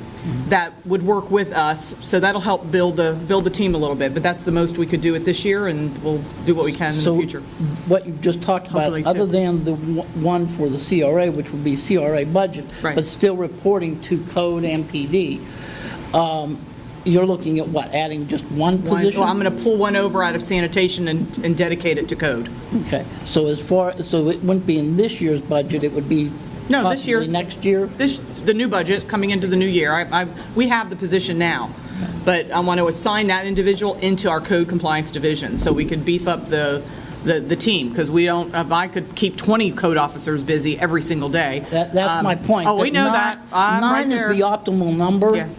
Speaker 4: that would work with us, so that'll help build the team a little bit. But that's the most we could do it this year, and we'll do what we can in the future.
Speaker 16: What you've just talked about, other than the one for the CRA, which would be CRA budget, but still reporting to code and PD, you're looking at what, adding just one position?
Speaker 4: Well, I'm going to pull one over out of sanitation and dedicate it to code.
Speaker 16: Okay, so so it wouldn't be in this year's budget, it would be
Speaker 4: this year,
Speaker 16: next year?
Speaker 4: The new budget coming into the new year. We have the position now, but I want to assign that individual into our code compliance division so we could beef up the team, because we don't. I could keep 20 code officers busy every single day.
Speaker 16: That's my point.
Speaker 4: Oh, we know that.
Speaker 16: 9 is the optimal number.
Speaker 4: Yeah.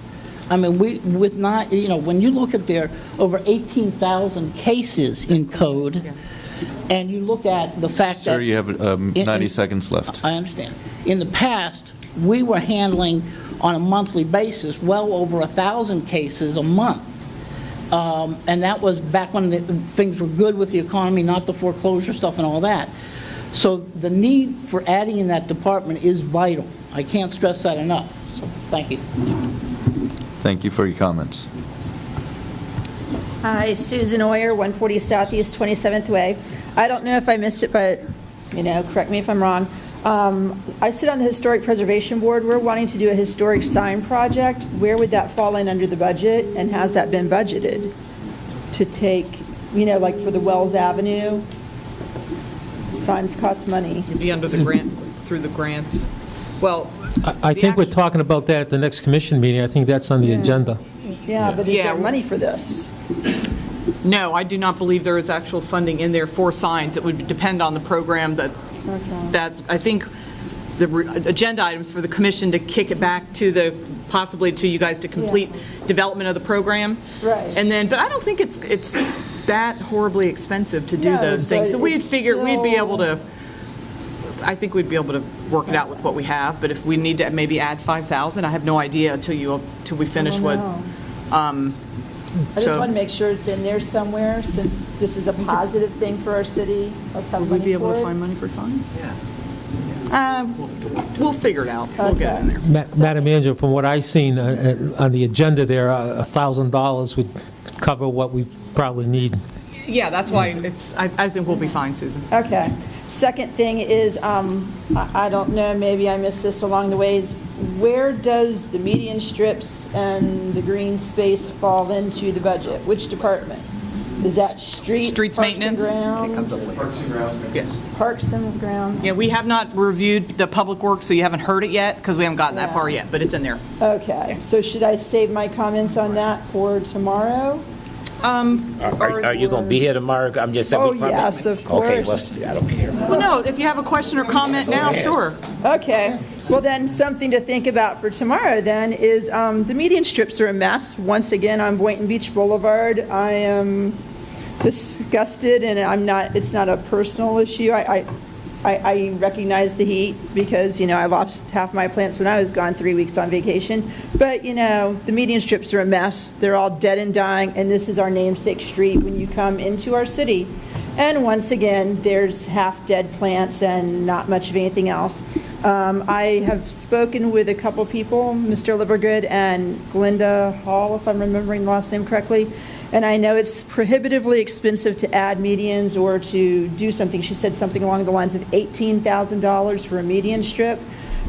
Speaker 16: I mean, with 9, when you look at their over 18,000 cases in code, and you look at the fact that...
Speaker 1: Sir, you have 90 seconds left.
Speaker 16: I understand. In the past, we were handling on a monthly basis well over 1,000 cases a month. And that was back when things were good with the economy, not the foreclosure stuff and all that. So the need for adding in that department is vital. I can't stress that enough. So thank you.
Speaker 1: Thank you for your comments.
Speaker 2: Hi, Susan Oyer, 140 Southeast 27th Way. I don't know if I missed it, but, correct me if I'm wrong. I sit on the Historic Preservation Board. We're wanting to do a historic sign project. Where would that fall in under the budget, and has that been budgeted to take, like for the Wells Avenue? Signs cost money.
Speaker 4: It'd be under the grant, through the grants. Well,
Speaker 6: I think we're talking about that at the next commission meeting. I think that's on the agenda.
Speaker 2: Yeah, but is there money for this?
Speaker 4: No, I do not believe there is actual funding in there for signs. It would depend on the program that I think the agenda items for the commission to kick it back to possibly to you guys to complete development of the program.
Speaker 2: Right.
Speaker 4: And then, but I don't think it's that horribly expensive to do those things. So we'd figure we'd be able to I think we'd be able to work it out with what we have, but if we need to maybe add 5,000, I have no idea till we finish what.
Speaker 2: I just want to make sure it's in there somewhere, since this is a positive thing for our city. Let's have
Speaker 4: Would
Speaker 2: money
Speaker 4: we be able
Speaker 2: for
Speaker 4: to
Speaker 2: it.
Speaker 4: find money for signs? Yeah. We'll figure it out. We'll get it in there.
Speaker 6: Madam Manager, from what I've seen on the agenda there, $1,000 would cover what we probably need.
Speaker 4: Yeah, that's why I think we'll be fine, Susan.
Speaker 2: Okay. Second thing is, I don't know, maybe I missed this along the ways. Where does the median strips and the green space fall into the budget? Which department? Is that streets,
Speaker 4: Streets
Speaker 2: parks
Speaker 4: maintenance?
Speaker 2: and grounds?
Speaker 8: Parks and Grounds.
Speaker 4: Yes.
Speaker 2: Parks and grounds?
Speaker 4: Yeah, we have not reviewed the public works, so you haven't heard it yet, because we haven't gotten that far yet, but it's in there.
Speaker 2: Okay, so should I save my comments on that for tomorrow?
Speaker 3: Are you going to be here tomorrow? I'm just saying.
Speaker 2: Oh, yes, of
Speaker 3: Okay,
Speaker 2: course.
Speaker 3: well, I don't care.
Speaker 4: Well, no, if you have a question or comment now, sure.
Speaker 2: Okay, well then, something to think about for tomorrow then is the median strips are a mess. Once again, on Boynton Beach Boulevard, I am disgusted, and it's not a personal issue. I recognize the heat because, I lost half my plants when I was gone 3 weeks on vacation. But, the median strips are a mess. They're all dead and dying, and this is our namesake street when you come into our city. And once again, there's half-dead plants and not much of anything else. I have spoken with a couple people, Mr. Livergood and Glinda Hall, if I'm remembering the last name correctly. And I know it's prohibitively expensive to add medians or to do something. She said something along the lines of $18,000 for a median strip.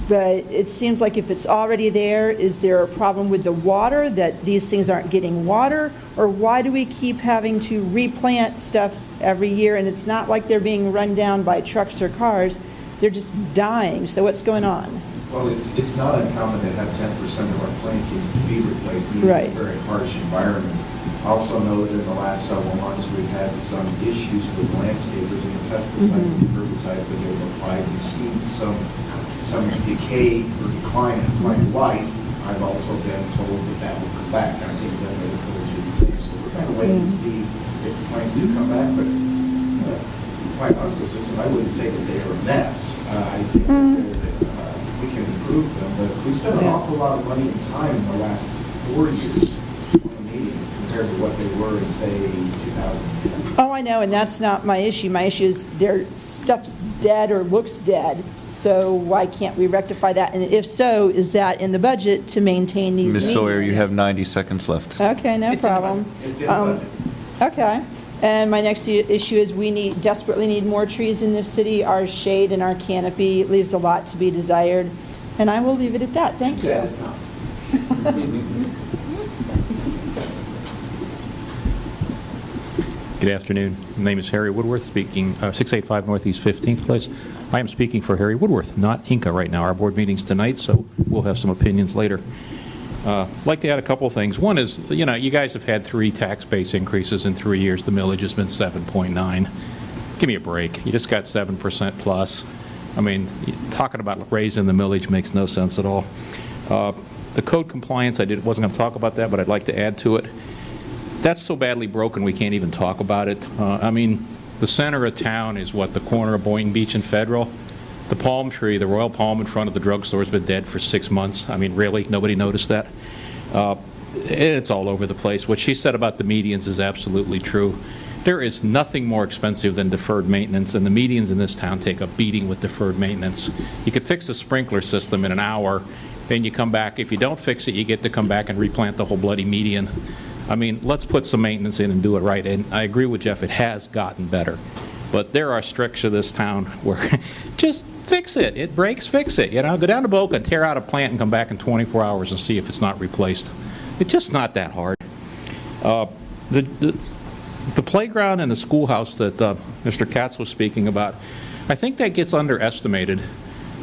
Speaker 2: But it seems like if it's already there, is there a problem with the water, that these things aren't getting water? Or why do we keep having to replant stuff every year? And it's not like they're being run down by trucks or cars. They're just dying. So what's going on?
Speaker 17: Well, it's not uncommon to have 10% of our plantings to be replaced.
Speaker 2: Right.
Speaker 17: It's a very harsh environment. Also know that in the last several months, we've had some issues with landscapers and the pesticides and herbicides that they've applied. We've seen some decay or decline in plant life. I've also been told that will come back. I think that may have told you the same. So we're kind of waiting to see if the plants do come back. But quite honestly, Susan, I wouldn't say that they are a mess. I think that we can improve them. But we've spent an awful lot of money and time in the last 4 years on the meetings compared to what they were in, say, 2010.
Speaker 2: Oh, I know, and that's not my issue. My issue is their stuff's dead or looks dead. So why can't we rectify that? And if so, is that in the budget to maintain these
Speaker 1: Ms. Sawyer, you
Speaker 2: medians?
Speaker 1: have 90 seconds left.
Speaker 2: Okay, no problem.
Speaker 17: It's in the budget.
Speaker 2: Okay. And my next issue is we desperately need more trees in this city. Our shade and our canopy leaves a lot to be desired. And I will leave it at that. Thank you.
Speaker 18: Good afternoon. My name is Harry Woodworth, speaking 685 Northeast 15th Place. I am speaking for Harry Woodworth, not Inca right now. Our board meeting's tonight, so we'll have some opinions later. I'd like to add a couple of things. One is, you guys have had 3 tax base increases in 3 years. The millage has been 7.9. Give me a break. You just got 7% plus. I mean, talking about raising the millage makes no sense at all. The code compliance, wasn't going to talk about that, but I'd like to add to it. That's so badly broken we can't even talk about it. I mean, the center of town is the corner of Boynton Beach and Federal. The palm tree, the royal palm in front of the drugstore has been dead for 6 months. I mean, really, nobody noticed that? It's all over the place. What she said about the medians is absolutely true. There is nothing more expensive than deferred maintenance, and the medians in this town take a beating with deferred maintenance. You could fix a sprinkler system in an hour, then you come back. If you don't fix it, you get to come back and replant the whole bloody median. I mean, let's put some maintenance in and do it right. And I agree with Jeff, it has gotten better. But there are stretches of this town where just fix it. It breaks, fix it. Go down to Boca and tear out a plant and come back in 24 hours and see if it's not replaced. It's just not that hard. The playground and the schoolhouse that Mr. Katz was speaking about, I think that gets underestimated.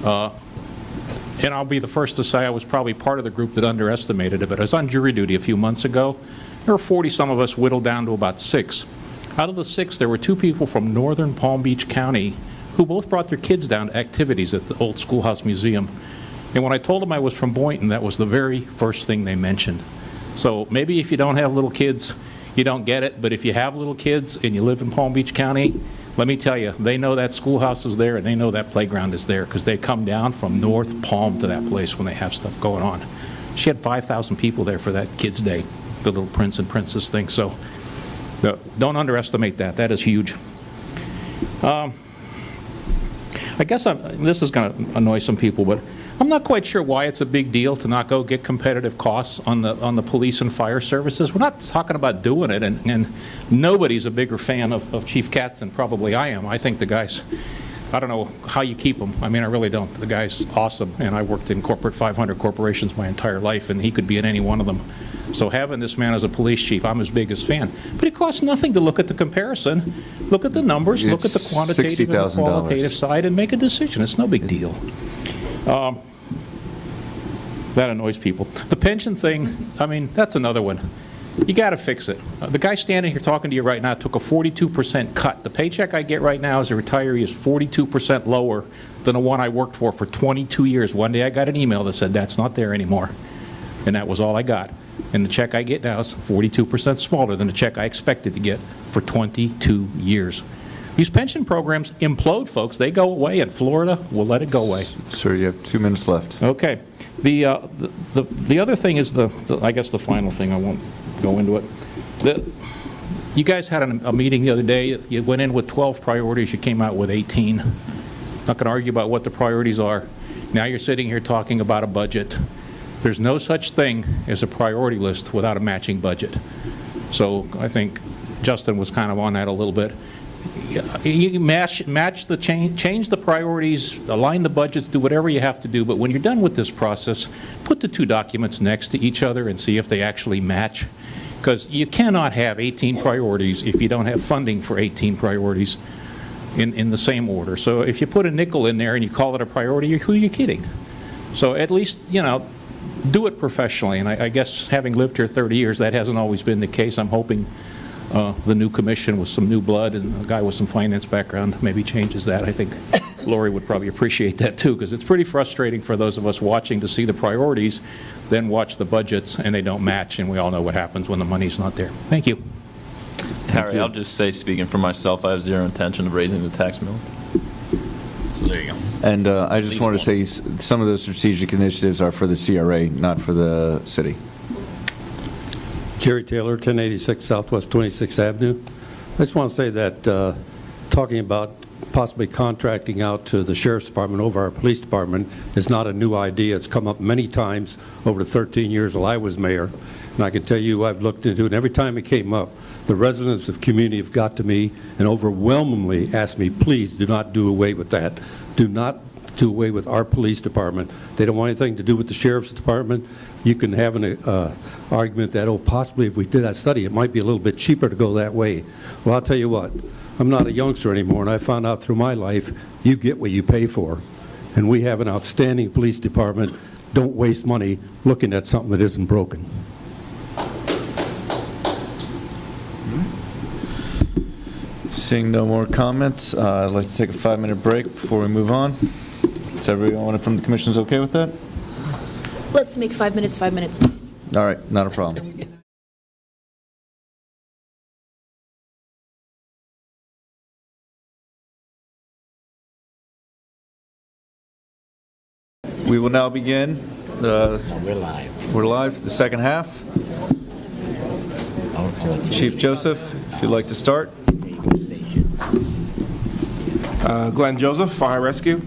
Speaker 18: And I'll be the first to say I was probably part of the group that underestimated it, but I was on jury duty a few months ago. There were 40-some of us, whittled down to about 6. Out of the 6, there were 2 people from northern Palm Beach County who both brought their kids down to activities at the old schoolhouse museum. And when I told them I was from Boynton, that was the very first thing they mentioned. So maybe if you don't have little kids, you don't get it, but if you have little kids and you live in Palm Beach County, let me tell you, they know that schoolhouse is there, and they know that playground is there, because they come down from North Palm to that place when they have stuff going on. She had 5,000 people there for that Kids' Day, the little Prince and Princess thing, so don't underestimate that. That is huge. I guess this is going to annoy some people, but I'm not quite sure why it's a big deal to not go get competitive costs on the police and fire services. We're not talking about doing it, and nobody's a bigger fan of Chief Katz than probably I am. I think the guy's, I don't know how you keep him. I mean, I really don't. The guy's awesome, and I worked in corporate 500 corporations my entire life, and he could be in any one of them. So having this man as a police chief, I'm his biggest fan. But it costs nothing to look at the comparison, look at the numbers, look at the quantitative and the qualitative side, and make a decision. It's no big deal. That annoys people. The pension thing, I mean, that's another one. You got to fix it. The guy standing here talking to you right now took a 42% cut. The paycheck I get right now as a retiree is 42% lower than the one I worked for 22 years. One day I got an email that said that's not there anymore, and that was all I got. And the check I get now is 42% smaller than the check I expected to get for 22 years. These pension programs implode, folks. They go away, and Florida will let it go away.
Speaker 1: Sir, you have 2 minutes left.
Speaker 18: Okay. The other thing is I guess the final thing. I won't go into it. You guys had a meeting the other day. You went in with 12 priorities. You came out with 18. Not going to argue about what the priorities are. Now you're sitting here talking about a budget. There's no such thing as a priority list without a matching budget. So I think Justin was kind of on that a little bit. You match the change the priorities, align the budgets, do whatever you have to do, but when you're done with this process, put the 2 documents next to each other and see if they actually match. Because you cannot have 18 priorities if you don't have funding for 18 priorities in the same order. So if you put a nickel in there and you call it a priority, who are you kidding? So at least, do it professionally. And I guess having lived here 30 years, that hasn't always been the case. I'm hoping the new commission with some new blood and a guy with some finance background maybe changes that. I think Lori would probably appreciate that too, because it's pretty frustrating for those of us watching to see the priorities, then watch the budgets and they don't match, and we all know what happens when the money's not there. Thank you.
Speaker 13: Harry, I'll just say, speaking for myself, I have zero intention of raising the tax mill. So there you go.
Speaker 1: And I just want to say some of those strategic initiatives are for the CRA, not for the city.
Speaker 19: Jerry Taylor, 1086 Southwest 26th Avenue. I just want to say that talking about possibly contracting out to the Sheriff's Department over our police department is not a new idea. It's come up many times over the 13 years while I was mayor. And I can tell you I've looked into it, and every time it came up, the residents of the community have got to me and overwhelmingly asked me, please do not do away with that. Do not do away with our police department. They don't want anything to do with the Sheriff's Department. You can have an argument that, oh, possibly if we did that study, it might be a little bit cheaper to go that way. Well, I'll tell you what, I'm not a youngster anymore, and I found out through my life, you get what you pay for. And we have an outstanding police department. Don't waste money looking at something that isn't broken.
Speaker 1: Seeing no more comments, I'd like to take a 5-minute break before we move on. Is everyone from the commission okay with that?
Speaker 9: Let's make 5 minutes, please.
Speaker 1: All right, not a problem. We will now begin.
Speaker 3: We're live.
Speaker 1: We're live, the second half. Chief Joseph, if you'd like to start.
Speaker 8: Glenn Joseph, Fire Rescue.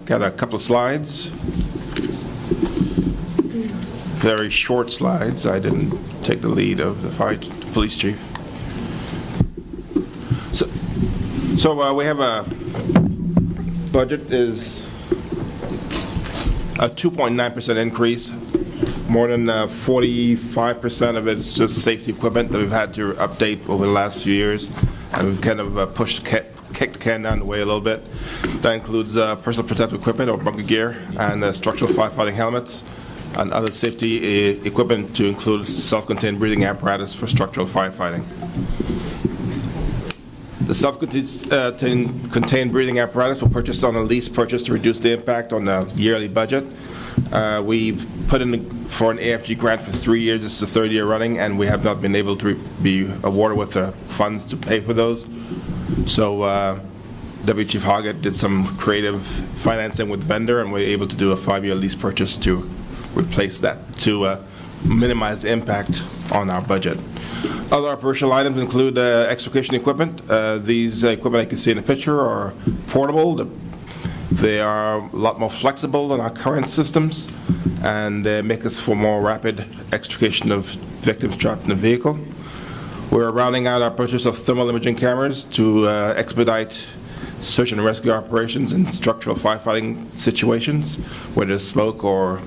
Speaker 8: Got a couple of slides. Very short slides. I didn't take the lead of the police chief. So we have a budget is a 2.9% increase. More than 45% of it's just safety equipment that we've had to update over the last few years, and we've kind of kicked the can down the way a little bit. That includes personal protective equipment or bunker gear and structural firefighting helmets and other safety equipment to include self-contained breathing apparatus for structural firefighting. The self-contained breathing apparatus will purchase on a lease purchase to reduce the impact on the yearly budget. We've put in for an AFG grant for 3 years. This is the third year running, and we have not been able to be awarded with the funds to pay for those. So Deputy Chief Hoggett did some creative financing with the vendor, and we were able to do a 5-year lease purchase to replace that, to minimize the impact on our budget. Other operational items include extrication equipment. These equipment I can see in the picture are portable. They are a lot more flexible than our current systems, and they make us for more rapid extrication of victims trapped in the vehicle. We're rounding out our purchase of thermal imaging cameras to expedite search and rescue operations in structural firefighting situations where there's smoke or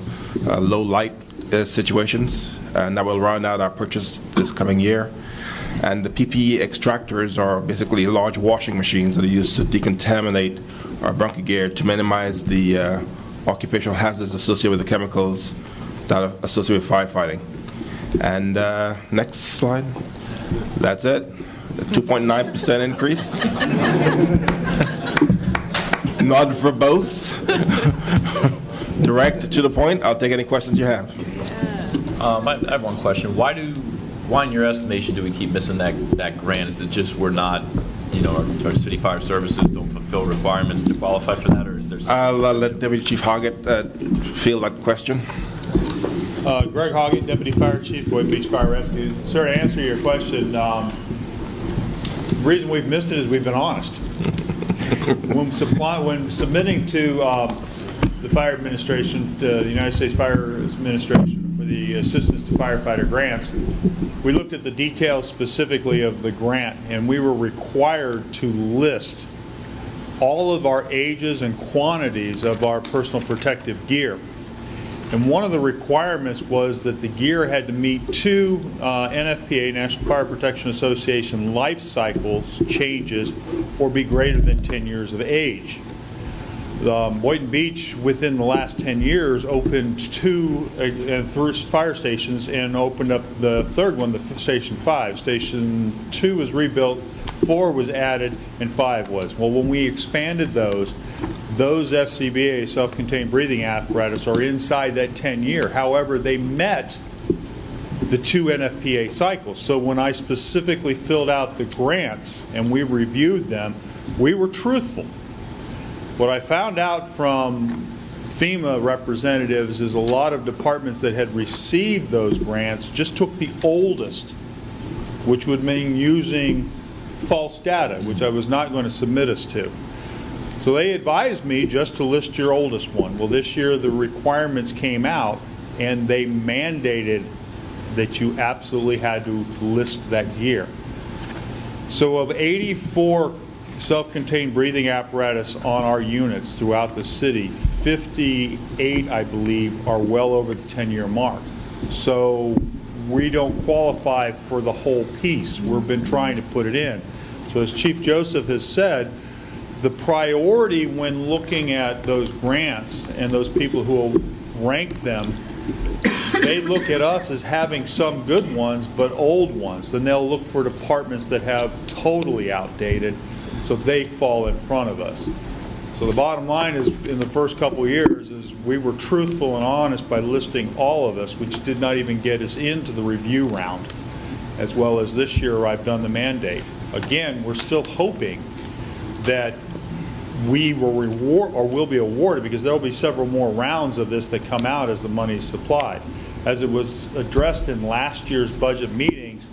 Speaker 8: low light situations, and that will round out our purchase this coming year. And the PPE extractors are basically large washing machines that are used to decontaminate our bunker gear to minimize the occupational hazards associated with the chemicals that are associated with firefighting. And next slide. That's it. A 2.9% increase. Not verbose. Direct to the point. I'll take any questions you have.
Speaker 13: I have one question. Why, in your estimation, do we keep missing that grant? Is it just we're not, our city fire services don't fulfill requirements to qualify for that, or is there something?
Speaker 8: I'll let Deputy Chief Hoggett field that question.
Speaker 20: Greg Hoggett, Deputy Fire Chief, Boynton Beach Fire Rescue. Sir, to answer your question, the reason we've missed it is we've been honest. When submitting to the Fire Administration, the United States Fire Administration for the assistance to firefighter grants, we looked at the details specifically of the grant, and we were required to list all of our ages and quantities of our personal protective gear. And one of the requirements was that the gear had to meet 2 NFPA, National Fire Protection Association, life cycles changes or be greater than 10 years of age. Boynton Beach, within the last 10 years, opened 2 fire stations and opened up the third one, the Station 5. Station 2 was rebuilt, 4 was added, and 5 was. Well, when we expanded those SCBA, self-contained breathing apparatus, are inside that 10-year. However, they met the 2 NFPA cycles. So when I specifically filled out the grants and we reviewed them, we were truthful. What I found out from FEMA representatives is a lot of departments that had received those grants just took the oldest, which would mean using false data, which I was not going to submit us to. So they advised me just to list your oldest one. Well, this year the requirements came out and they mandated that you absolutely had to list that gear. So of 84 self-contained breathing apparatus on our units throughout the city, 58, I believe, are well over the 10-year mark. So we don't qualify for the whole piece. We've been trying to put it in. So as Chief Joseph has said, the priority when looking at those grants and those people who will rank them, they look at us as having some good ones but old ones. Then they'll look for departments that have totally outdated, so they fall in front of us. So the bottom line is, in the first couple of years, is we were truthful and honest by listing all of us, which did not even get us into the review round, as well as this year I've done the mandate. Again, we're still hoping that we will reward or will be awarded, because there will be several more rounds of this that come out as the money is supplied. As it was addressed in last year's budget meetings,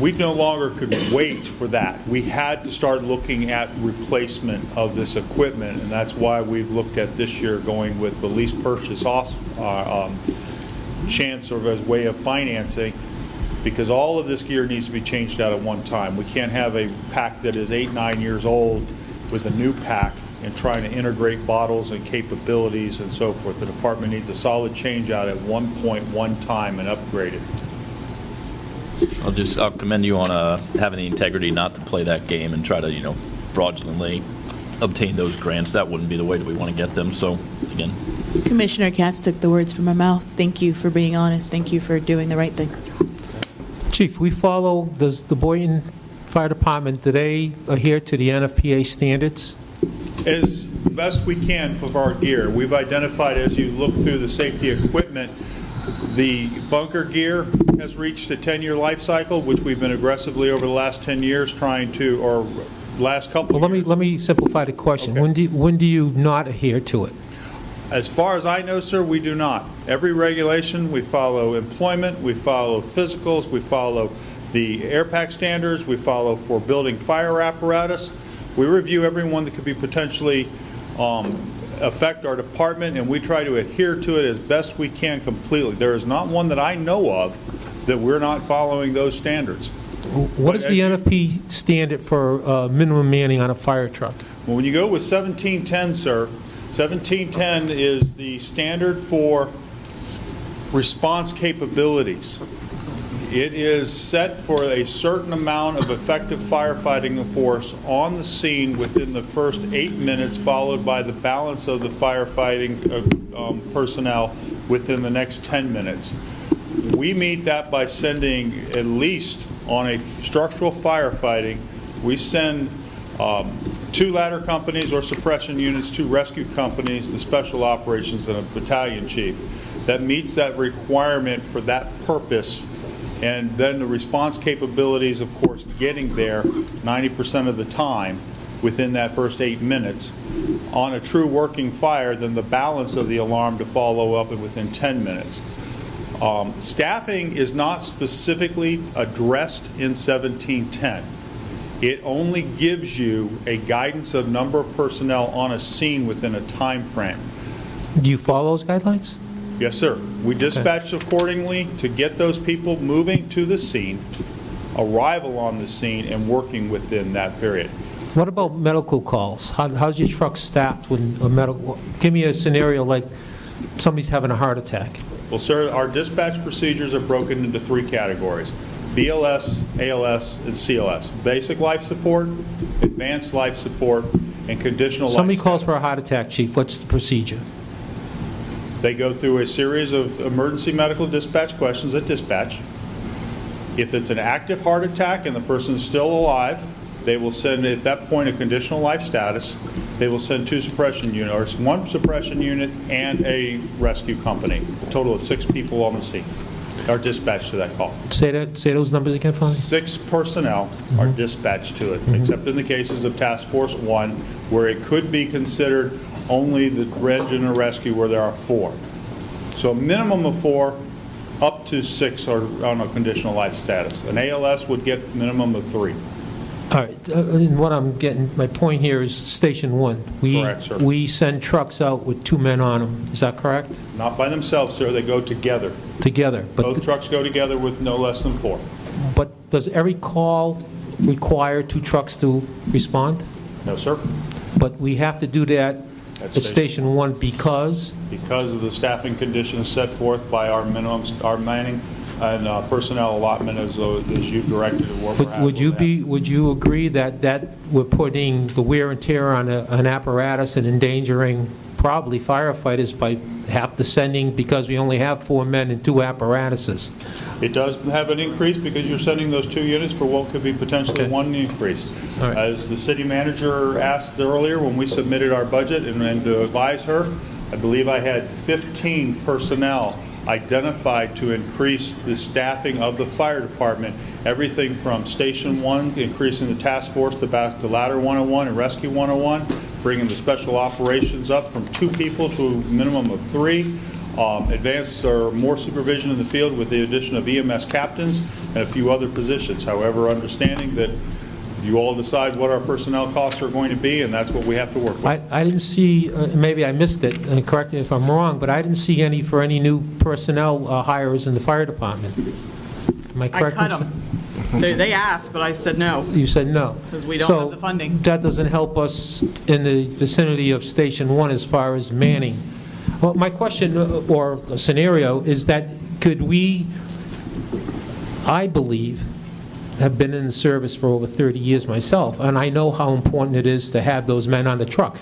Speaker 20: we no longer could wait for that. We had to start looking at replacement of this equipment, and that's why we've looked at this year going with the lease purchase chance or as way of financing, because all of this gear needs to be changed out at one time. We can't have a pack that is 8-9 years old with a new pack and trying to integrate bottles and capabilities and so forth. The department needs a solid change out at one point, one time, and upgrade it.
Speaker 13: I'll commend you on having the integrity not to play that game and try to, fraudulently obtain those grants. That wouldn't be the way that we want to get them. So, again.
Speaker 9: Commissioner Katz took the words from my mouth. Thank you for being honest. Thank you for doing the right thing.
Speaker 6: Chief, does the Boynton Fire Department, do they adhere to the NFPA standards?
Speaker 20: As best we can for our gear. We've identified, as you look through the safety equipment, the bunker gear has reached a 10-year life cycle, which we've been aggressively over the last 10 years trying to, or last couple
Speaker 6: Well,
Speaker 20: of years.
Speaker 6: let me simplify the question.
Speaker 20: Okay.
Speaker 6: When do you not adhere to it?
Speaker 20: As far as I know, sir, we do not. Every regulation, we follow employment, we follow physicals, we follow the air pack standards, we follow for building fire apparatus. We review everyone that could be potentially affect our department, and we try to adhere to it as best we can completely. There is not one that I know of that we're not following those standards.
Speaker 6: What is the NFP standard for minimum manning on a fire truck?
Speaker 20: Well, when you go with 1710, sir, 1710 is the standard for response capabilities. It is set for a certain amount of effective firefighting force on the scene within the first 8 minutes, followed by the balance of the firefighting personnel within the next 10 minutes. We meet that by sending, at least on a structural firefighting, we send 2 ladder companies or suppression units, 2 rescue companies, the special operations, and a battalion chief. That meets that requirement for that purpose. And then the response capabilities, of course, getting there 90% of the time within that first 8 minutes. On a true working fire, then the balance of the alarm to follow up within 10 minutes. Staffing is not specifically addressed in 1710. It only gives you a guidance of number of personnel on a scene within a time frame.
Speaker 6: Do you follow those guidelines?
Speaker 20: Yes, sir. We dispatch accordingly to get those people moving to the scene, arrival on the scene, and working within that period.
Speaker 6: What about medical calls? How's your truck staffed when a medical? Give me a scenario like somebody's having a heart attack.
Speaker 20: Well, sir, our dispatch procedures are broken into 3 categories: BLS, ALS, and CLS. Basic life support, advanced life support, and conditional life
Speaker 6: Somebody
Speaker 20: support.
Speaker 6: calls for a heart attack, Chief. What's the procedure?
Speaker 20: They go through a series of emergency medical dispatch questions at dispatch. If it's an active heart attack and the person's still alive, they will send, at that point, a conditional life status. They will send 2 suppression units, or 1 suppression unit and a rescue company. A total of 6 people on the scene are dispatched to that call.
Speaker 6: Say those numbers again for me.
Speaker 20: 6 personnel are dispatched to it, except in the cases of Task Force 1, where it could be considered only the engine or rescue, where there are 4. So a minimum of 4, up to 6 are on a conditional life status. An ALS would get minimum of 3.
Speaker 6: All right, and what I'm getting, my point here is Station 1.
Speaker 20: Correct, sir.
Speaker 6: We send trucks out with 2 men on them. Is that correct?
Speaker 20: Not by themselves, sir. They go together.
Speaker 6: Together.
Speaker 20: Both trucks go together with no less than 4.
Speaker 6: But does every call require 2 trucks to respond?
Speaker 20: No, sir.
Speaker 6: But we have to do that
Speaker 20: At
Speaker 6: at Station 1 because?
Speaker 20: Because of the staffing conditions set forth by our minimums, our manning and personnel allotment as you directed at what we're
Speaker 6: Would you agree that we're putting the wear and tear on an apparatus and endangering probably firefighters by half the sending because we only have 4 men and 2 apparatuses?
Speaker 20: It does have an increase because you're sending those 2 units for what could be potentially 1 increase.
Speaker 6: All right.
Speaker 20: As the city manager asked earlier when we submitted our budget and to advise her, I believe I had 15 personnel identified to increase the staffing of the fire department. Everything from Station 1, increasing the task force to back to Ladder 101 and Rescue 101, bringing the special operations up from 2 people to a minimum of 3. Advanced or more supervision in the field with the addition of EMS captains and a few other positions. However, understanding that you all decide what our personnel costs are going to be, and that's what we have to work with.
Speaker 6: I didn't see, maybe I missed it, correct me if I'm wrong, but I didn't see any for any new personnel hires in the fire department. Am I correct?
Speaker 4: I cut them. They asked, but I said no.
Speaker 6: You said no.
Speaker 4: Because we don't have the funding.
Speaker 6: So that doesn't help us in the vicinity of Station 1 as far as manning. Well, my question or scenario is that could we, I believe, have been in the service for over 30 years myself, and I know how important it is to have those men on the truck.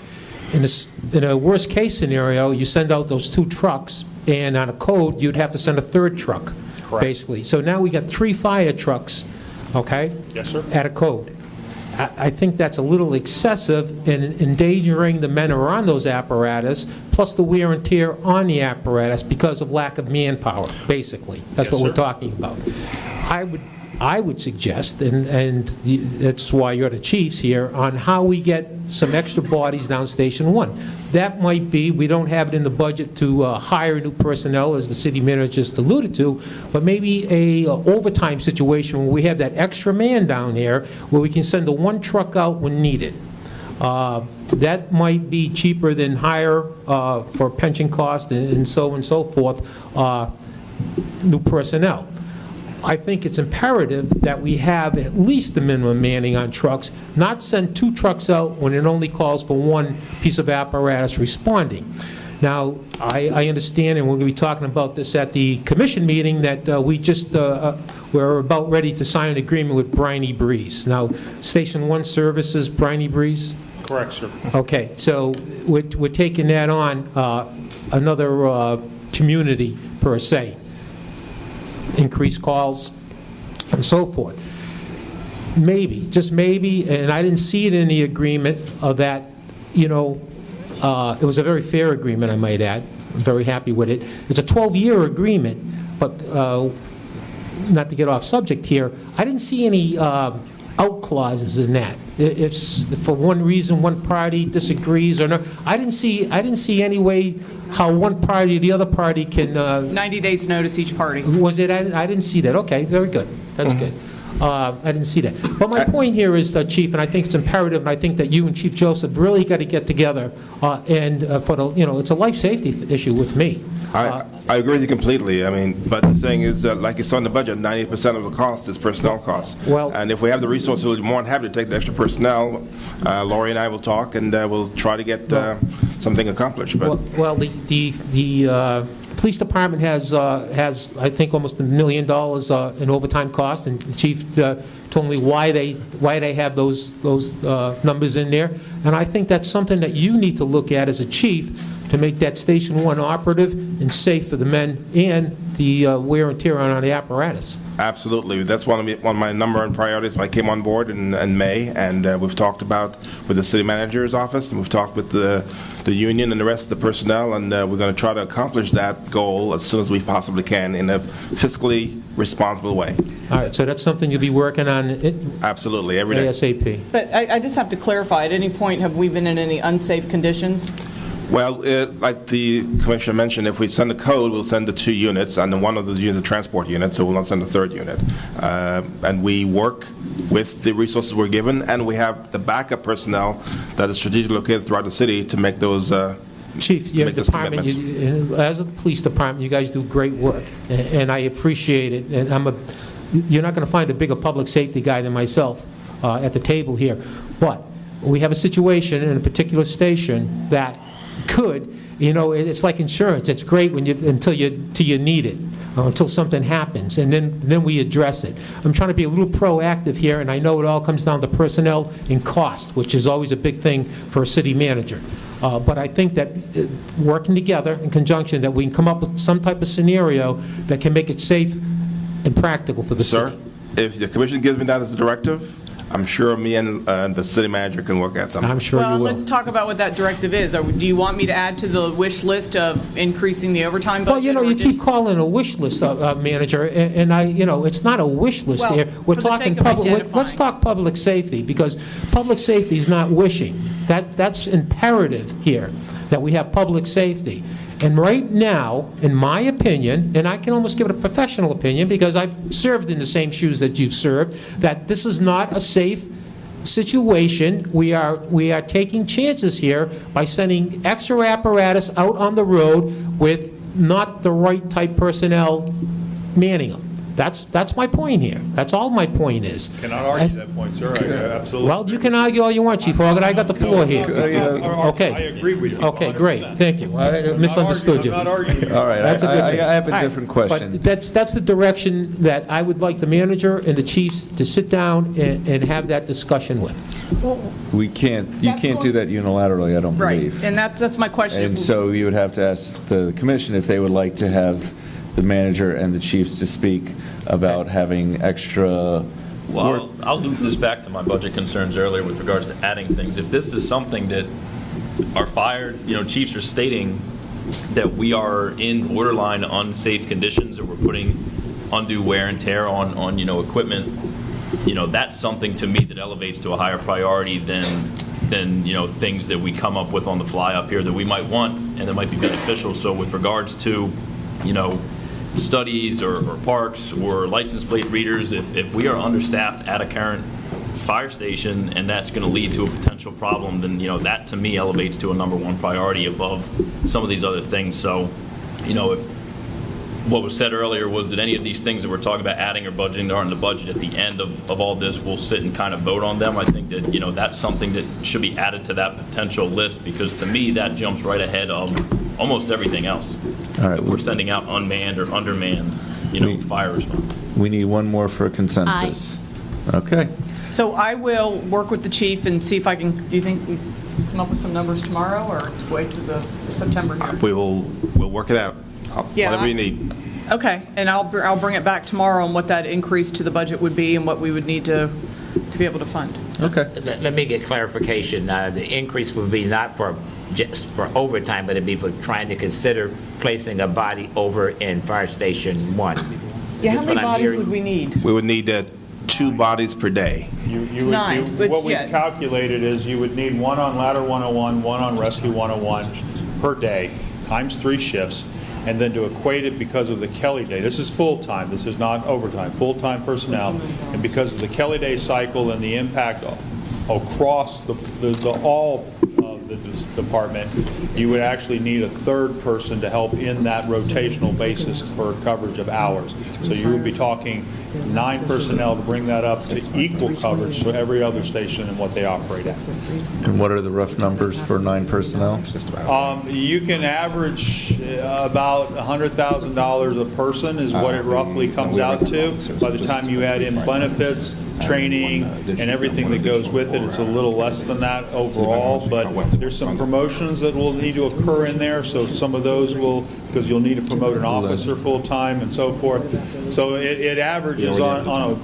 Speaker 6: In a worst-case scenario, you send out those 2 trucks, and on a code, you'd have to send a 3rd truck,
Speaker 20: Correct.
Speaker 6: basically. So now we got 3 fire trucks, okay?
Speaker 20: Yes, sir.
Speaker 6: At a code. I think that's a little excessive in endangering the men who are on those apparatus, plus the wear and tear on the apparatus because of lack of manpower, basically. That's
Speaker 20: Yes,
Speaker 6: what
Speaker 20: sir.
Speaker 6: we're talking about. I would I would suggest, and that's why you're the chiefs here, on how we get some extra bodies down Station 1. That might be, we don't have it in the budget to hire new personnel, as the city manager just alluded to, but maybe a overtime situation where we have that extra man down there where we can send the one truck out when needed. That might be cheaper than hire for pension cost and so forth, new personnel. I think it's imperative that we have at least the minimum manning on trucks, not send 2 trucks out when it only calls for 1 piece of apparatus responding. Now, I understand, and we're going to be talking about this at the commission meeting, that we're about ready to sign an agreement with Briny Breeze. Now, Station 1 services Briny Breeze?
Speaker 20: Correct, sir.
Speaker 6: Okay, so we're taking that on, another community per se. Increased calls and so forth. Maybe, just maybe, and I didn't see it in the agreement that, it was a very fair agreement, I might add. I'm very happy with it. It's a 12-year agreement, but not to get off subject here, I didn't see any out clauses in that. If for one reason one party disagrees or not, I didn't see any way how one party or the other party can...
Speaker 4: 90 days notice each party.
Speaker 6: Was it? I didn't see that. Okay, very good. That's good. I didn't see that. But my point here is, Chief, and I think it's imperative, and I think that you and Chief Joseph really got to get together, and for the, it's a life safety issue with me.
Speaker 8: I agree with you completely. I mean, but the thing is, like you saw in the budget, 90% of the cost is personnel costs.
Speaker 6: Well,
Speaker 8: and if we have the resources, we'll be more than happy to take the extra personnel. Lori and I will talk, and we'll try to get something accomplished. But
Speaker 6: well, the police department has I think almost $1 million in overtime costs, and the chief told me why they have those numbers in there, and I think that's something that you need to look at as a chief to make that Station 1 operative and safe for the men and the wear and tear on the apparatus.
Speaker 8: Absolutely. That's one of my number one priorities when I came on board in May, and we've talked about with the city manager's office, and we've talked with the union and the rest of the personnel, and we're going to try to accomplish that goal as soon as we possibly can in a fiscally responsible way.
Speaker 6: All right, so that's something you'll be working on.
Speaker 8: Absolutely, every day.
Speaker 6: ASAP.
Speaker 4: But I just have to clarify, at any point have we been in any unsafe conditions?
Speaker 8: Well, like the commissioner mentioned, if we send a code, we'll send the 2 units, and then one of those units is a transport unit, so we'll not send a 3rd unit. And we work with the resources we're given, and we have the backup personnel that is strategically located throughout the city to make those
Speaker 6: Chief, you have a department, as a police department, you guys do great work, and I appreciate it. And you're not going to find a bigger public safety guy than myself at the table here. But we have a situation in a particular station that could, it's like insurance. It's great until you need it, until something happens, and then we address it. I'm trying to be a little proactive here, and I know it all comes down to personnel and cost, which is always a big thing for a city manager. But I think that working together in conjunction, that we can come up with some type of scenario that can make it safe and practical for the city.
Speaker 8: Sir, if the commission gives me that as a directive, I'm sure me and the city manager can work out something.
Speaker 6: I'm sure you will.
Speaker 4: Let's talk about what that directive is. Do you want me to add to the wish list of increasing the overtime budget?
Speaker 6: Well, you keep calling it a wish list, manager, and it's not a wish list here. We're talking public. Let's talk public safety, because public safety is not wishing. That's imperative here, that we have public safety. And right now, in my opinion, and I can almost give it a professional opinion because I've served in the same shoes that you've served, that this is not a safe situation. We are taking chances here by sending extra apparatus out on the road with not the right type personnel manning them. That's my point here. That's all my point is.
Speaker 20: Cannot argue that point, sir. I absolutely.
Speaker 6: Well, you can argue all you want, Chief Hogan. I got the floor here.
Speaker 20: Okay. I agree with you.
Speaker 6: Okay, great. Thank you. I misunderstood you.
Speaker 20: I'm not arguing.
Speaker 1: All right,
Speaker 6: That's a good thing.
Speaker 1: I have a
Speaker 6: All
Speaker 1: different
Speaker 6: right,
Speaker 1: question.
Speaker 6: But that's the direction that I would like the manager and the chiefs to sit down and have that discussion with.
Speaker 1: You can't do that unilaterally, I don't believe.
Speaker 4: Right, and that's my question.
Speaker 1: And so you would have to ask the commission if they would like to have the manager and the chiefs to speak about having extra.
Speaker 13: Well, I'll loop this back to my budget concerns earlier with regards to adding things. If this is something that our chiefs are stating that we are in borderline unsafe conditions, or we're putting undue wear and tear on equipment, that's something to me that elevates to a higher priority than things that we come up with on the fly up here that we might want and that might be beneficial. So with regards to, studies or parks or license plate readers, if we are understaffed at a current fire station and that's going to lead to a potential problem, then, that to me elevates to a number one priority above some of these other things. So, what was said earlier was that any of these things that we're talking about adding or budgeting are in the budget, at the end of all this, we'll sit and kind of vote on them. I think that, that's something that should be added to that potential list, because to me, that jumps right ahead of almost everything else.
Speaker 1: All right.
Speaker 13: If we're sending out unmanned or undermanned, fire response.
Speaker 1: We need one more for consensus. Okay.
Speaker 4: So I will work with the chief and see if I can, do you think we come up with some numbers tomorrow, or wait to the September hearing?
Speaker 8: We'll work it out.
Speaker 4: Yeah,
Speaker 8: Whatever you need.
Speaker 4: Okay, and I'll bring it back tomorrow on what that increase to the budget would be and what we would need to be able to fund.
Speaker 1: Okay.
Speaker 3: Let me get clarification. The increase would be not for just for overtime, but it'd be for trying to consider placing a body over in Fire Station 1.
Speaker 4: Yeah, how many bodies would we need?
Speaker 8: We would need 2 bodies per day.
Speaker 20: What we've calculated is you would need one on Ladder 101, one on Rescue 101 per day, times 3 shifts, and then to equate it because of the Kelly Day. This is full-time, this is not overtime, full-time personnel. And because of the Kelly Day cycle and the impact across all of the department, you would actually need a 3rd person to help in that rotational basis for coverage of hours. So you would be talking 9 personnel to bring that up to equal coverage to every other station and what they operate at.
Speaker 1: And what are the rough numbers for 9 personnel?
Speaker 20: You can average about $100,000 a person is what it roughly comes out to. By the time you add in benefits, training, and everything that goes with it, it's a little less than that overall, but there's some promotions that will need to occur in there, so some of those will, because you'll need to promote an officer full-time and so forth. So it averages on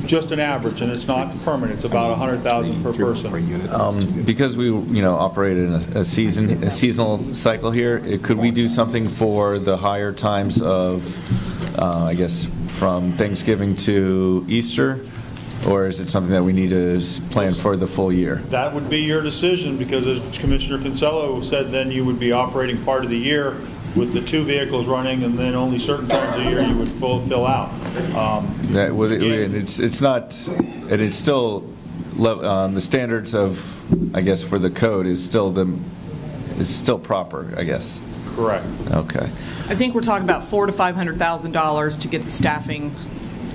Speaker 20: just an average, and it's not permanent. It's about $100,000 per person.
Speaker 1: Because we, operate in a seasonal cycle here, could we do something for the higher times of, I guess, from Thanksgiving to Easter? Or is it something that we need to plan for the full year? That
Speaker 20: would be your decision, because as Commissioner Kinsella said, then you would be operating part of the year with the 2 vehicles running, and then only certain times a year you would fill out.
Speaker 1: It's not, and it's still, the standards of, I guess, for the code is still proper, I guess.
Speaker 20: Correct.
Speaker 1: Okay.
Speaker 4: I think we're talking about $400,000 to $500,000 to get the staffing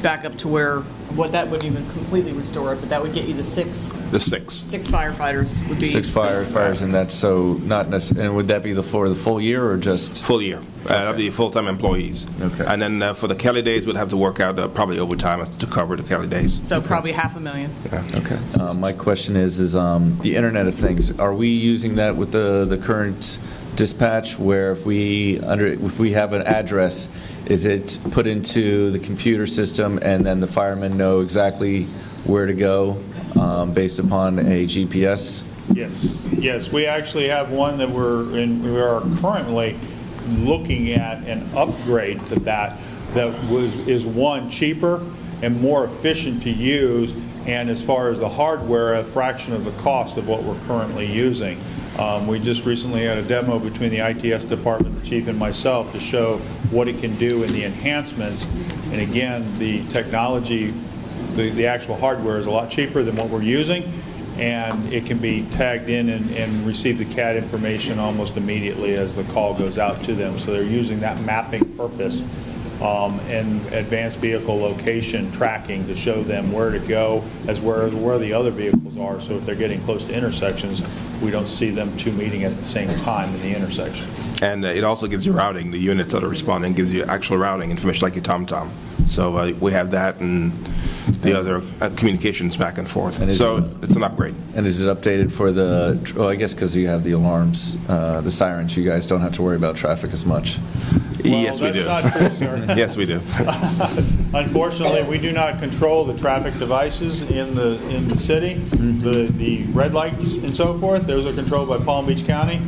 Speaker 4: back up to where, what that wouldn't even completely restore it, but that would get you the 6.
Speaker 8: The 6.
Speaker 4: 6 firefighters would be.
Speaker 1: 6 firefighters, and that's so not necessarily, and would that be for the full year or just?
Speaker 8: Full year. That'd be full-time employees.
Speaker 1: Okay.
Speaker 8: And then for the Kelly days, we'd have to work out probably overtime to cover the Kelly days.
Speaker 4: So probably $500,000.
Speaker 8: Yeah.
Speaker 1: Okay. My question is the Internet of Things. Are we using that with the current dispatch, where if we have an address, is it put into the computer system and then the firemen know exactly where to go based upon a GPS?
Speaker 20: Yes. We actually have one that we are currently looking at an upgrade to that is one, cheaper and more efficient to use, and as far as the hardware, a fraction of the cost of what we're currently using. We just recently had a demo between the ITS department, the chief, and myself to show what it can do in the enhancements. And again, the technology, the actual hardware is a lot cheaper than what we're using, and it can be tagged in and receive the CAD information almost immediately as the call goes out to them. So they're using that mapping purpose and advanced vehicle location tracking to show them where to go as where the other vehicles are. So if they're getting close to intersections, we don't see them 2 meeting at the same time in the intersection.
Speaker 8: And it also gives you routing. The units that are responding gives you actual routing information like your TomTom. So we have that and the other communications back and forth. So it's an upgrade.
Speaker 1: And is it updated for I guess because you have the alarms, the sirens, you guys don't have to worry about traffic as much?
Speaker 8: Yes, we do.
Speaker 20: That's not true, sir.
Speaker 8: Yes, we do.
Speaker 20: Unfortunately, we do not control the traffic devices in the city. The red lights and so forth, those are controlled by Palm Beach County.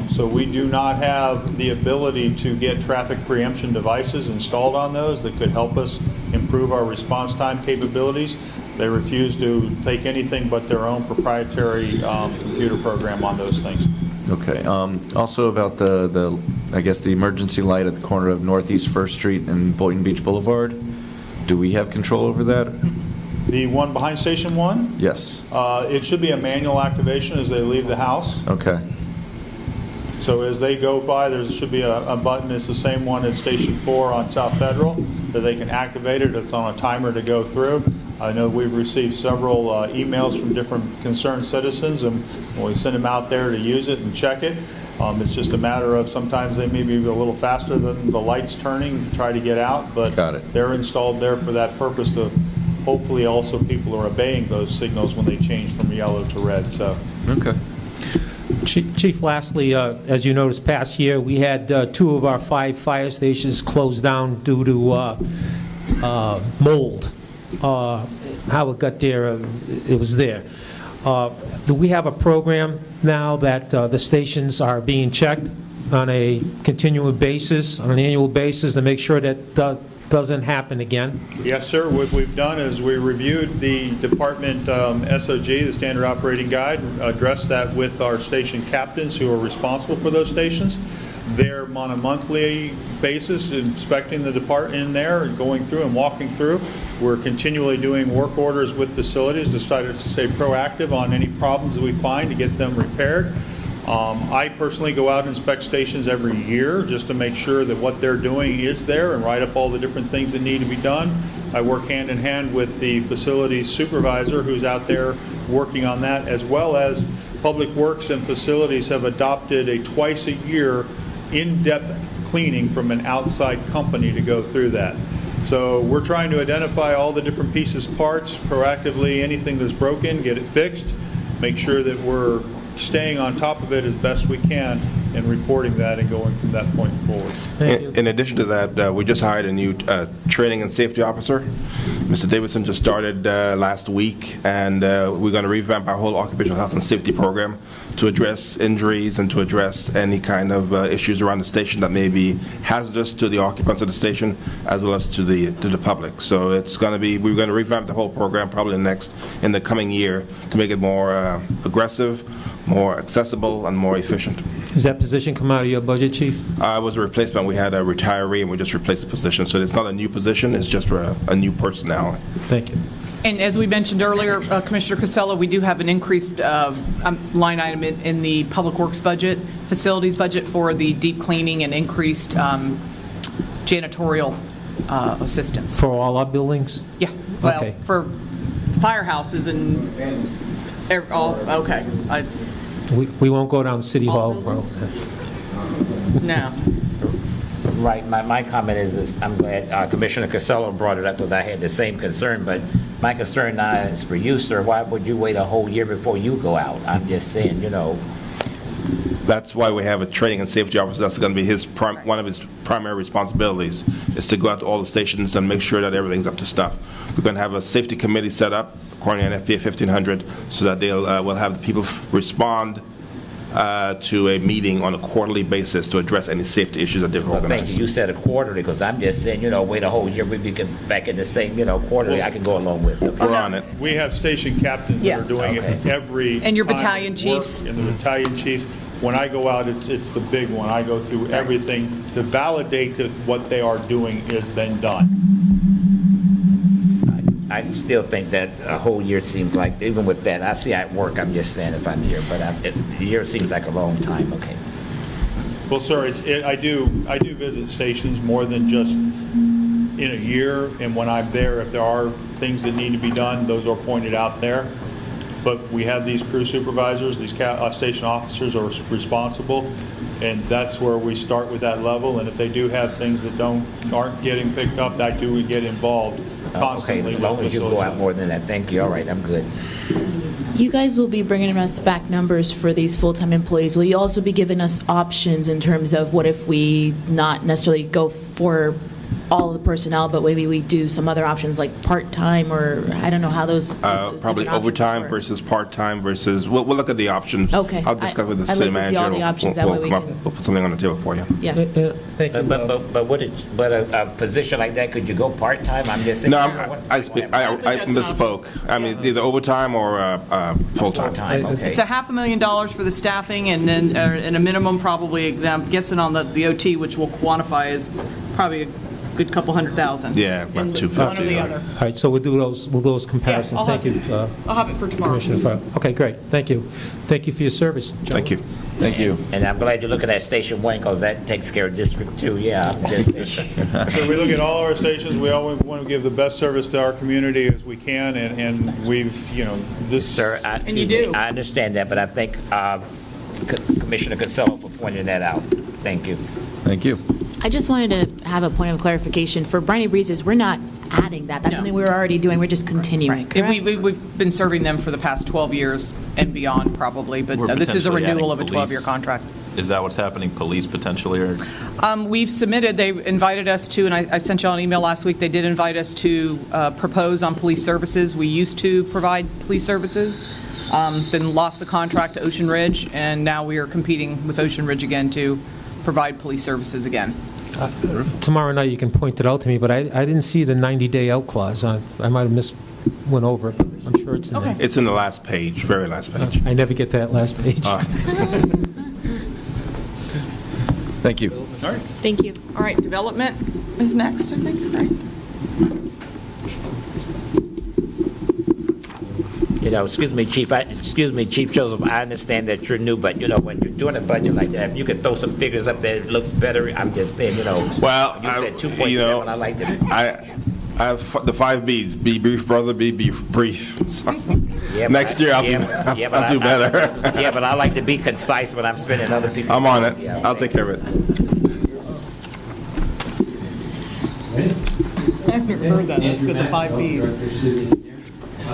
Speaker 20: So we do not have the ability to get traffic preemption devices installed on those that could help us improve our response time capabilities. They refuse to take anything but their own proprietary computer program on those things.
Speaker 1: Okay. Also about I guess, the emergency light at the corner of Northeast 1st Street and Boynton Beach Boulevard. Do we have control over that?
Speaker 20: The one behind Station 1?
Speaker 1: Yes.
Speaker 20: It should be a manual activation as they leave the house.
Speaker 1: Okay.
Speaker 20: So as they go by, there should be a button. It's the same one at Station 4 on South Federal that they can activate it. It's on a timer to go through. I know we've received several emails from different concerned citizens, and we send them out there to use it and check it. It's just a matter of sometimes they may be a little faster than the lights turning to try to get out, but they're installed there for that purpose to hopefully also people are obeying those signals when they change from yellow to red. So.
Speaker 1: Okay.
Speaker 6: Chief, lastly, as you noticed, past year, we had 2 of our 5 fire stations closed down due to mold. How it got there, it was there. Do we have a program now that the stations are being checked on a continual basis, on an annual basis, to make sure that doesn't happen again?
Speaker 20: Yes, sir. What we've done is we reviewed the department SOG, the Standard Operating Guide, addressed that with our station captains who are responsible for those stations. They're on a monthly basis inspecting the department in there and going through and walking through. We're continually doing work orders with facilities to stay proactive on any problems that we find to get them repaired. I personally go out and inspect stations every year just to make sure that what they're doing is there and write up all the different things that need to be done. I work hand in hand with the facilities supervisor who's out there working on that, as well as Public Works and Facilities have adopted a twice a year in-depth cleaning from an outside company to go through that. So we're trying to identify all the different pieces, parts, proactively, anything that's broken, get it fixed, make sure that we're staying on top of it as best we can and reporting that and going from that point forward.
Speaker 8: In addition to that, we just hired a new training and safety officer. Mr. Davidson just started last week, and we're going to revamp our whole occupational health and safety program to address injuries and to address any kind of issues around the station that may be hazardous to the occupants of the station as well as to the public. So it's going to be, we're going to revamp the whole program probably in the coming year to make it more aggressive, more accessible, and more efficient.
Speaker 6: Does that position come out of your budget, Chief?
Speaker 8: It was a replacement. We had a retiree, and we just replaced the position. So it's not a new position. It's just for a new personnel.
Speaker 6: Thank you.
Speaker 4: And as we mentioned earlier, Commissioner Casella, we do have an increased line item in the Public Works budget, facilities budget for the deep cleaning and increased janitorial assistance.
Speaker 6: For all our buildings?
Speaker 4: Yeah, well,
Speaker 6: Okay.
Speaker 4: for firehouses and, okay.
Speaker 6: We won't go down City Hall.
Speaker 4: No.
Speaker 3: Right, my comment is I'm glad Commissioner Casella brought it up because I had the same concern, but my concern now is for you, sir. Why would you wait a whole year before you go out? I'm just saying,
Speaker 8: That's why we have a training and safety officer. That's going to be one of his primary responsibilities, is to go out to all the stations and make sure that everything's up to stuff. We're going to have a safety committee set up according to FPA 1500 so that we'll have the people respond to a meeting on a quarterly basis to address any safety issues that they've
Speaker 3: Thank
Speaker 8: organized.
Speaker 3: you. You said a quarterly because I'm just saying, wait a whole year, we'd be back in the same, quarterly. I can go along with it.
Speaker 8: We're on it.
Speaker 20: We have station captains that are doing it every
Speaker 4: And your
Speaker 20: time
Speaker 4: battalion
Speaker 20: we
Speaker 4: chiefs.
Speaker 20: work, and the battalion chief. When I go out, it's the big one. I go through everything to validate that what they are doing has been done.
Speaker 3: I still think that a whole year seems like, even with that, I see at work, I'm just saying if I'm here, but a year seems like a long time, okay.
Speaker 20: Well, sir, I do visit stations more than just in a year, and when I'm there, if there are things that need to be done, those are pointed out there. But we have these crew supervisors, these station officers are responsible, and that's where we start with that level. And if they do have things that aren't getting picked up, we get involved constantly.
Speaker 3: Okay, as long as you go out more than that, thank you. All right, I'm good.
Speaker 9: You guys will be bringing us back numbers for these full-time employees. Will you also be giving us options in terms of what if we not necessarily go for all of the personnel, but maybe we do some other options like part-time, or I don't know how those.
Speaker 8: Probably
Speaker 9: different options
Speaker 8: overtime
Speaker 9: work.
Speaker 8: versus part-time versus, we'll look at the options.
Speaker 9: Okay.
Speaker 8: I'll discuss with the
Speaker 9: I'd
Speaker 8: city
Speaker 9: like to see
Speaker 8: manager.
Speaker 9: all the options, that way we can-
Speaker 8: We'll put something on the table for you.
Speaker 9: Yes.
Speaker 6: Thank you.
Speaker 3: But a position like that, could you go part-time? I'm just saying.
Speaker 8: No, I misspoke. I mean, it's either overtime or full-time.
Speaker 4: It's $500,000 for the staffing, and then and a minimum probably, I'm guessing on the OT, which we'll quantify as probably a good couple $100,000.
Speaker 8: Yeah, about
Speaker 4: In
Speaker 8: 250.
Speaker 4: one or the other.
Speaker 6: All right, so we'll do those comparisons.
Speaker 4: I'll
Speaker 6: Thank
Speaker 4: have-
Speaker 6: you.
Speaker 4: I'll have it for tomorrow.
Speaker 6: Commissioner Farrell. Okay, great. Thank you. Thank you for your service.
Speaker 8: Thank you.
Speaker 3: Thank you. And I'm glad you're looking at Station 1, because that takes care of District 2, yeah. I'm just-
Speaker 20: So we look at all our stations, we always want to give the best service to our community as we can, and we've, this...
Speaker 3: Sir,
Speaker 4: you do.
Speaker 3: I understand that, but I think Commissioner Casella for pointing that out. Thank you.
Speaker 13: Thank you.
Speaker 9: I just wanted to have a point of clarification. For Briny Breezes, we're not adding that. That's
Speaker 4: No.
Speaker 9: something we're already doing. We're just continuing,
Speaker 4: And
Speaker 9: correct?
Speaker 4: we've been serving them for the past 12 years and beyond, probably, but
Speaker 13: We're
Speaker 4: this is a
Speaker 13: potentially
Speaker 4: renewal of a
Speaker 13: adding
Speaker 4: 12-year
Speaker 13: police.
Speaker 4: contract.
Speaker 13: Is that what's happening, police potentially, or?
Speaker 4: We've submitted, they invited us to, and I sent y'all an email last week, they did invite us to propose on police services. We used to provide police services, then lost the contract to Ocean Ridge, and now we are competing with Ocean Ridge again to provide police services again.
Speaker 6: Tomorrow night, you can point it out to me, but I didn't see the 90-day out clause. I might have went over it, but I'm sure it's in there.
Speaker 8: It's in the last page, very last page.
Speaker 6: I never get to that last page.
Speaker 13: Thank you.
Speaker 4: All right.
Speaker 9: Thank you.
Speaker 4: All right, development is next, I think, right?
Speaker 3: Excuse me, Chief Joseph, I understand that you're new, but, when you're doing a budget like that, if you could throw some figures up there, it looks better. I'm just saying,
Speaker 8: Well,
Speaker 3: you said 2.7, I liked it.
Speaker 8: I have the 5 Bs. Be brief, brother, be brief. So,
Speaker 3: Yeah,
Speaker 8: next year, I'll do better.
Speaker 3: Yeah, but I like to be concise when I'm spending other people's
Speaker 8: I'm on it.
Speaker 3: Yeah,
Speaker 8: I'll take care of it.
Speaker 4: I haven't heard that, that's good, the 5 Bs.
Speaker 6: I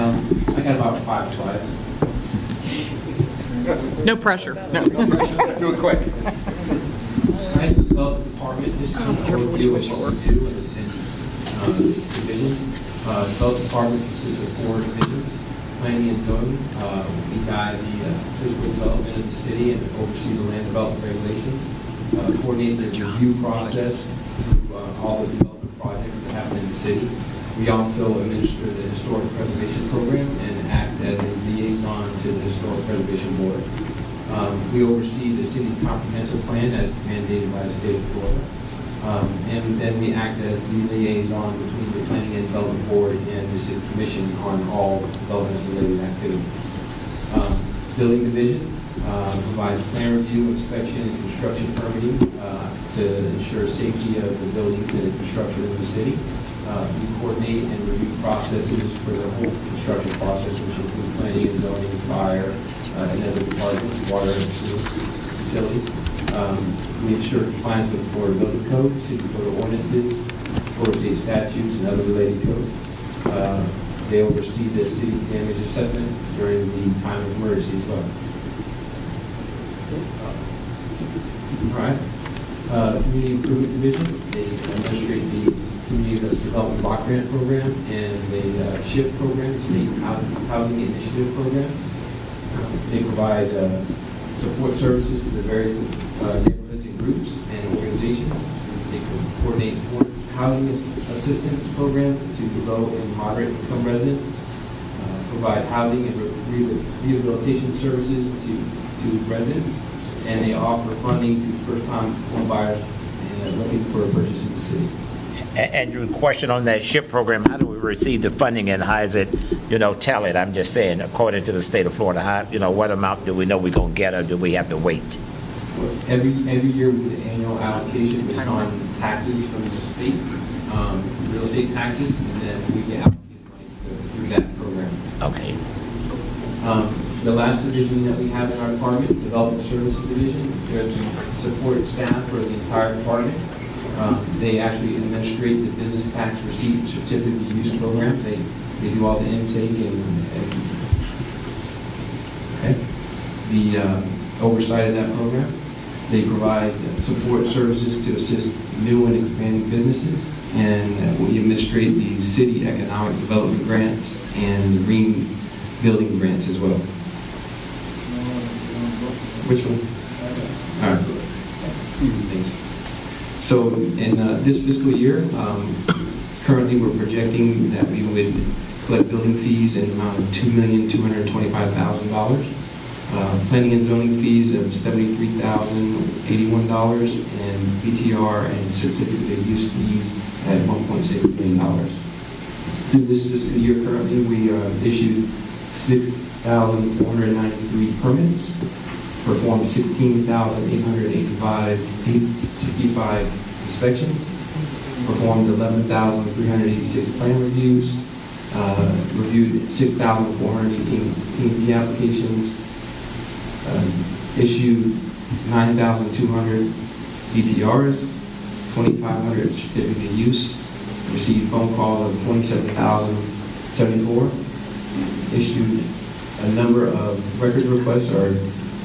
Speaker 6: got about 5 slides.
Speaker 4: No pressure. No.
Speaker 8: Do it quick.
Speaker 6: I developed the department, just to overview what we do and division. Developed department consists of 4 divisions: planning and zoning. We guide the physical development of the city and oversee the land development regulations. Coordinate the review process through all the development projects that happen in the city. We also administer the Historic Preservation Program and act as a liaison to the Historic Preservation Board. We oversee the city's comprehensive plan as mandated by the state of Florida. And then we act as the liaison between the Planning and Development Board and the City Commission on all development-related activities. Building Division provides plan review, inspection, and construction permitting to ensure safety of the buildings and the construction of the city. We coordinate and review processes for the whole construction process, which includes planning and zoning, fire, and other departments, water and sewer, utilities. We ensure compliance with the Florida Building Code, city code of ordinances, Florida state statutes, and other related codes. They oversee the city damage assessment during the time of emergency as well. All right. Community Improvement Division, they administrate the Community Development Block Grant Program and the SHIP program, State Housing Initiative Program. They provide support services to the various neighborhoods and groups and organizations. They coordinate housing assistance programs to low and moderate income residents, provide housing and rehabilitation services to residents, and they offer funding to first-time home buyers looking for a purchase in the city.
Speaker 3: Andrew, question on that SHIP program, how do we receive the funding and how is it, tell it? I'm just saying, according to the state of Florida, how, what amount do we know we're going to get or do we have to wait?
Speaker 6: Every year we get an annual allocation based on taxes from the state, real estate taxes, and then we get allocated money through that program.
Speaker 3: Okay.
Speaker 6: The last division that we have in our department, Development Services Division, they're the support staff for the entire department. They actually administrate the business tax receipt certificate of use program. They do all the intake and the oversight of that program. They provide support services to assist new and expanding businesses.
Speaker 21: and we administrate the city economic development grants and the green building grants as well. Which one? All right. Thanks. So in this fiscal year, currently we're projecting that we would collect building fees in the amount of $2,225,000. Planning and zoning fees of $73,081, and BTR and certificate of use fees at $1.6 million. Through this fiscal year currently, we issued 6,493 permits, performed 16,865 inspections, performed 11,386 plan reviews, reviewed 6,418 P&Z applications, issued 9,200 BTRs, 2,500 certificate of use, received phone calls of 27,074, issued a number of record requests, or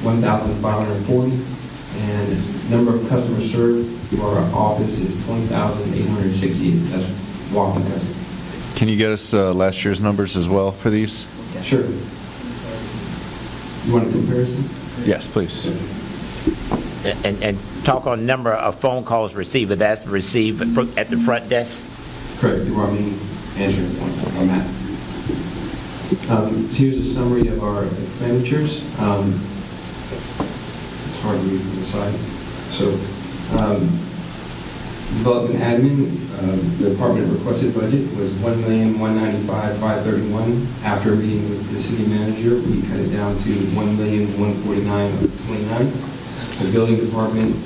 Speaker 21: 1,540, and number of customers served for our office is 20,868. That's walk-in customers.
Speaker 1: Can you get us last year's numbers as well for these?
Speaker 21: Sure. You want a comparison?
Speaker 1: Yes, please.
Speaker 3: And talk on number of phone calls received, but that's received at the front desk?
Speaker 21: Correct, through our main answering point on that. Here's a summary of our expenditures. It's hard to read from the side. So, development admin, the department requested budget was $1,195,531. After meeting with the city manager, we cut it down to $1,149,29. The building department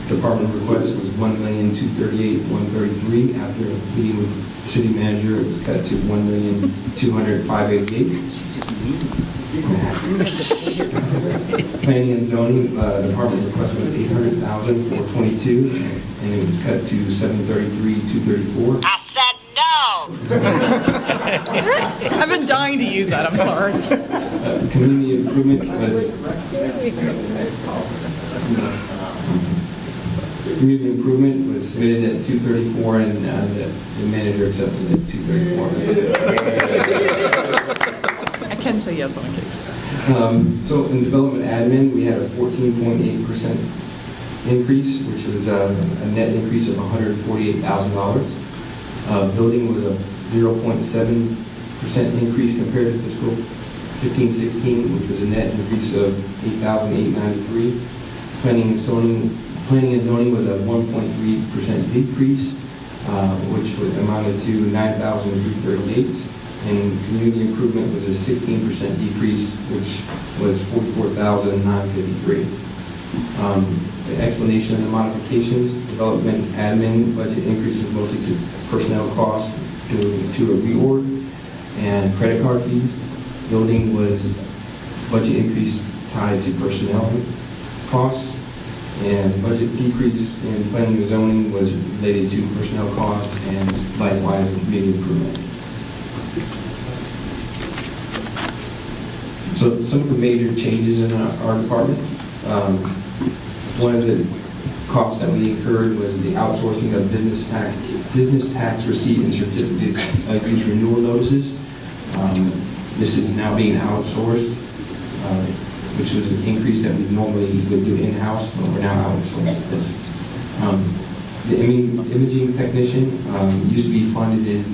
Speaker 21: request was $1,238,133. After meeting with the city manager, it was cut to $1,200,588. Planning and zoning, department request was $800,422, and it was cut to $733,234.
Speaker 3: I said no!
Speaker 4: I've been dying to use that, I'm sorry.
Speaker 21: Community improvement was community improvement was submitted at $234, and the manager accepted at $234.
Speaker 4: I can say yes on occasion.
Speaker 21: So in development admin, we had a 14.8% increase, which was a net increase of $148,000. Building was a 0.7% increase compared to fiscal 15-16, which was a net increase of $8,893. Planning and zoning was a 1.3% decrease, which amounted to $9,338. And community improvement was a 16% decrease, which was $44,953. The explanation of the modifications: development admin budget increases mostly to personnel costs due to a reorg and credit card fees. Building was budget increase tied to personnel costs, and budget decrease in planning and zoning was related to personnel costs, and likewise community improvement. So some of the major changes in our department. One of the costs that we incurred was the outsourcing of business tax receipt and certificate of use renewal notices. This is now being outsourced, which was an increase that we normally would do in-house, but we're now outsourcing this. The imaging technician used to be funded in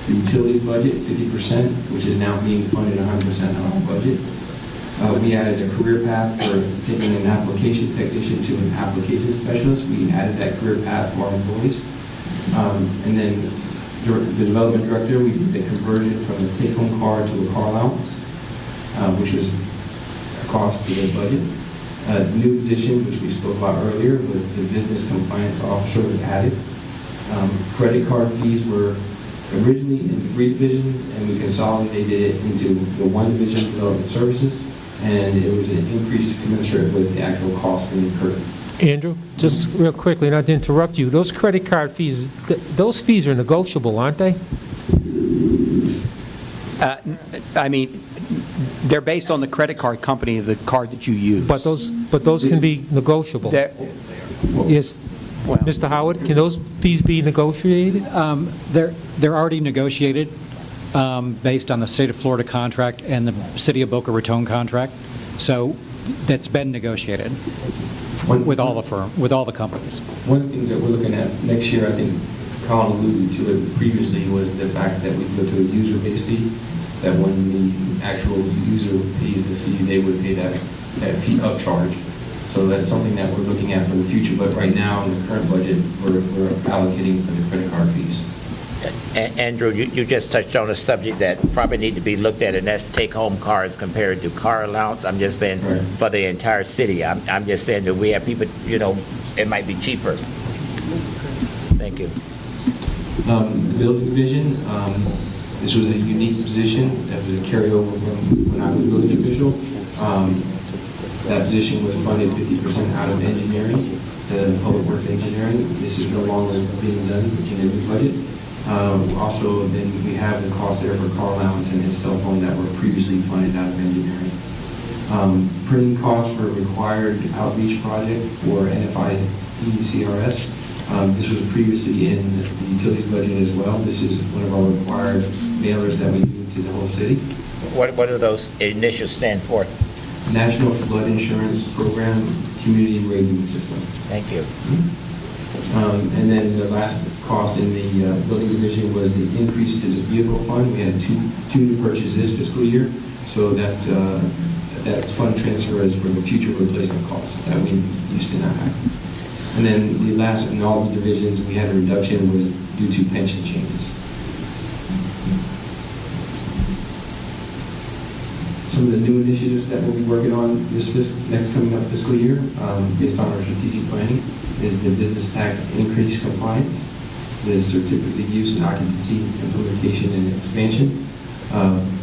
Speaker 21: the utilities budget, 50%, which is now being funded 100% on our budget. We added a career path for taking an application technician to an application specialist. We added that career path for our employees. And then the development director, we did the conversion from a take-home car to a car allowance, which was a cost to the budget. New position, which we spoke about earlier, was the business compliance officer was added. Credit card fees were originally in 3 divisions, and we consolidated it into the 1 division, development services, and it was an increase commensurate with the actual cost incurred.
Speaker 6: Andrew, just real quickly, not to interrupt you, those credit card fees, those fees are negotiable, aren't they?
Speaker 22: I mean, they're based on the credit card company, the card that you use.
Speaker 6: But those can be negotiable.
Speaker 22: They're-
Speaker 6: Yes, Mr. Howard, can those fees be negotiated?
Speaker 5: They're already negotiated based on the state of Florida contract and the city of Boca Raton contract. So that's been negotiated with all the companies.
Speaker 21: One of the things that we're looking at next year, I think Colin alluded to it previously, was the fact that we go to a user-based fee, that when the actual user pays the fee, they would pay that fee upcharge. So that's something that we're looking at for the future, but right now in the current budget, we're allocating for the credit card fees.
Speaker 3: Andrew, you just touched on a subject that probably need to be looked at, and that's take-home cars compared to car allowance. I'm just saying for the entire city. I'm just saying that we have people, it might be cheaper. Thank you.
Speaker 21: The building division, this was a unique position that was a carryover from when I was a building official. That position was funded 50% out of engineering to public works engineering. This is no longer being done in the new budget. Also, then we have the cost there for car allowance and his cell phone that were previously funded out of engineering. Printing costs for required outreach project for NFI ECRS. This was previously in the utilities budget as well. This is one of our required mailers that we do to the whole city.
Speaker 3: What do those initials stand for?
Speaker 21: National Flood Insurance Program Community Rating System.
Speaker 3: Thank you.
Speaker 21: And then the last cost in the building division was the increase to the vehicle fund. We had two new purchases this fiscal year, so that fund transfer is for the future replacement costs that we used to not have. And then the last in all the divisions, we had a reduction was due to pension changes. Some of the new initiatives that we'll be working on this next coming up fiscal year, based on our strategic planning, is the business tax increase compliance, the certificate use and occupancy implementation and expansion,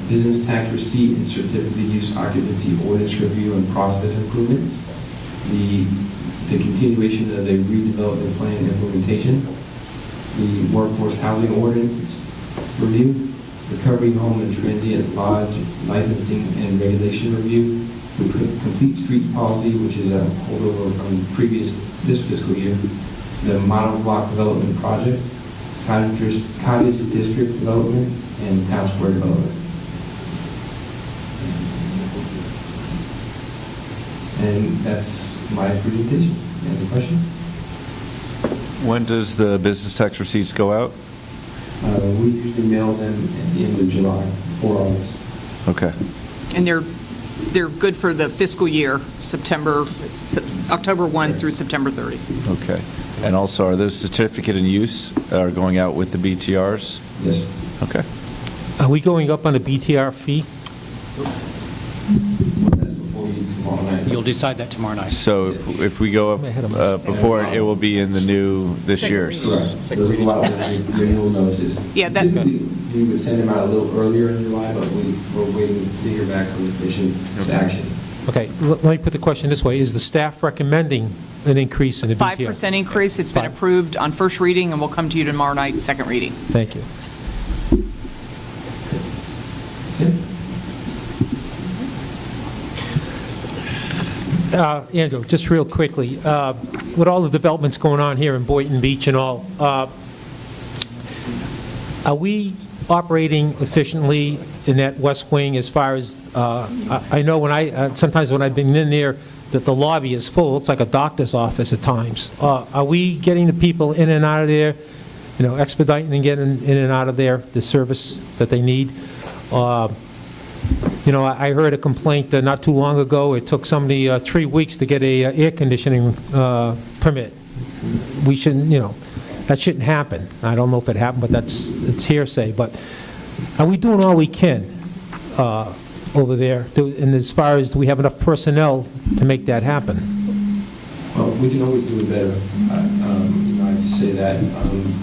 Speaker 21: business tax receipt and certificate use occupancy ordinance review and process improvements, the continuation of the redevelopment plan implementation, the workforce housing ordinance review, recovery home and transient lodge licensing and regulation review, the complete streets policy, which is a holdover from this fiscal year, the model block development project, cottage district development, and town square development. And that's my presentation. Any questions?
Speaker 1: When does the business tax receipts go out?
Speaker 21: We usually mail them at the end of July, 4 August.
Speaker 1: Okay.
Speaker 4: And they're good for the fiscal year, October 1 through September 30.
Speaker 1: Okay. And also, are those certificate in use are going out with the BTRs?
Speaker 21: Yes.
Speaker 1: Okay.
Speaker 6: Are we going up on a BTR fee?
Speaker 21: That's before you tomorrow night.
Speaker 5: You'll decide that tomorrow night.
Speaker 1: So if we go up before it will be in the new, this year's?
Speaker 21: Correct. Those will go out with the renewal notices.
Speaker 4: Yeah, that.
Speaker 21: Typically, we would send them out a little earlier in July, but we're waiting to hear back from the commission to action.
Speaker 6: Okay, let me put the question this way. Is the staff recommending an increase in the BTR?
Speaker 4: 5% increase. It's been approved on first reading, and we'll come to you tomorrow night, second reading.
Speaker 6: Thank you. Andrew, just real quickly, with all the developments going on here in Boynton Beach and all, are we operating efficiently in that west wing as far as, I know sometimes when I've been in there, that the lobby is full. It's like a doctor's office at times. Are we getting the people in and out of there, expediting and getting in and out of there, the service that they need? I heard a complaint not too long ago. It took somebody 3 weeks to get a air conditioning permit. We shouldn't, that shouldn't happen. I don't know if it happened, but it's hearsay. But are we doing all we can over there? And as far as do we have enough personnel to make that happen?
Speaker 21: Well, we can always do it better. I have to say that.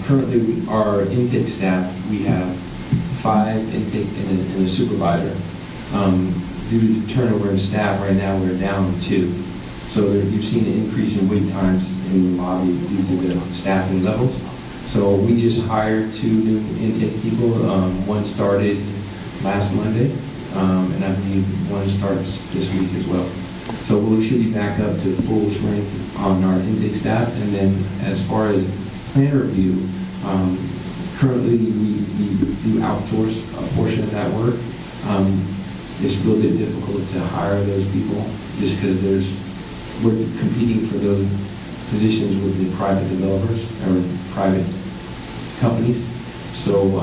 Speaker 21: Currently, our intake staff, we have 5 intake and a supervisor. Due to turnover in staff, right now we're down 2. So you've seen an increase in wait times in the lobby due to the staffing levels. So we just hired 2 new intake people. One started last Monday, and I believe one starts this week as well. So we should be back up to full strength on our intake staff. And then as far as plan review, currently we do outsource a portion of that work. It's a little bit difficult to hire those people just because we're competing for those positions with the private developers or private companies. So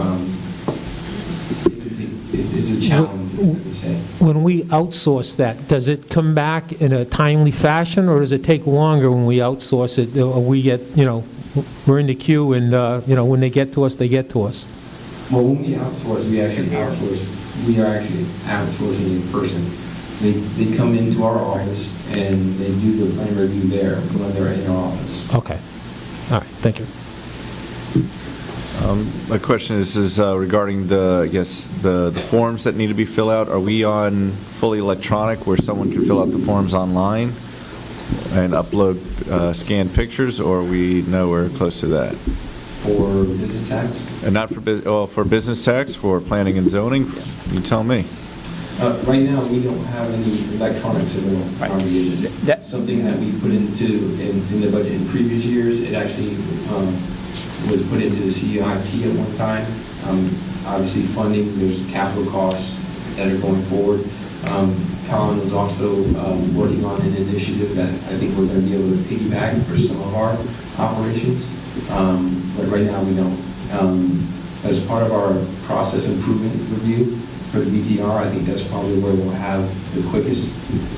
Speaker 21: it's a challenge, to say.
Speaker 6: When we outsource that, does it come back in a timely fashion, or does it take longer when we outsource it? Or we get, we're in the queue, and, when they get to us, they get to us?
Speaker 21: Well, when we outsource, we are actually outsourcing in person. They come into our office, and they do the plan review there when they're in our office.
Speaker 6: Okay. All right, thank you.
Speaker 1: My question is regarding the forms that need to be filled out. Are we on fully electronic where someone can fill out the forms online and upload scanned pictures, or are we nowhere close to that?
Speaker 21: For business tax?
Speaker 1: And not for business tax, for planning and zoning? You tell me.
Speaker 21: Right now, we don't have any electronic signal congregation. That's something that we put into in the budget in previous years. It actually was put into the CIP at one time. Obviously, funding, there's capital costs that are going forward. Colin was also working on an initiative that I think we're going to be able to piggyback for some of our operations. But right now, we don't. As part of our process improvement review for the BTR, I think that's probably where we'll have the quickest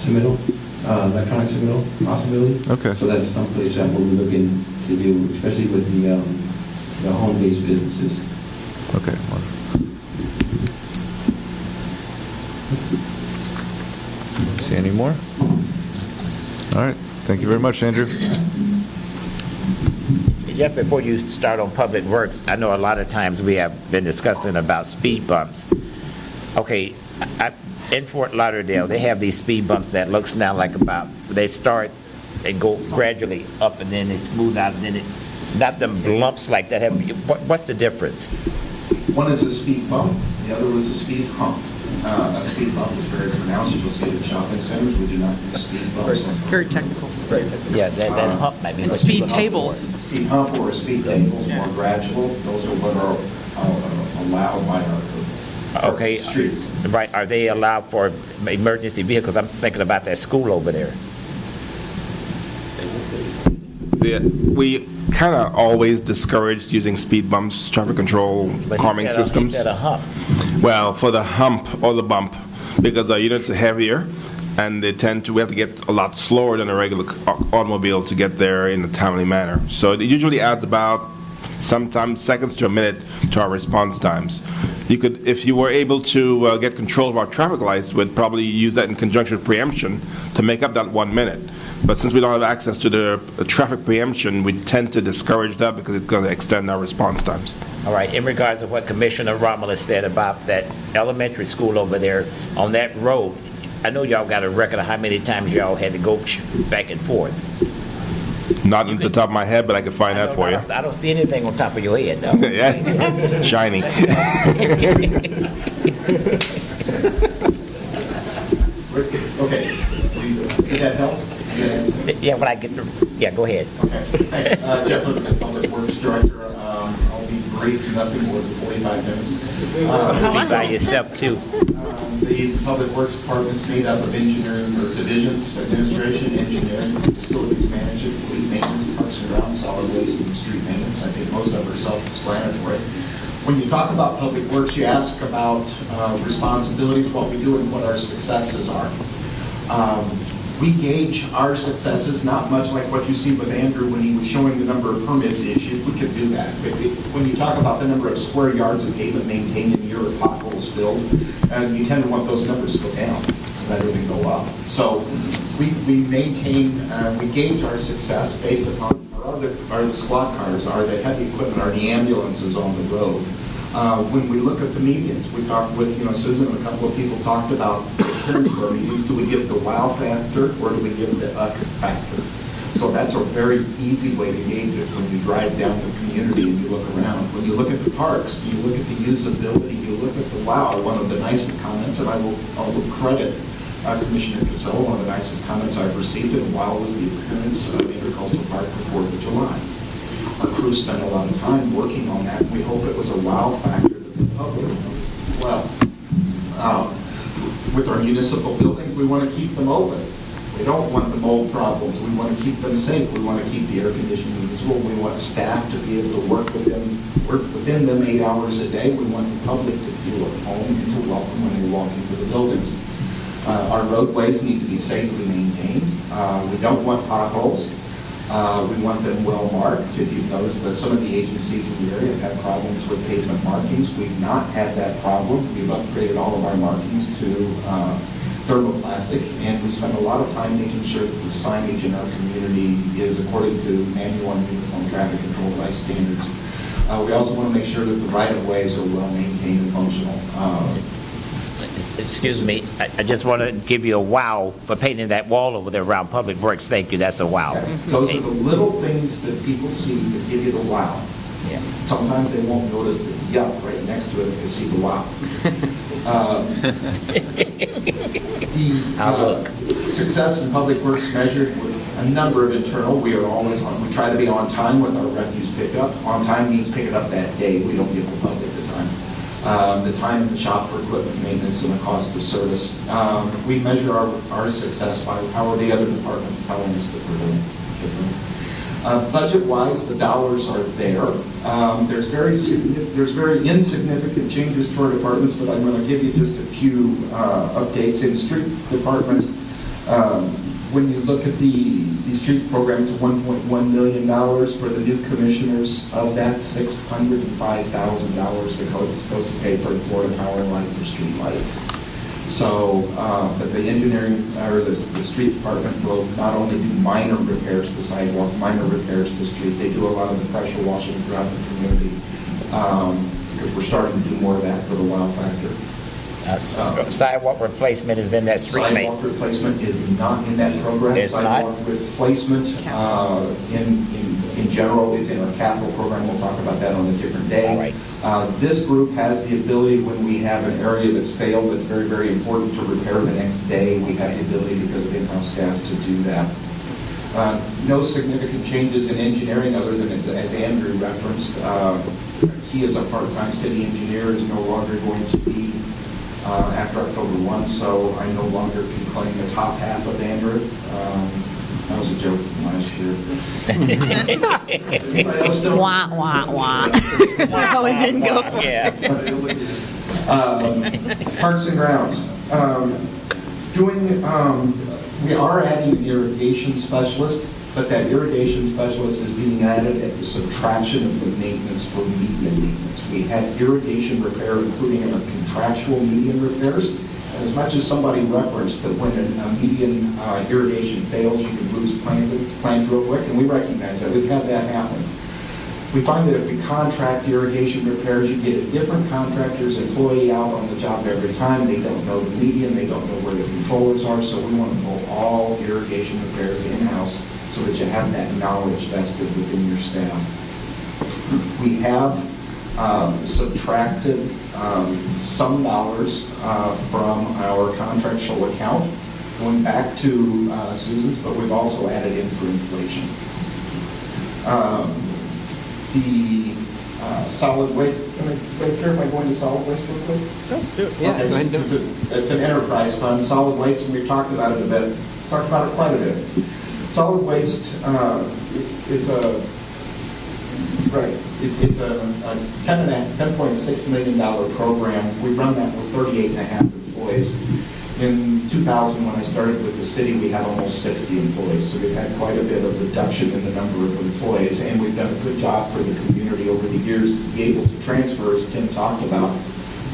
Speaker 21: submittal, electronic submittal possibility.
Speaker 1: Okay.
Speaker 21: So that's someplace that we're looking to do, especially with the home-based businesses.
Speaker 1: Okay. See any more? All right. Thank you very much, Andrew.
Speaker 3: Jeff, before you start on Public Works, I know a lot of times we have been discussing about speed bumps. Okay, in Fort Lauderdale, they have these speed bumps that looks now like they start and go gradually up, and then they smooth out, and then not them lumps like that. What's the difference?
Speaker 17: One is a speed bump, the other was a speed hump. A speed bump is very pronounced. You will see it at shopping centers. We do not use speed bumps.
Speaker 4: Very technical.
Speaker 3: Yeah, that hump might be.
Speaker 4: And speed tables.
Speaker 17: Speed hump or a speed table is more gradual. Those are what are allowed by our streets.
Speaker 3: Right. Are they allowed for emergency vehicles? I'm thinking about that school over there.
Speaker 8: We kind of always discouraged using speed bumps, traffic control, calming systems.
Speaker 3: He said a hump.
Speaker 8: Well, for the hump or the bump, because our units are heavier, and we have to get a lot slower than a regular automobile to get there in a timely manner. So it usually adds about sometimes seconds to a minute to our response times. You could, if you were able to get control of our traffic lights, we'd probably use that in conjunction with preemption to make up that 1 minute. But since we don't have access to the traffic preemption, we tend to discourage that because it's going to extend our response times.
Speaker 3: All right, in regards to what Commissioner Romulus said about that elementary school over there on that road, I know y'all got a record of how many times y'all had to go back and forth.
Speaker 8: Not at the top of my head, but I could find that for you.
Speaker 3: I don't see anything on top of your head, no.
Speaker 8: Yeah, shiny.
Speaker 17: Okay, did that help?
Speaker 3: Yeah, when I get through. Yeah, go ahead.
Speaker 17: Okay. Thanks. Jeff Lippman, Public Works Director. I'll be brief, nothing more than 45 minutes.
Speaker 3: Be by yourself, too.
Speaker 17: The Public Works Department's made up of engineering or divisions, administration, engineering, facilities management, fleet maintenance, parks and grounds, solid waste, and street maintenance. I think most of them are self-explanatory. When you talk about Public Works, you ask about responsibilities, what we do, and what our successes are. We gauge our successes not much like what you see with Andrew when he was showing the number of permits issued. We could do that. When you talk about the number of square yards of pavement maintained in a year or potholes filled, you tend to want those numbers to go down rather than go up. So we maintain, we gauge our success based upon our squad cars, the heavy equipment, the ambulances on the road. When we look at the medians, we talked with, Susan and a couple of people talked about appearance of our medians. Do we give the wow factor or do we give the factor? So that's a very easy way to gauge it when you drive down the community and you look around. When you look at the parks, you look at the usability, you look at the wow. One of the nicest comments, and I will credit Commissioner Casella, one of the nicest comments I've received in a while was the appearance of Agricultural Park for 4th of July. Our crew spent a lot of time working on that, and we hope it was a wow factor that the public noticed. Well, with our municipal buildings, we want to keep them open. We don't want the mold problems. We want to keep them safe. We want to keep the air conditioning usable. We want staff to be able to work within them 8 hours a day. We want the public to feel at home and to welcome when they walk into the buildings. Our roadways need to be safely maintained. We don't want potholes. We want them well marked. If you've noticed that some of the agencies in the area have had problems with pavement markings, we've not had that problem. We've upgraded all of our markings to thermoplastic, and we spend a lot of time making sure that the signage in our community is according to manual and uniform traffic control device standards. We also want to make sure that the right-of-ways are well maintained and functional.
Speaker 3: Excuse me, I just want to give you a wow for painting that wall over there around Public Works. Thank you, that's a wow.
Speaker 17: Those are the little things that people see that give you the wow.
Speaker 3: Yeah.
Speaker 17: Sometimes they won't notice the yuck right next to it if they see the wow. Success in Public Works measured with a number of internal. We are always on. We try to be on time with our refuse pickup. On time means pick it up that day. We don't give the public the time. The time in the shop for equipment maintenance and the cost of service. We measure our success by how are the other departments telling us that we're doing. Budget-wise, the dollars are there. There's very insignificant changes to our departments, but I'm going to give you just a few updates. In street department, when you look at the street program, it's $1.1 million for the new commissioners. Of that, $605,000 goes to pay for Florida Power and Light for street light. So, but the engineering, or the street department will not only do minor repairs to the sidewalk, minor repairs to the street, they do a lot of the pressure washing throughout the community, because we're starting to do more of that for the wow factor.
Speaker 3: Sidewalk replacement is in that street
Speaker 17: Sidewalk replacement is not in that program.
Speaker 3: It's
Speaker 17: Sidewalk
Speaker 3: not?
Speaker 17: replacement in general is in our capital program. We'll talk about that on a different day.
Speaker 3: All right.
Speaker 17: This group has the ability, when we have an area that's failed that's very, very important to repair the next day, we have the ability because of in-house staff to do that. No significant changes in engineering other than, as Andrew referenced, he is a part-time city engineer, is no longer going to be after October 1, so I no longer can claim the top half of Andrew. That was a joke from last year.
Speaker 9: Wah, wah, wah. No, it didn't go for it.
Speaker 17: Parks and grounds. We are adding an irrigation specialist, but that irrigation specialist is being added at the subtraction of the maintenance for median maintenance. We had irrigation repair, including in our contractual median repairs. And as much as somebody referenced that when a median irrigation fails, you can lose plants real quick, and we recognize that. We've had that happen. We find that if we contract irrigation repairs, you get a different contractor's employee out on the job every time. They don't know the median, they don't know where the controllers are, so we want to pull all irrigation repairs in-house so that you have that knowledge vested within your staff. We have subtracted some dollars from our contractual account, going back to Susan's, but we've also added in for inflation. The solid waste, am I going to solid waste real quick?
Speaker 14: Yeah,
Speaker 17: Okay,
Speaker 14: go ahead and do it.
Speaker 17: It's an enterprise fund, solid waste, and we've talked about it a bit, talked about it quite a bit. Solid waste is it's a $10.6 million program. We run that with 38 and a half employees. In 2000, when I started with the city, we had almost 60 employees, so we've had quite a bit of reduction in the number of employees, and we've done a good job for the community over the years to be able to transfer, as Tim talked about,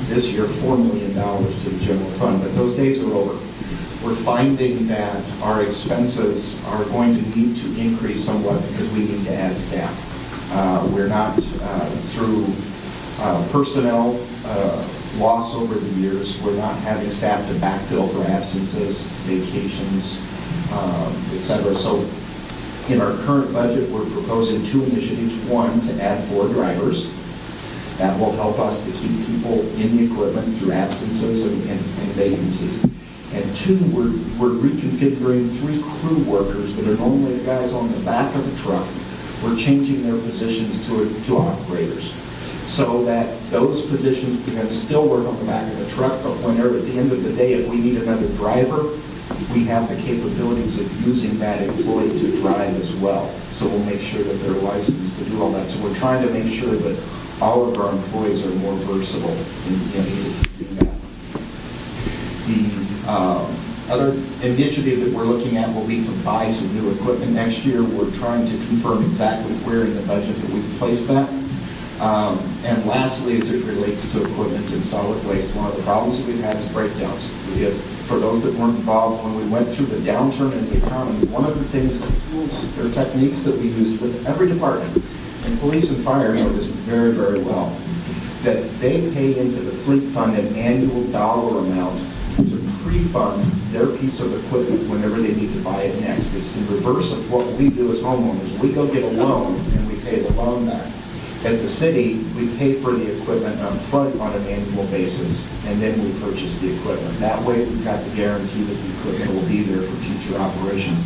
Speaker 17: this year $4 million to the general fund, but those days are over. We're finding that our expenses are going to need to increase somewhat because we need to add staff. We're not, through personnel loss over the years, we're not having staff to backfill for absences, vacations, et cetera. So in our current budget, we're proposing 2 initiatives. One, to add 4 drivers. That will help us to keep people in the equipment through absences and vacancies. And two, we're reconfiguring 3 crew workers that are normally the guys on the back of the truck. We're changing their positions to operators, so that those positions can still work on the back of the truck, but whenever, at the end of the day, if we need another driver, we have the capabilities of using that employee to drive as well. So we'll make sure that they're licensed to do all that. So we're trying to make sure that all of our employees are more versatile in able to do that. The other initiative that we're looking at will be to buy some new equipment next year. We're trying to confirm exactly where in the budget that we've placed that. And lastly, as it relates to equipment and solid waste, one of the problems that we've had is breakdowns. For those that weren't involved, when we went through the downturn in the economy, one of the things, tools or techniques that we used with every department, and police and fire know this very, very well, that they pay into the fleet fund an annual dollar amount to pre-fund their piece of equipment whenever they need to buy it next. It's the reverse of what we do as homeowners. We go get a loan and we pay the loan back. At the city, we pay for the equipment up front on an annual basis, and then we purchase the equipment. That way, we've got the guarantee that the equipment will be there for future operations.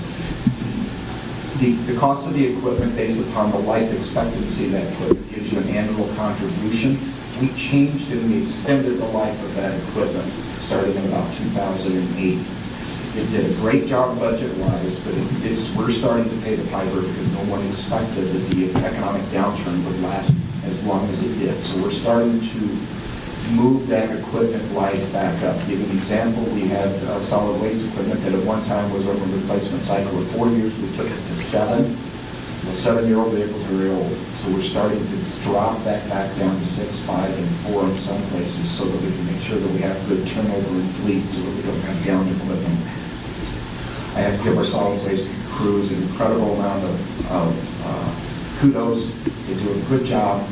Speaker 17: The cost of the equipment based upon the life expectancy of that equipment gives you an annual contribution. We changed and we extended the life of that equipment starting in about 2008. It did a great job budget-wise, but we're starting to pay the piper because no one expected that the economic downturn would last as long as it did. So we're starting to move that equipment life back up. To give you an example, we had solid waste equipment that at one time was on a replacement cycle of 4 years. We took it to 7. The 7-year-old vehicles are very old. So we're starting to drop that back down to 6, 5, and 4 in some places so that we can make sure that we have good turnover in fleet so that we don't have down equipment. I have to give our solid waste crews an incredible amount of kudos. They do a good job.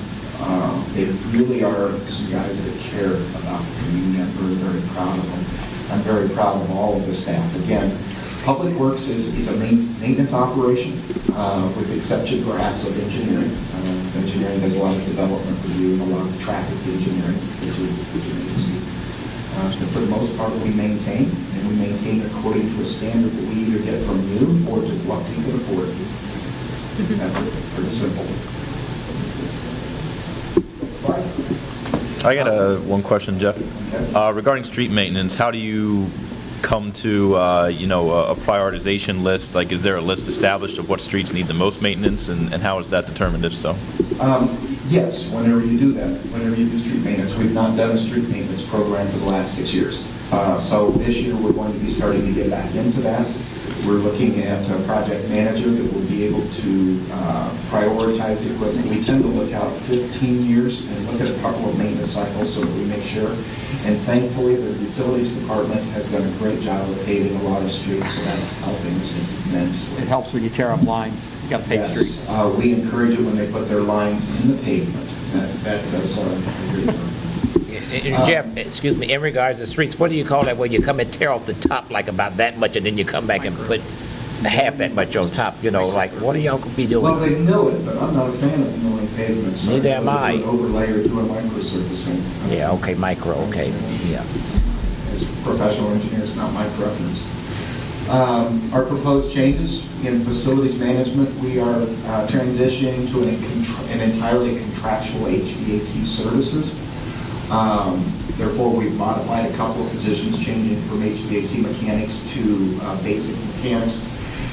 Speaker 17: They really are some guys that care about the community. I'm very, very proud of them. I'm very proud of all of the staff. Again, Public Works is a maintenance operation, with the exception perhaps of engineering. Engineering does a lot of development review and a lot of traffic engineering, which you may see. For the most part, we maintain, and we maintain according to a standard that we either get from you or to what we can afford. That's it. It's pretty simple. Next slide.
Speaker 13: I got one question, Jeff. Regarding street maintenance, how do you come to, a prioritization list? Like, is there a list established of what streets need the most maintenance, and how is that determined, if so?
Speaker 17: Yes, whenever you do that, whenever you do street maintenance. We've not done a street maintenance program for the last 6 years. So this year, we're going to be starting to get back into that. We're looking at a project manager that will be able to prioritize the equipment. We tend to look out 15 years and look at a couple of maintenance cycles so that we make sure. And thankfully, the utilities department has done a great job of paving a lot of streets, so that's helping us immensely.
Speaker 22: It helps when you tear up lines. You got to pave streets.
Speaker 17: We encourage it when they put their lines in the pavement. That does a great job.
Speaker 3: Jeff, excuse me, in regards to streets, what do you call that when you come and tear off the top like about that much and then you come back and put half that much on top, like what do y'all be doing?
Speaker 17: Well, they mill it, but I'm not a fan of milling pavements.
Speaker 3: Neither am I.
Speaker 17: Do an overlay or do a microsurfacing.
Speaker 3: Yeah, okay, micro, okay, yeah.
Speaker 17: As professional engineers, not my preference. Our proposed changes in facilities management, we are transitioning to an entirely contractual HVAC services. Therefore, we've modified a couple of positions, changing from HVAC mechanics to basic mechanics.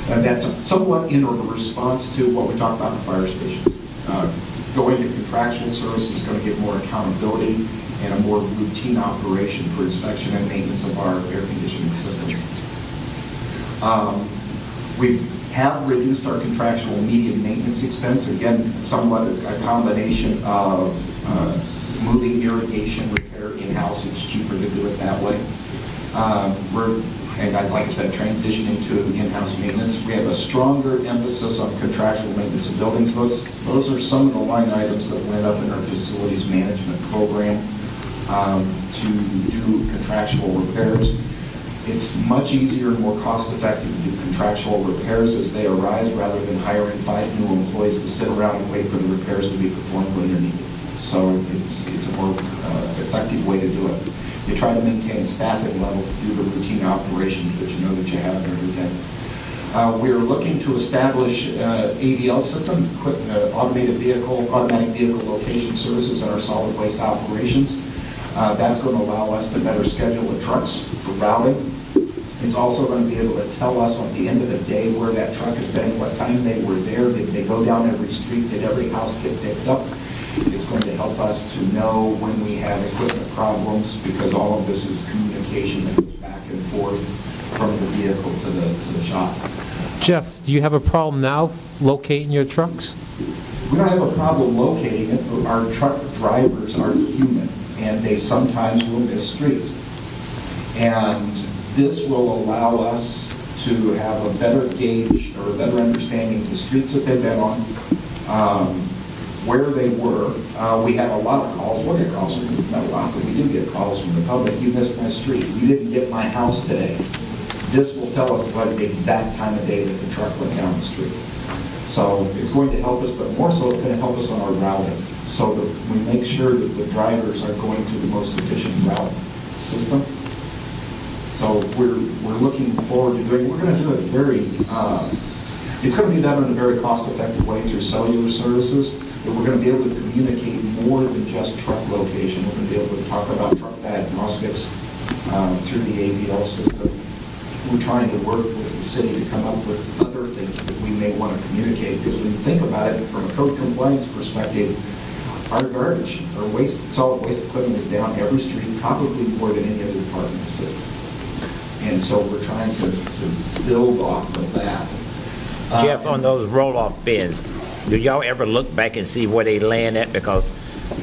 Speaker 17: That's somewhat in response to what we talked about in the fire stations. Going to contractual services is going to give more accountability and a more routine operation for inspection and maintenance of our air conditioning system. We have reduced our contractual median maintenance expense. Again, somewhat a combination of moving irrigation repair in-house. It's cheaper to do it that way. And like I said, transitioning to in-house maintenance. We have a stronger emphasis on contractual maintenance of buildings. Those are some of the line items that went up in our facilities management program to do contractual repairs. It's much easier and more cost-effective to do contractual repairs as they arise rather than hiring 5 new employees to sit around and wait for the repairs to be performed when they're needed. So it's a more effective way to do it. You try to maintain a staffing level to do the routine operations that you know that you have every day. We're looking to establish AVL system, automatic vehicle location services in our solid waste operations. That's going to allow us to better schedule the trucks for routing. It's also going to be able to tell us at the end of the day where that truck has been, what time they were there, did they go down every street, did every house get picked up. It's going to help us to know when we have equipment problems, because all of this is communication that goes back and forth from the vehicle to the shop.
Speaker 6: Jeff, do you have a problem now locating your trucks?
Speaker 17: We don't have a problem locating it, but our truck drivers are human, and they sometimes will miss streets. And this will allow us to have a better gauge or a better understanding of the streets that they've been on, where they were. We have a lot of calls. We'll get calls from, not a lot, but we do get calls from the public. You missed my street. You didn't get my house today. This will tell us what the exact time of day that the truck went down the street. So it's going to help us, but more so it's going to help us on our routing, so that we make sure that the drivers are going to the most efficient route system. So we're looking forward to doing, we're going to do it it's going to be done in a very cost-effective way through cellular services, that we're going to be able to communicate more than just truck location. We're going to be able to talk about truck diagnostics through the AVL system. We're trying to work with the city to come up with other things that we may want to communicate, because when you think about it from a code compliance perspective, our garbage, our solid waste equipment is down every street, probably more than any other department in the city. And so we're trying to build off of that.
Speaker 3: Jeff, on those roll-off bins, do y'all ever look back and see where they land at? Because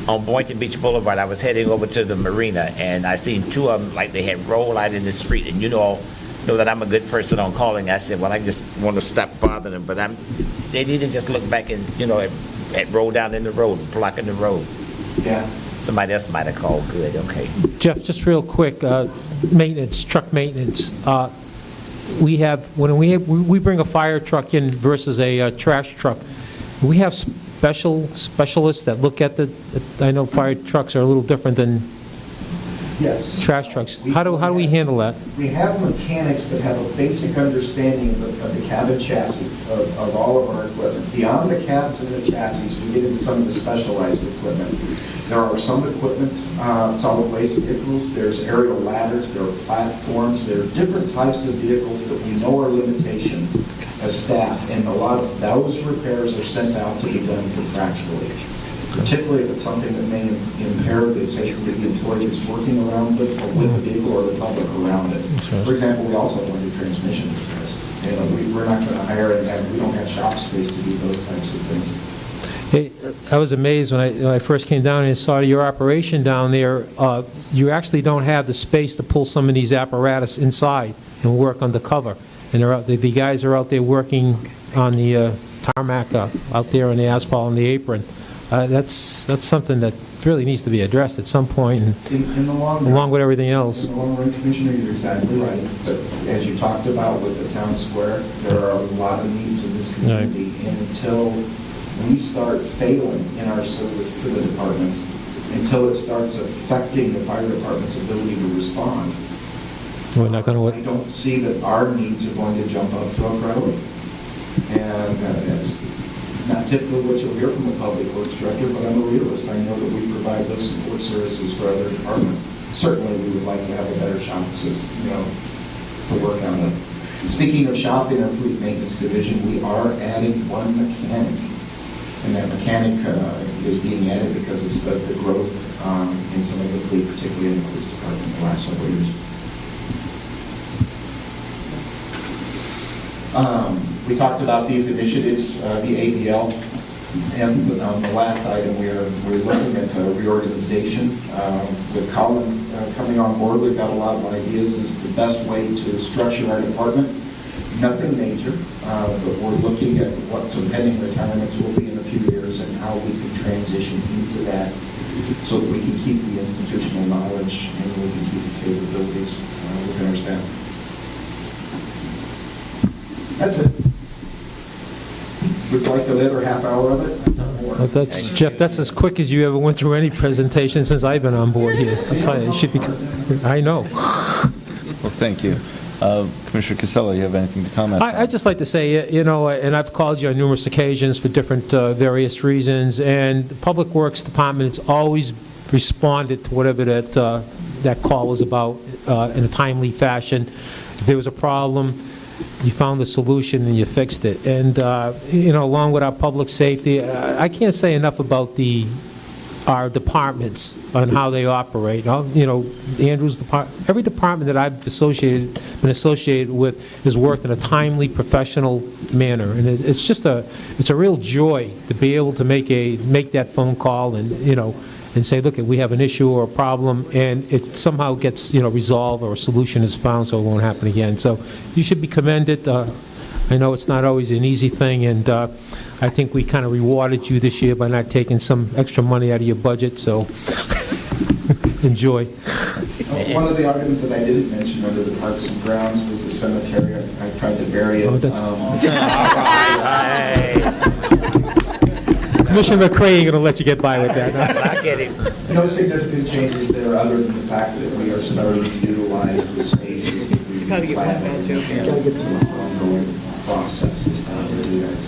Speaker 3: on Boynton Beach Boulevard, I was heading over to the marina, and I seen two of them, like they had rolled out in the street, and you know that I'm a good person on calling. I said, well, I just want to stop bothering them, but they need to just look back and, at roll down in the road, blocking the road.
Speaker 17: Yeah.
Speaker 3: Somebody else might have called. Good, okay.
Speaker 6: Jeff, just real quick, maintenance, truck maintenance. When we bring a fire truck in versus a trash truck, we have specialists that look at I know fire trucks are a little different than trash trucks. How do we handle that?
Speaker 17: We have mechanics that have a basic understanding of the cabin chassis of all of our equipment. Beyond the cabs and the chassis, we get into some of the specialized equipment. There are some equipment, solid waste vehicles, there's aerial ladders, there are platforms, there are different types of vehicles that we know are limitation as staff, and a lot of those repairs are sent out to be done contractually. Particularly if it's something that may impair the safety of the employee who's working around it, or with the vehicle, or the public around it. For example, we also want to do transmission repairs. We're not going to hire we don't have shop space to do those types of things.
Speaker 6: Hey, I was amazed when I first came down and saw your operation down there. You actually don't have the space to pull some of these apparatus inside and work undercover. And the guys are out there working on the tarmac out there on the asphalt on the apron. That's something that really needs to be addressed at some point,
Speaker 17: in the long run,
Speaker 6: along with everything else.
Speaker 17: In the long run, Commissioner, you're exactly right. But as you talked about with the town square, there are a lot of needs in this community. Right. And until we start failing in our service to the departments, until it starts affecting the fire department's ability to respond,
Speaker 6: we're not going to.
Speaker 17: I don't see that our needs are going to jump up to a priority. And that's not typically what you'll hear from the public works director, but I'm a realist. I know that we provide those support services for other departments. Certainly, we would like to have a better shop system, to work on it. Speaking of shop in our fleet maintenance division, we are adding one mechanic, and that mechanic is being added because of the growth in some of the fleet, particularly in the police department in the last several years. We talked about these initiatives, the ABL, and the last item we're looking at reorganization. With Colin coming on board, we've got a lot of ideas as the best way to structure our department. Nothing major, but we're looking at what some pending retirements will be in a few years and how we can transition into that so that we can keep the institutional knowledge and we can keep the capabilities within our staff. That's it. Would like the other half hour of it?
Speaker 6: But that's, Jeff, that's as quick as you ever went through any presentation since I've been on board here. I'll tell you, it should be, I know.
Speaker 1: Well, thank you. Commissioner Casella, you have anything to comment?
Speaker 6: I'd just like to say, you know, and I've called you on numerous occasions for different various reasons, and the Public Works Department has always responded to whatever that call was about in a timely fashion. If there was a problem, you found the solution and you fixed it. And, you know, along with our public safety, I can't say enough about our departments on how they operate. You know, Andrew's department, every department that I've been associated with has worked in a timely, professional manner. And it's just it's a real joy to be able to make that phone call and, you know, and say, look, we have an issue or a problem, and it somehow gets, you know, resolved or a solution is found so it won't happen again. So you should be commended. I know it's not always an easy thing, and I think we kind of rewarded you this year by not taking some extra money out of your budget, so enjoy.
Speaker 17: One of the items that I didn't mention under the Parks and Grounds was the cemetery. I tried to bury it.
Speaker 6: Oh, that's... Commissioner McCray ain't going to let you get by with that.
Speaker 3: I get it.
Speaker 17: No significant changes there, other than the fact that we are starting to utilize the spaces that we've planned. Got to get some ongoing processes down to do that.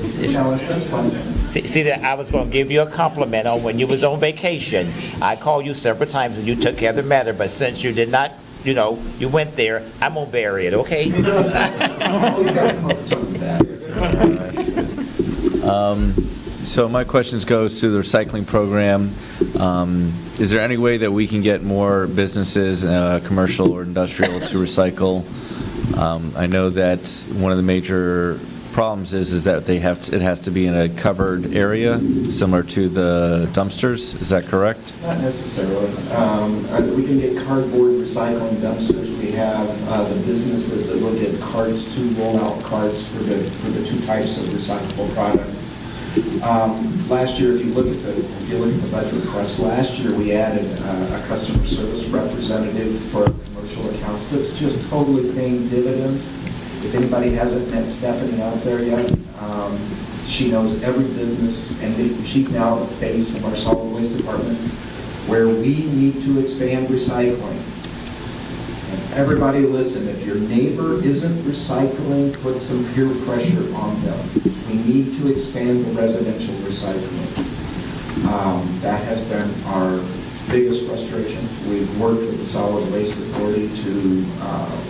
Speaker 17: So, you know, that's fun.
Speaker 3: See that I was going to give you a compliment on when you was on vacation. I called you several times and you took care of the matter, but since you did not, you know, you went there, I'm going to bury it, okay?
Speaker 1: So my questions goes to the recycling program. Is there any way that we can get more businesses, commercial or industrial, to recycle? I know that one of the major problems is that it has to be in a covered area, similar to the dumpsters. Is that correct?
Speaker 17: Not necessarily. We can get cardboard recycling dumpsters. We have the businesses that look at carts, 2 roll-out carts for the 2 types of recyclable product. Last year, if you look at the budget request, last year we added a customer service representative for commercial accounts that's just totally paying dividends. If anybody hasn't met Stephanie out there yet, she knows every business, and she's now the face of our solid waste department, where we need to expand recycling. And everybody listen, if your neighbor isn't recycling, put some peer pressure on them. We need to expand the residential recycling. That has been our biggest frustration. We've worked with the Solid Waste Authority to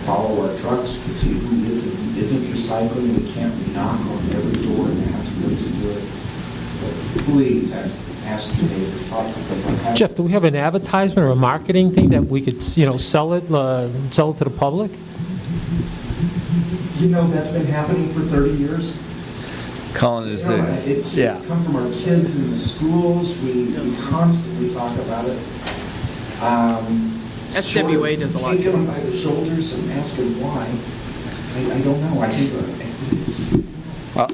Speaker 17: follow our trucks to see who is and who isn't recycling. We can't knock on every door and ask them to do it. But please ask your neighbors, talk to them.
Speaker 6: Jeff, do we have an advertisement or a marketing thing that we could, you know, sell it to the public?
Speaker 17: You know, that's been happening for 30 years.
Speaker 1: Colin, is there...
Speaker 17: It's come from our kids in the schools. We constantly talk about it.
Speaker 4: SWA does a lot.
Speaker 17: Take them by the shoulders and ask them why. I don't know. I think it's...
Speaker 22: Well,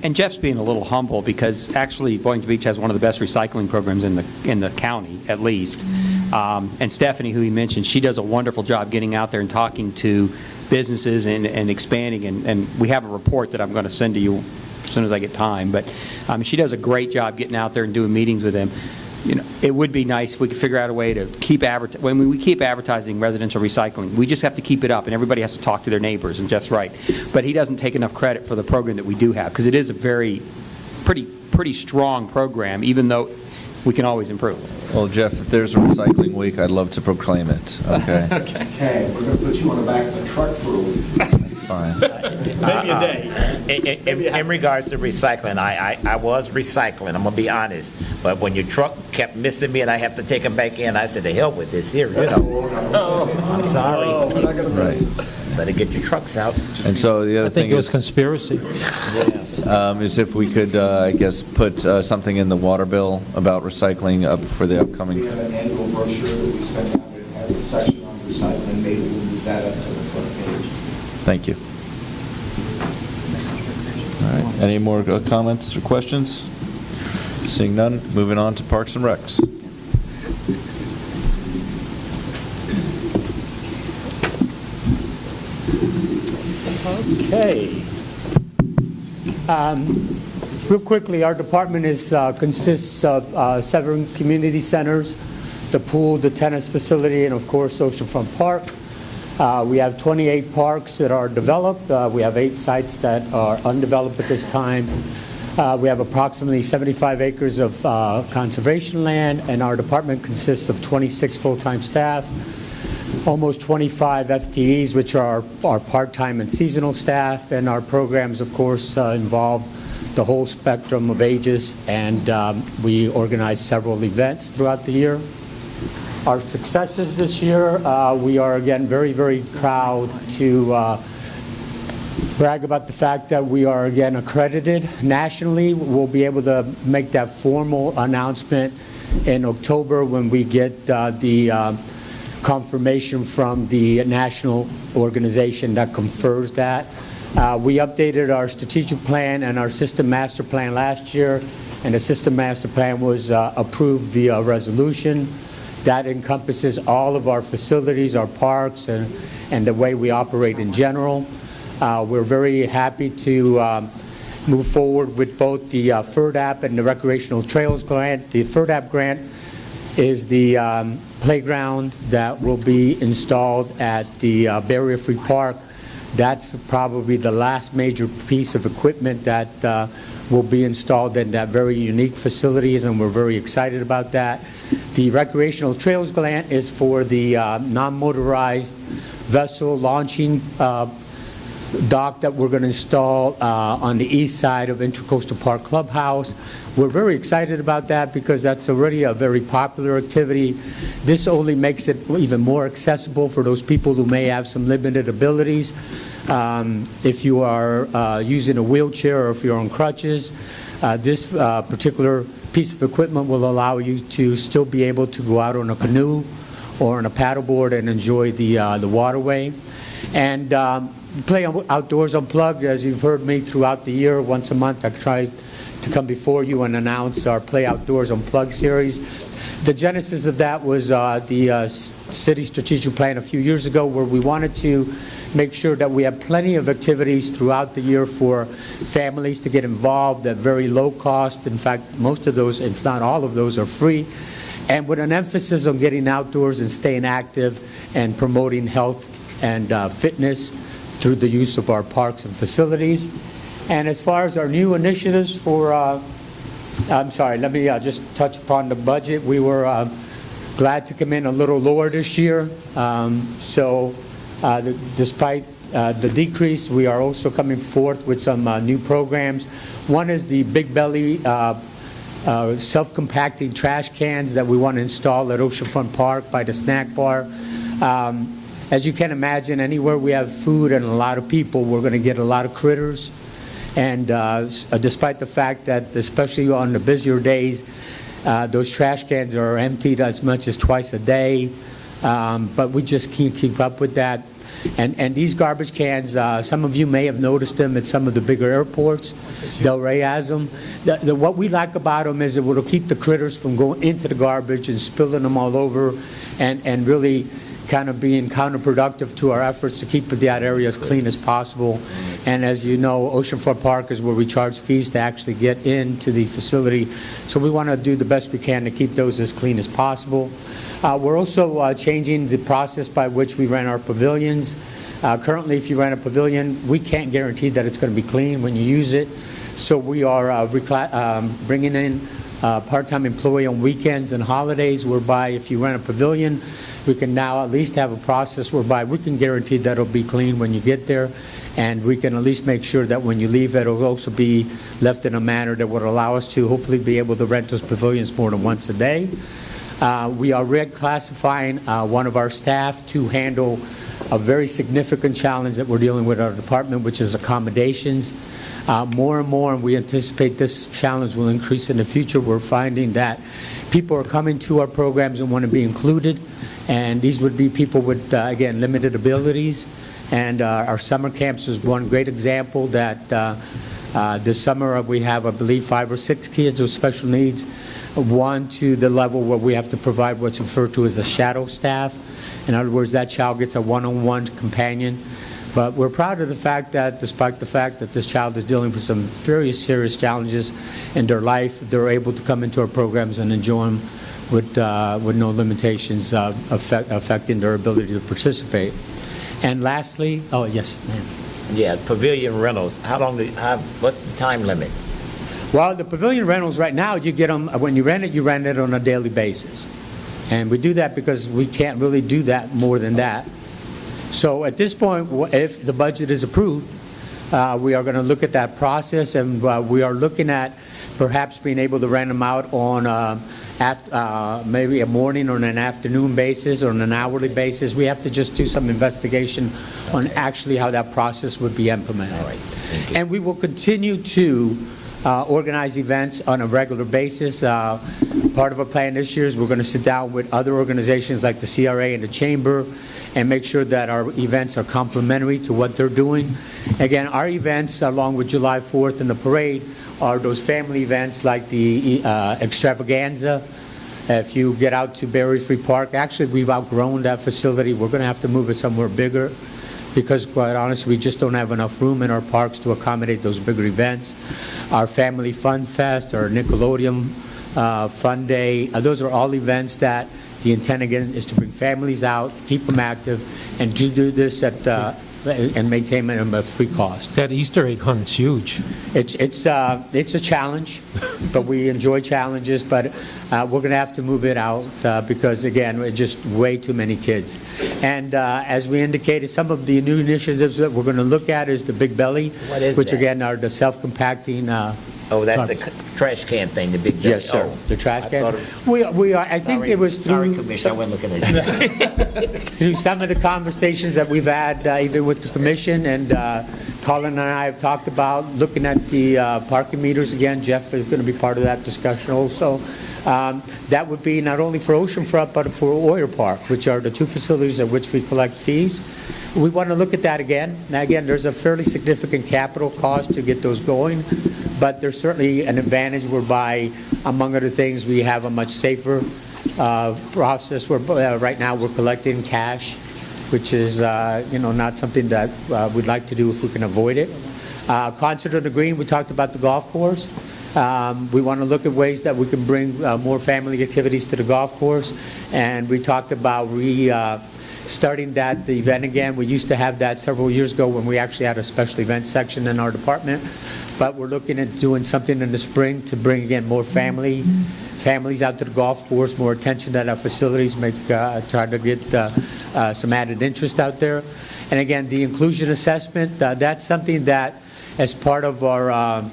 Speaker 22: and Jeff's being a little humble because actually Boynton Beach has one of the best recycling programs in the county, at least. And Stephanie, who he mentioned, she does a wonderful job getting out there and talking to businesses and expanding. And we have a report that I'm going to send to you as soon as I get time. But she does a great job getting out there and doing meetings with them. You know, it would be nice if we could figure out a way to keep when we keep advertising residential recycling. We just have to keep it up, and everybody has to talk to their neighbors, and Jeff's right. But he doesn't take enough credit for the program that we do have, because it is a pretty strong program, even though we can always improve.
Speaker 1: Well, Jeff, if there's a recycling week, I'd love to proclaim it, okay?
Speaker 17: Okay, we're going to put you on the back of a truck for a week.
Speaker 1: That's fine.
Speaker 20: Maybe a day.
Speaker 3: In regards to recycling, I was recycling, I'm going to be honest. But when your truck kept missing me and I have to take them back in, I said, to hell with this here, you know. I'm sorry.
Speaker 1: Right.
Speaker 3: Better get your trucks out.
Speaker 1: And so the other
Speaker 6: I think
Speaker 1: thing
Speaker 6: it was
Speaker 1: is...
Speaker 6: conspiracy.
Speaker 1: is if we could, I guess, put something in the water bill about recycling up for the upcoming...
Speaker 17: We have an annual brochure that we send out. It has a section on recycling. Maybe we'll move that up to the front page.
Speaker 1: Thank you. All right. Any more comments or questions? Seeing none, moving on to Parks and Recs.
Speaker 7: Okay. Real quickly, our department consists of 7 community centers, the pool, the tennis facility, and of course, Oceanfront Park. We have 28 parks that are developed. We have 8 sites that are undeveloped at this time. We have approximately 75 acres of conservation land, and our department consists of 26 full-time staff, almost 25 FTEs, which are our part-time and seasonal staff, and our programs, of course, involve the whole spectrum of ages, and we organize several events throughout the year. Our successes this year, we are again very, very proud to brag about the fact that we are again accredited nationally. We'll be able to make that formal announcement in October when we get the confirmation from the national organization that confers that. We updated our strategic plan and our system master plan last year, and the system master plan was approved via resolution. That encompasses all of our facilities, our parks, and the way we operate in general. We're very happy to move forward with both the FERDAP and the Recreational Trails Grant. The FERDAP grant is the playground that will be installed at the Barrier-Free Park. That's probably the last major piece of equipment that will be installed in that very unique facilities, and we're very excited about that. The Recreational Trails Grant is for the non-motorized vessel launching dock that we're going to install on the east side of Intracoastal Park Clubhouse. We're very excited about that because that's already a very popular activity. This only makes it even more accessible for those people who may have some limited abilities. If you are using a wheelchair or if you're on crutches, this particular piece of equipment will allow you to still be able to go out on a canoe or on a paddleboard and enjoy the waterway. And Play Outdoors Unplugged, as you've heard me throughout the year, once a month I try to come before you and announce our Play Outdoors Unplugged series. The genesis of that was the city strategic plan a few years ago, where we wanted to make sure that we have plenty of activities throughout the year for families to get involved at very low cost. In fact, most of those, if not all of those, are free, and with an emphasis on getting outdoors and staying active and promoting health and fitness through the use of our parks and facilities. And as far as our new initiatives for, I'm sorry, let me just touch upon the budget. We were glad to come in a little lower this year. Despite the decrease, we are also coming forth with some new programs. One is the Big Belly self-compacting trash cans that we want to install at Oceanfront Park by the snack bar. As you can imagine, anywhere we have food and a lot of people, we're going to get a lot of critters. And despite the fact that, especially on the busier days, those trash cans are emptied as much as twice a day, but we just can't keep up with that. And these garbage cans, some of you may have noticed them at some of the bigger airports. Del Rey has them. What we like about them is it will keep the critters from going into the garbage and spilling them all over, and really kind of being counterproductive to our efforts to keep that area as clean as possible. And as you know, Oceanfront Park is where we charge fees to actually get into the facility. So we want to do the best we can to keep those as clean as possible. We're also changing the process by which we rent our pavilions. Currently, if you rent a pavilion, we can't guarantee that it's going to be clean when you use it. So we are bringing in a part-time employee on weekends and holidays, whereby if you rent a pavilion, we can now at least have a process whereby we can guarantee that it'll be clean when you get there, and we can at least make sure that when you leave, it'll also be left in a manner that would allow us to hopefully be able to rent those pavilions more than once a day. We are reclassifying one of our staff to handle a very significant challenge that we're dealing with in our department, which is accommodations. More and more, and we anticipate this challenge will increase in the future. We're finding that people are coming to our programs and want to be included, and these would be people with, again, limited abilities. And our summer camps is one great example that this summer we have, I believe, 5 or 6 kids with special needs, one to the level where we have to provide what's referred to as a shadow staff. In other words, that child gets a one-on-one companion But we're proud of the fact that, despite the fact that this child is dealing with some very serious challenges in their life, they're able to come into our programs and enjoy them with no limitations affecting their ability to participate. And lastly, oh, yes, ma'am.
Speaker 3: Yeah, pavilion rentals, what's the time limit?
Speaker 7: Well, the pavilion rentals right now, you get them, when you rent it on a daily basis. And we do that because we can't really do that more than that. So at this point, if the budget is approved, we are going to look at that process, and we are looking at perhaps being able to rent them out on maybe a morning or an afternoon basis or on an hourly basis. We have to just do some investigation on actually how that process would be implemented.
Speaker 3: All right. Thank you.
Speaker 7: And we will continue to organize events on a regular basis. Part of our plan this year is we're going to sit down with other organizations like the CRA and the Chamber and make sure that our events are complementary to what they're doing. Again, our events, along with July 4th and the parade, are those family events like the extravaganza. If you get out to Berry Free Park, actually we've outgrown that facility. We're going to have to move it somewhere bigger because, quite honestly, we just don't have enough room in our parks to accommodate those bigger events. Our Family Fun Fest, our Nickelodeon Fun Day, those are all events that the intent, again, is to bring families out, keep them active, and to do this and maintain them at free cost.
Speaker 6: That Easter egg hunt's huge.
Speaker 7: It's a challenge, but we enjoy challenges, but we're going to have to move it out because, again, it's just way too many kids. And as we indicated, some of the new initiatives that we're going to look at is the Big Belly, which, again, are the self-compacting
Speaker 3: Oh, that's the trash can thing, the big belly.
Speaker 7: Yes, sir.
Speaker 3: Oh,
Speaker 7: The trash
Speaker 3: I
Speaker 7: cans.
Speaker 3: thought
Speaker 7: We are, I think it was
Speaker 3: Sorry,
Speaker 7: through
Speaker 3: Commissioner, I wasn't looking at you.
Speaker 7: through some of the conversations that we've had, even with the commission, and Colin and I have talked about looking at the parking meters again. Jeff is going to be part of that discussion also. That would be not only for Oceanfront, but for Oyer Park, which are the two facilities at which we collect fees. We want to look at that again. Now, again, there's a fairly significant capital cost to get those going, but there's certainly an advantage whereby, among other things, we have a much safer process where right now we're collecting cash, which is not something that we'd like to do if we can avoid it. Concert on the Green, we talked about the golf course. We want to look at ways that we can bring more family activities to the golf course, and we talked about starting the event again. We used to have that several years ago when we actually had a special event section in our department, but we're looking at doing something in the spring to bring again more families out to the golf course, more attention at our facilities, try to get some added interest out there. And again, the inclusion assessment, that's something that, as part of our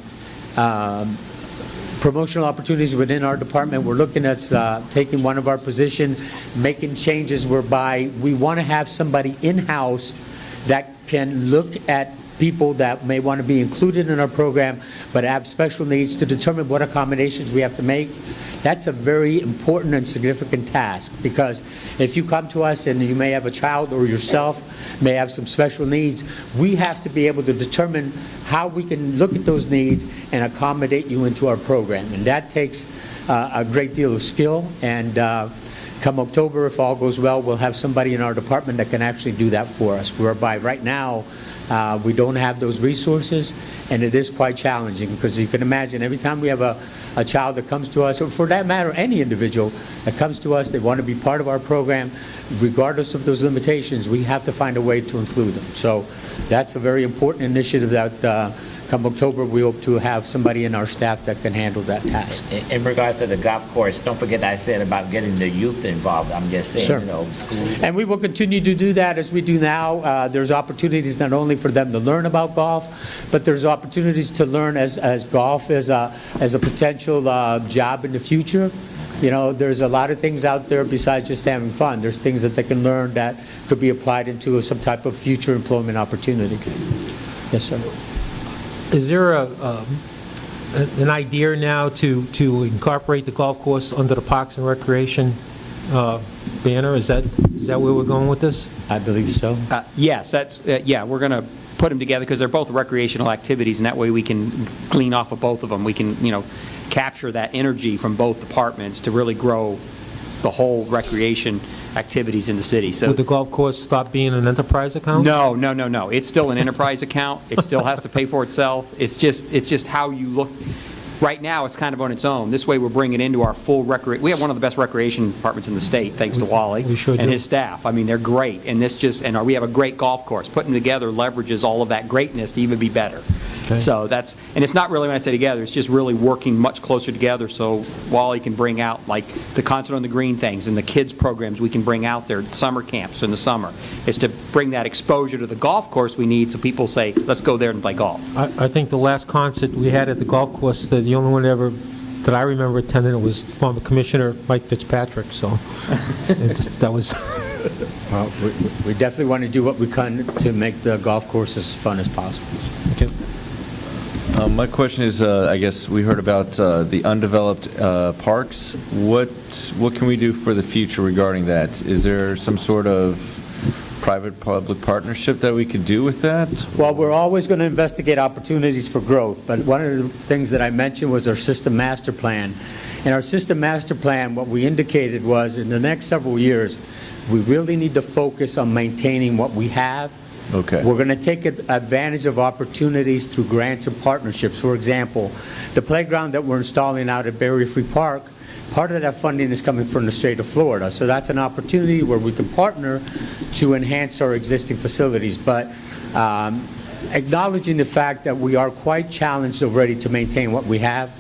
Speaker 7: promotional opportunities within our department, we're looking at taking one of our positions, making changes whereby we want to have somebody in-house that can look at people that may want to be included in our program but have special needs to determine what accommodations we have to make. That's a very important and significant task, because if you come to us and you may have a child or yourself may have some special needs, we have to be able to determine how we can look at those needs and accommodate you into our program. And that takes a great deal of skill, and come October, if all goes well, we'll have somebody in our department that can actually do that for us, whereby right now we don't have those resources, and it is quite challenging, because you can imagine every time we have a child that comes to us, or for that matter, any individual that comes to us, they want to be part of our program, regardless of those limitations, we have to find a way to include them. So that's a very important initiative that come October, we hope to have somebody in our staff that can handle that task.
Speaker 3: In regards to the golf course, don't forget I said about getting the youth involved. I'm just saying,
Speaker 7: Sure.
Speaker 3: schools.
Speaker 7: And we will continue to do that as we do now. There's opportunities not only for them to learn about golf, but there's opportunities to learn as golf as a potential job in the future. There's a lot of things out there besides just having fun. There's things that they can learn that could be applied into some type of future employment opportunity. Yes, sir.
Speaker 6: Is there an idea now to incorporate the golf course under the Parks and Recreation banner? Is that where we're going with this?
Speaker 7: I believe so.
Speaker 22: Yes, we're going to put them together because they're both recreational activities, and that way we can glean off of both of them. We can, capture that energy from both departments to really grow the whole recreation activities in the city. So
Speaker 6: Would the golf course stop being an enterprise account?
Speaker 22: No. It's still an enterprise account. It still has to pay for itself. It's just how you look. Right now, it's kind of on its own. This way, we're bringing into our full we have one of the best recreation departments in the state, thanks to Wally and his staff. I mean, they're great. And we have a great golf course. Putting them together leverages all of that greatness to even be better.
Speaker 6: Okay.
Speaker 22: So and it's not really when I say together, it's just really working much closer together so Wally can bring out like the Concert on the Green things and the kids programs we can bring out there, summer camps in the summer. It's to bring that exposure to the golf course we need so people say, let's go there and play golf.
Speaker 6: I think the last concert we had at the golf course, the only one ever that I remember attending, it was former Commissioner Mike Fitzpatrick, so that was...
Speaker 7: Well, we definitely want to do what we can to make the golf course as fun as possible.
Speaker 6: Okay.
Speaker 1: My question is, I guess we heard about the undeveloped parks. What can we do for the future regarding that? Is there some sort of private-public partnership that we could do with that?
Speaker 7: Well, we're always going to investigate opportunities for growth, but one of the things that I mentioned was our system master plan. In our system master plan, what we indicated was in the next several years, we really need to focus on maintaining what we have.
Speaker 1: Okay.
Speaker 7: We're going to take advantage of opportunities through grants and partnerships. For example, the playground that we're installing out at Barrier Free Park, part of that funding is coming from the state of Florida. So that's an opportunity where we can partner to enhance our existing facilities. But acknowledging the fact that we are quite challenged already to maintain what we have,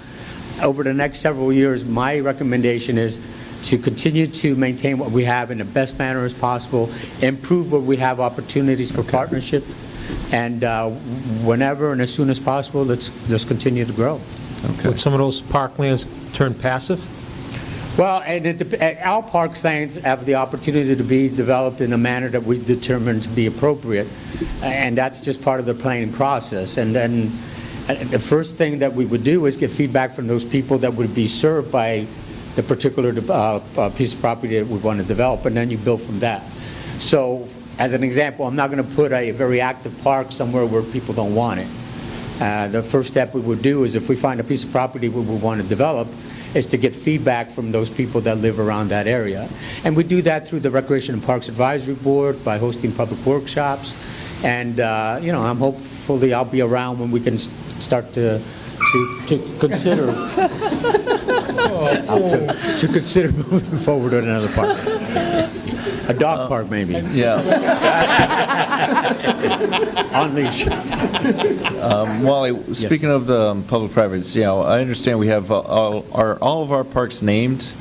Speaker 7: over the next several years, my recommendation is to continue to maintain what we have in the best manner as possible, improve where we have opportunities for partnership, and whenever and as soon as possible, let's continue to grow.
Speaker 1: Okay.
Speaker 6: Would some of those parklands turn passive?
Speaker 7: Well, and our park lands have the opportunity to be developed in a manner that we determine to be appropriate, and that's just part of the planning process. And then the first thing that we would do is get feedback from those people that would be served by the particular piece of property that we want to develop, and then you build from that. So, as an example, I'm not going to put a very active park somewhere where people don't want it. The first step we would do is if we find a piece of property we would want to develop, is to get feedback from those people that live around that area. And we do that through the Recreation and Parks Advisory Board, by hosting public workshops, and I'm hopefully I'll be around when we can start to consider to consider moving forward on another park. A dog park, maybe.
Speaker 1: Yeah.
Speaker 7: On leash.
Speaker 1: Wally, speaking of the public-private, I understand we have, are all of our parks named?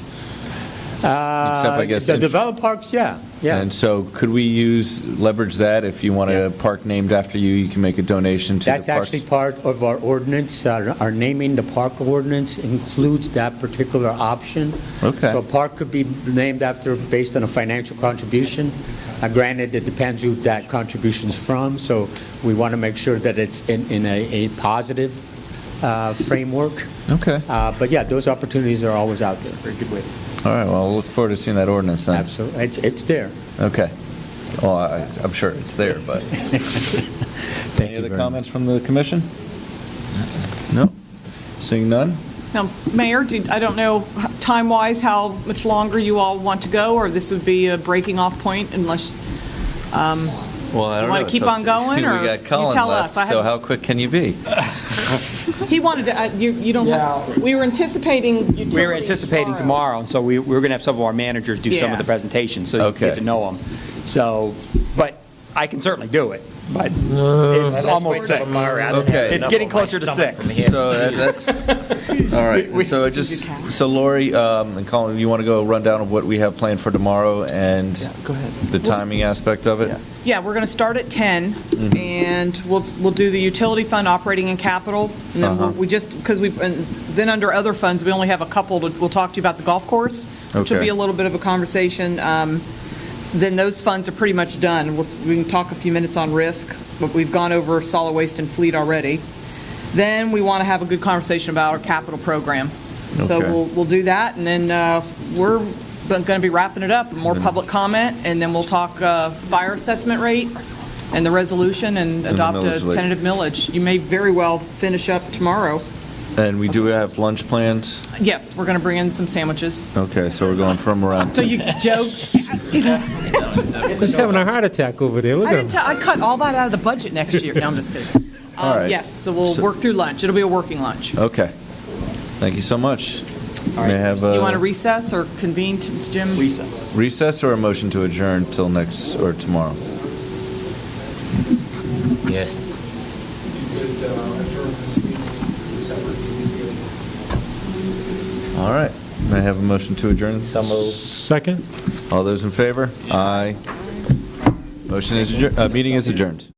Speaker 1: Except, I guess,
Speaker 7: the developed parks, yeah.
Speaker 1: And so could we leverage that if you want a park named after you, you can make a donation to
Speaker 7: That's
Speaker 1: the park?
Speaker 7: actually part of our ordinance. Our naming the park ordinance includes that particular option.
Speaker 1: Okay.
Speaker 7: So a park could be named after based on a financial contribution. Granted, it depends who that contribution is from, so we want to make sure that it's in a positive framework.
Speaker 1: Okay.
Speaker 7: But yeah, those opportunities are always out there. Very good way.
Speaker 1: All right, well, I'll look forward to seeing that ordinance then.
Speaker 7: Absolutely. It's there.
Speaker 1: Okay. Well, I'm sure it's there, but... Any other comments from the commission? No? Seeing none?
Speaker 4: Now, Mayor, I don't know time-wise how much longer you all want to go, or this would be a breaking off point unless
Speaker 1: Well, I don't know.
Speaker 4: want to keep on going,
Speaker 1: We
Speaker 4: or
Speaker 1: got Colin
Speaker 4: you tell
Speaker 1: left,
Speaker 4: us.
Speaker 1: so how quick can you be?
Speaker 4: He wanted to, you don't have, we were anticipating utilities
Speaker 22: We were anticipating tomorrow, and so we were going to have some of our managers do some of
Speaker 4: Yeah.
Speaker 22: the presentations, so you can get to know them. So, but I can certainly do it, but it's almost 6.
Speaker 1: Okay.
Speaker 22: It's getting closer to 6.
Speaker 1: So that's, all right. So Lori and Colin, you want to go run down of what we have planned for tomorrow and the timing aspect of it?
Speaker 4: Yeah, we're going to start at 10, and we'll do the utility fund, operating and capital, and then we just, because then under other funds, we only have a couple, we'll talk to you about the golf course, which will be a little bit of a conversation. Then those funds are pretty much done. We can talk a few minutes on risk, but we've gone over solid waste and fleet already. Then we want to have a good conversation about our capital program. So we'll do that, and then we're going to be wrapping it up, more public comment, and then we'll talk fire assessment rate and the resolution and adopt a tentative millage. You may very well finish up tomorrow
Speaker 1: And we do have lunch planned?
Speaker 4: Yes, we're going to bring in some sandwiches.
Speaker 1: Okay, so we're going from around.
Speaker 4: So you, Joe,
Speaker 6: He's having a heart attack over there. Look
Speaker 4: I
Speaker 6: at
Speaker 4: didn't
Speaker 6: him.
Speaker 4: I cut all that out of the budget next year. No, I'm just kidding.
Speaker 1: All right.
Speaker 4: Yes, so we'll work through lunch. It'll be a working lunch.
Speaker 1: Okay. Thank you so much. May I have
Speaker 4: You want to
Speaker 1: a
Speaker 4: recess or convene, Jim?
Speaker 1: recess or a motion to adjourn till next, or tomorrow?
Speaker 3: Yes.
Speaker 1: All right. May I have a motion to adjourn?
Speaker 6: Second?
Speaker 1: All those in favor? Aye. Motion is, meeting is adjourned.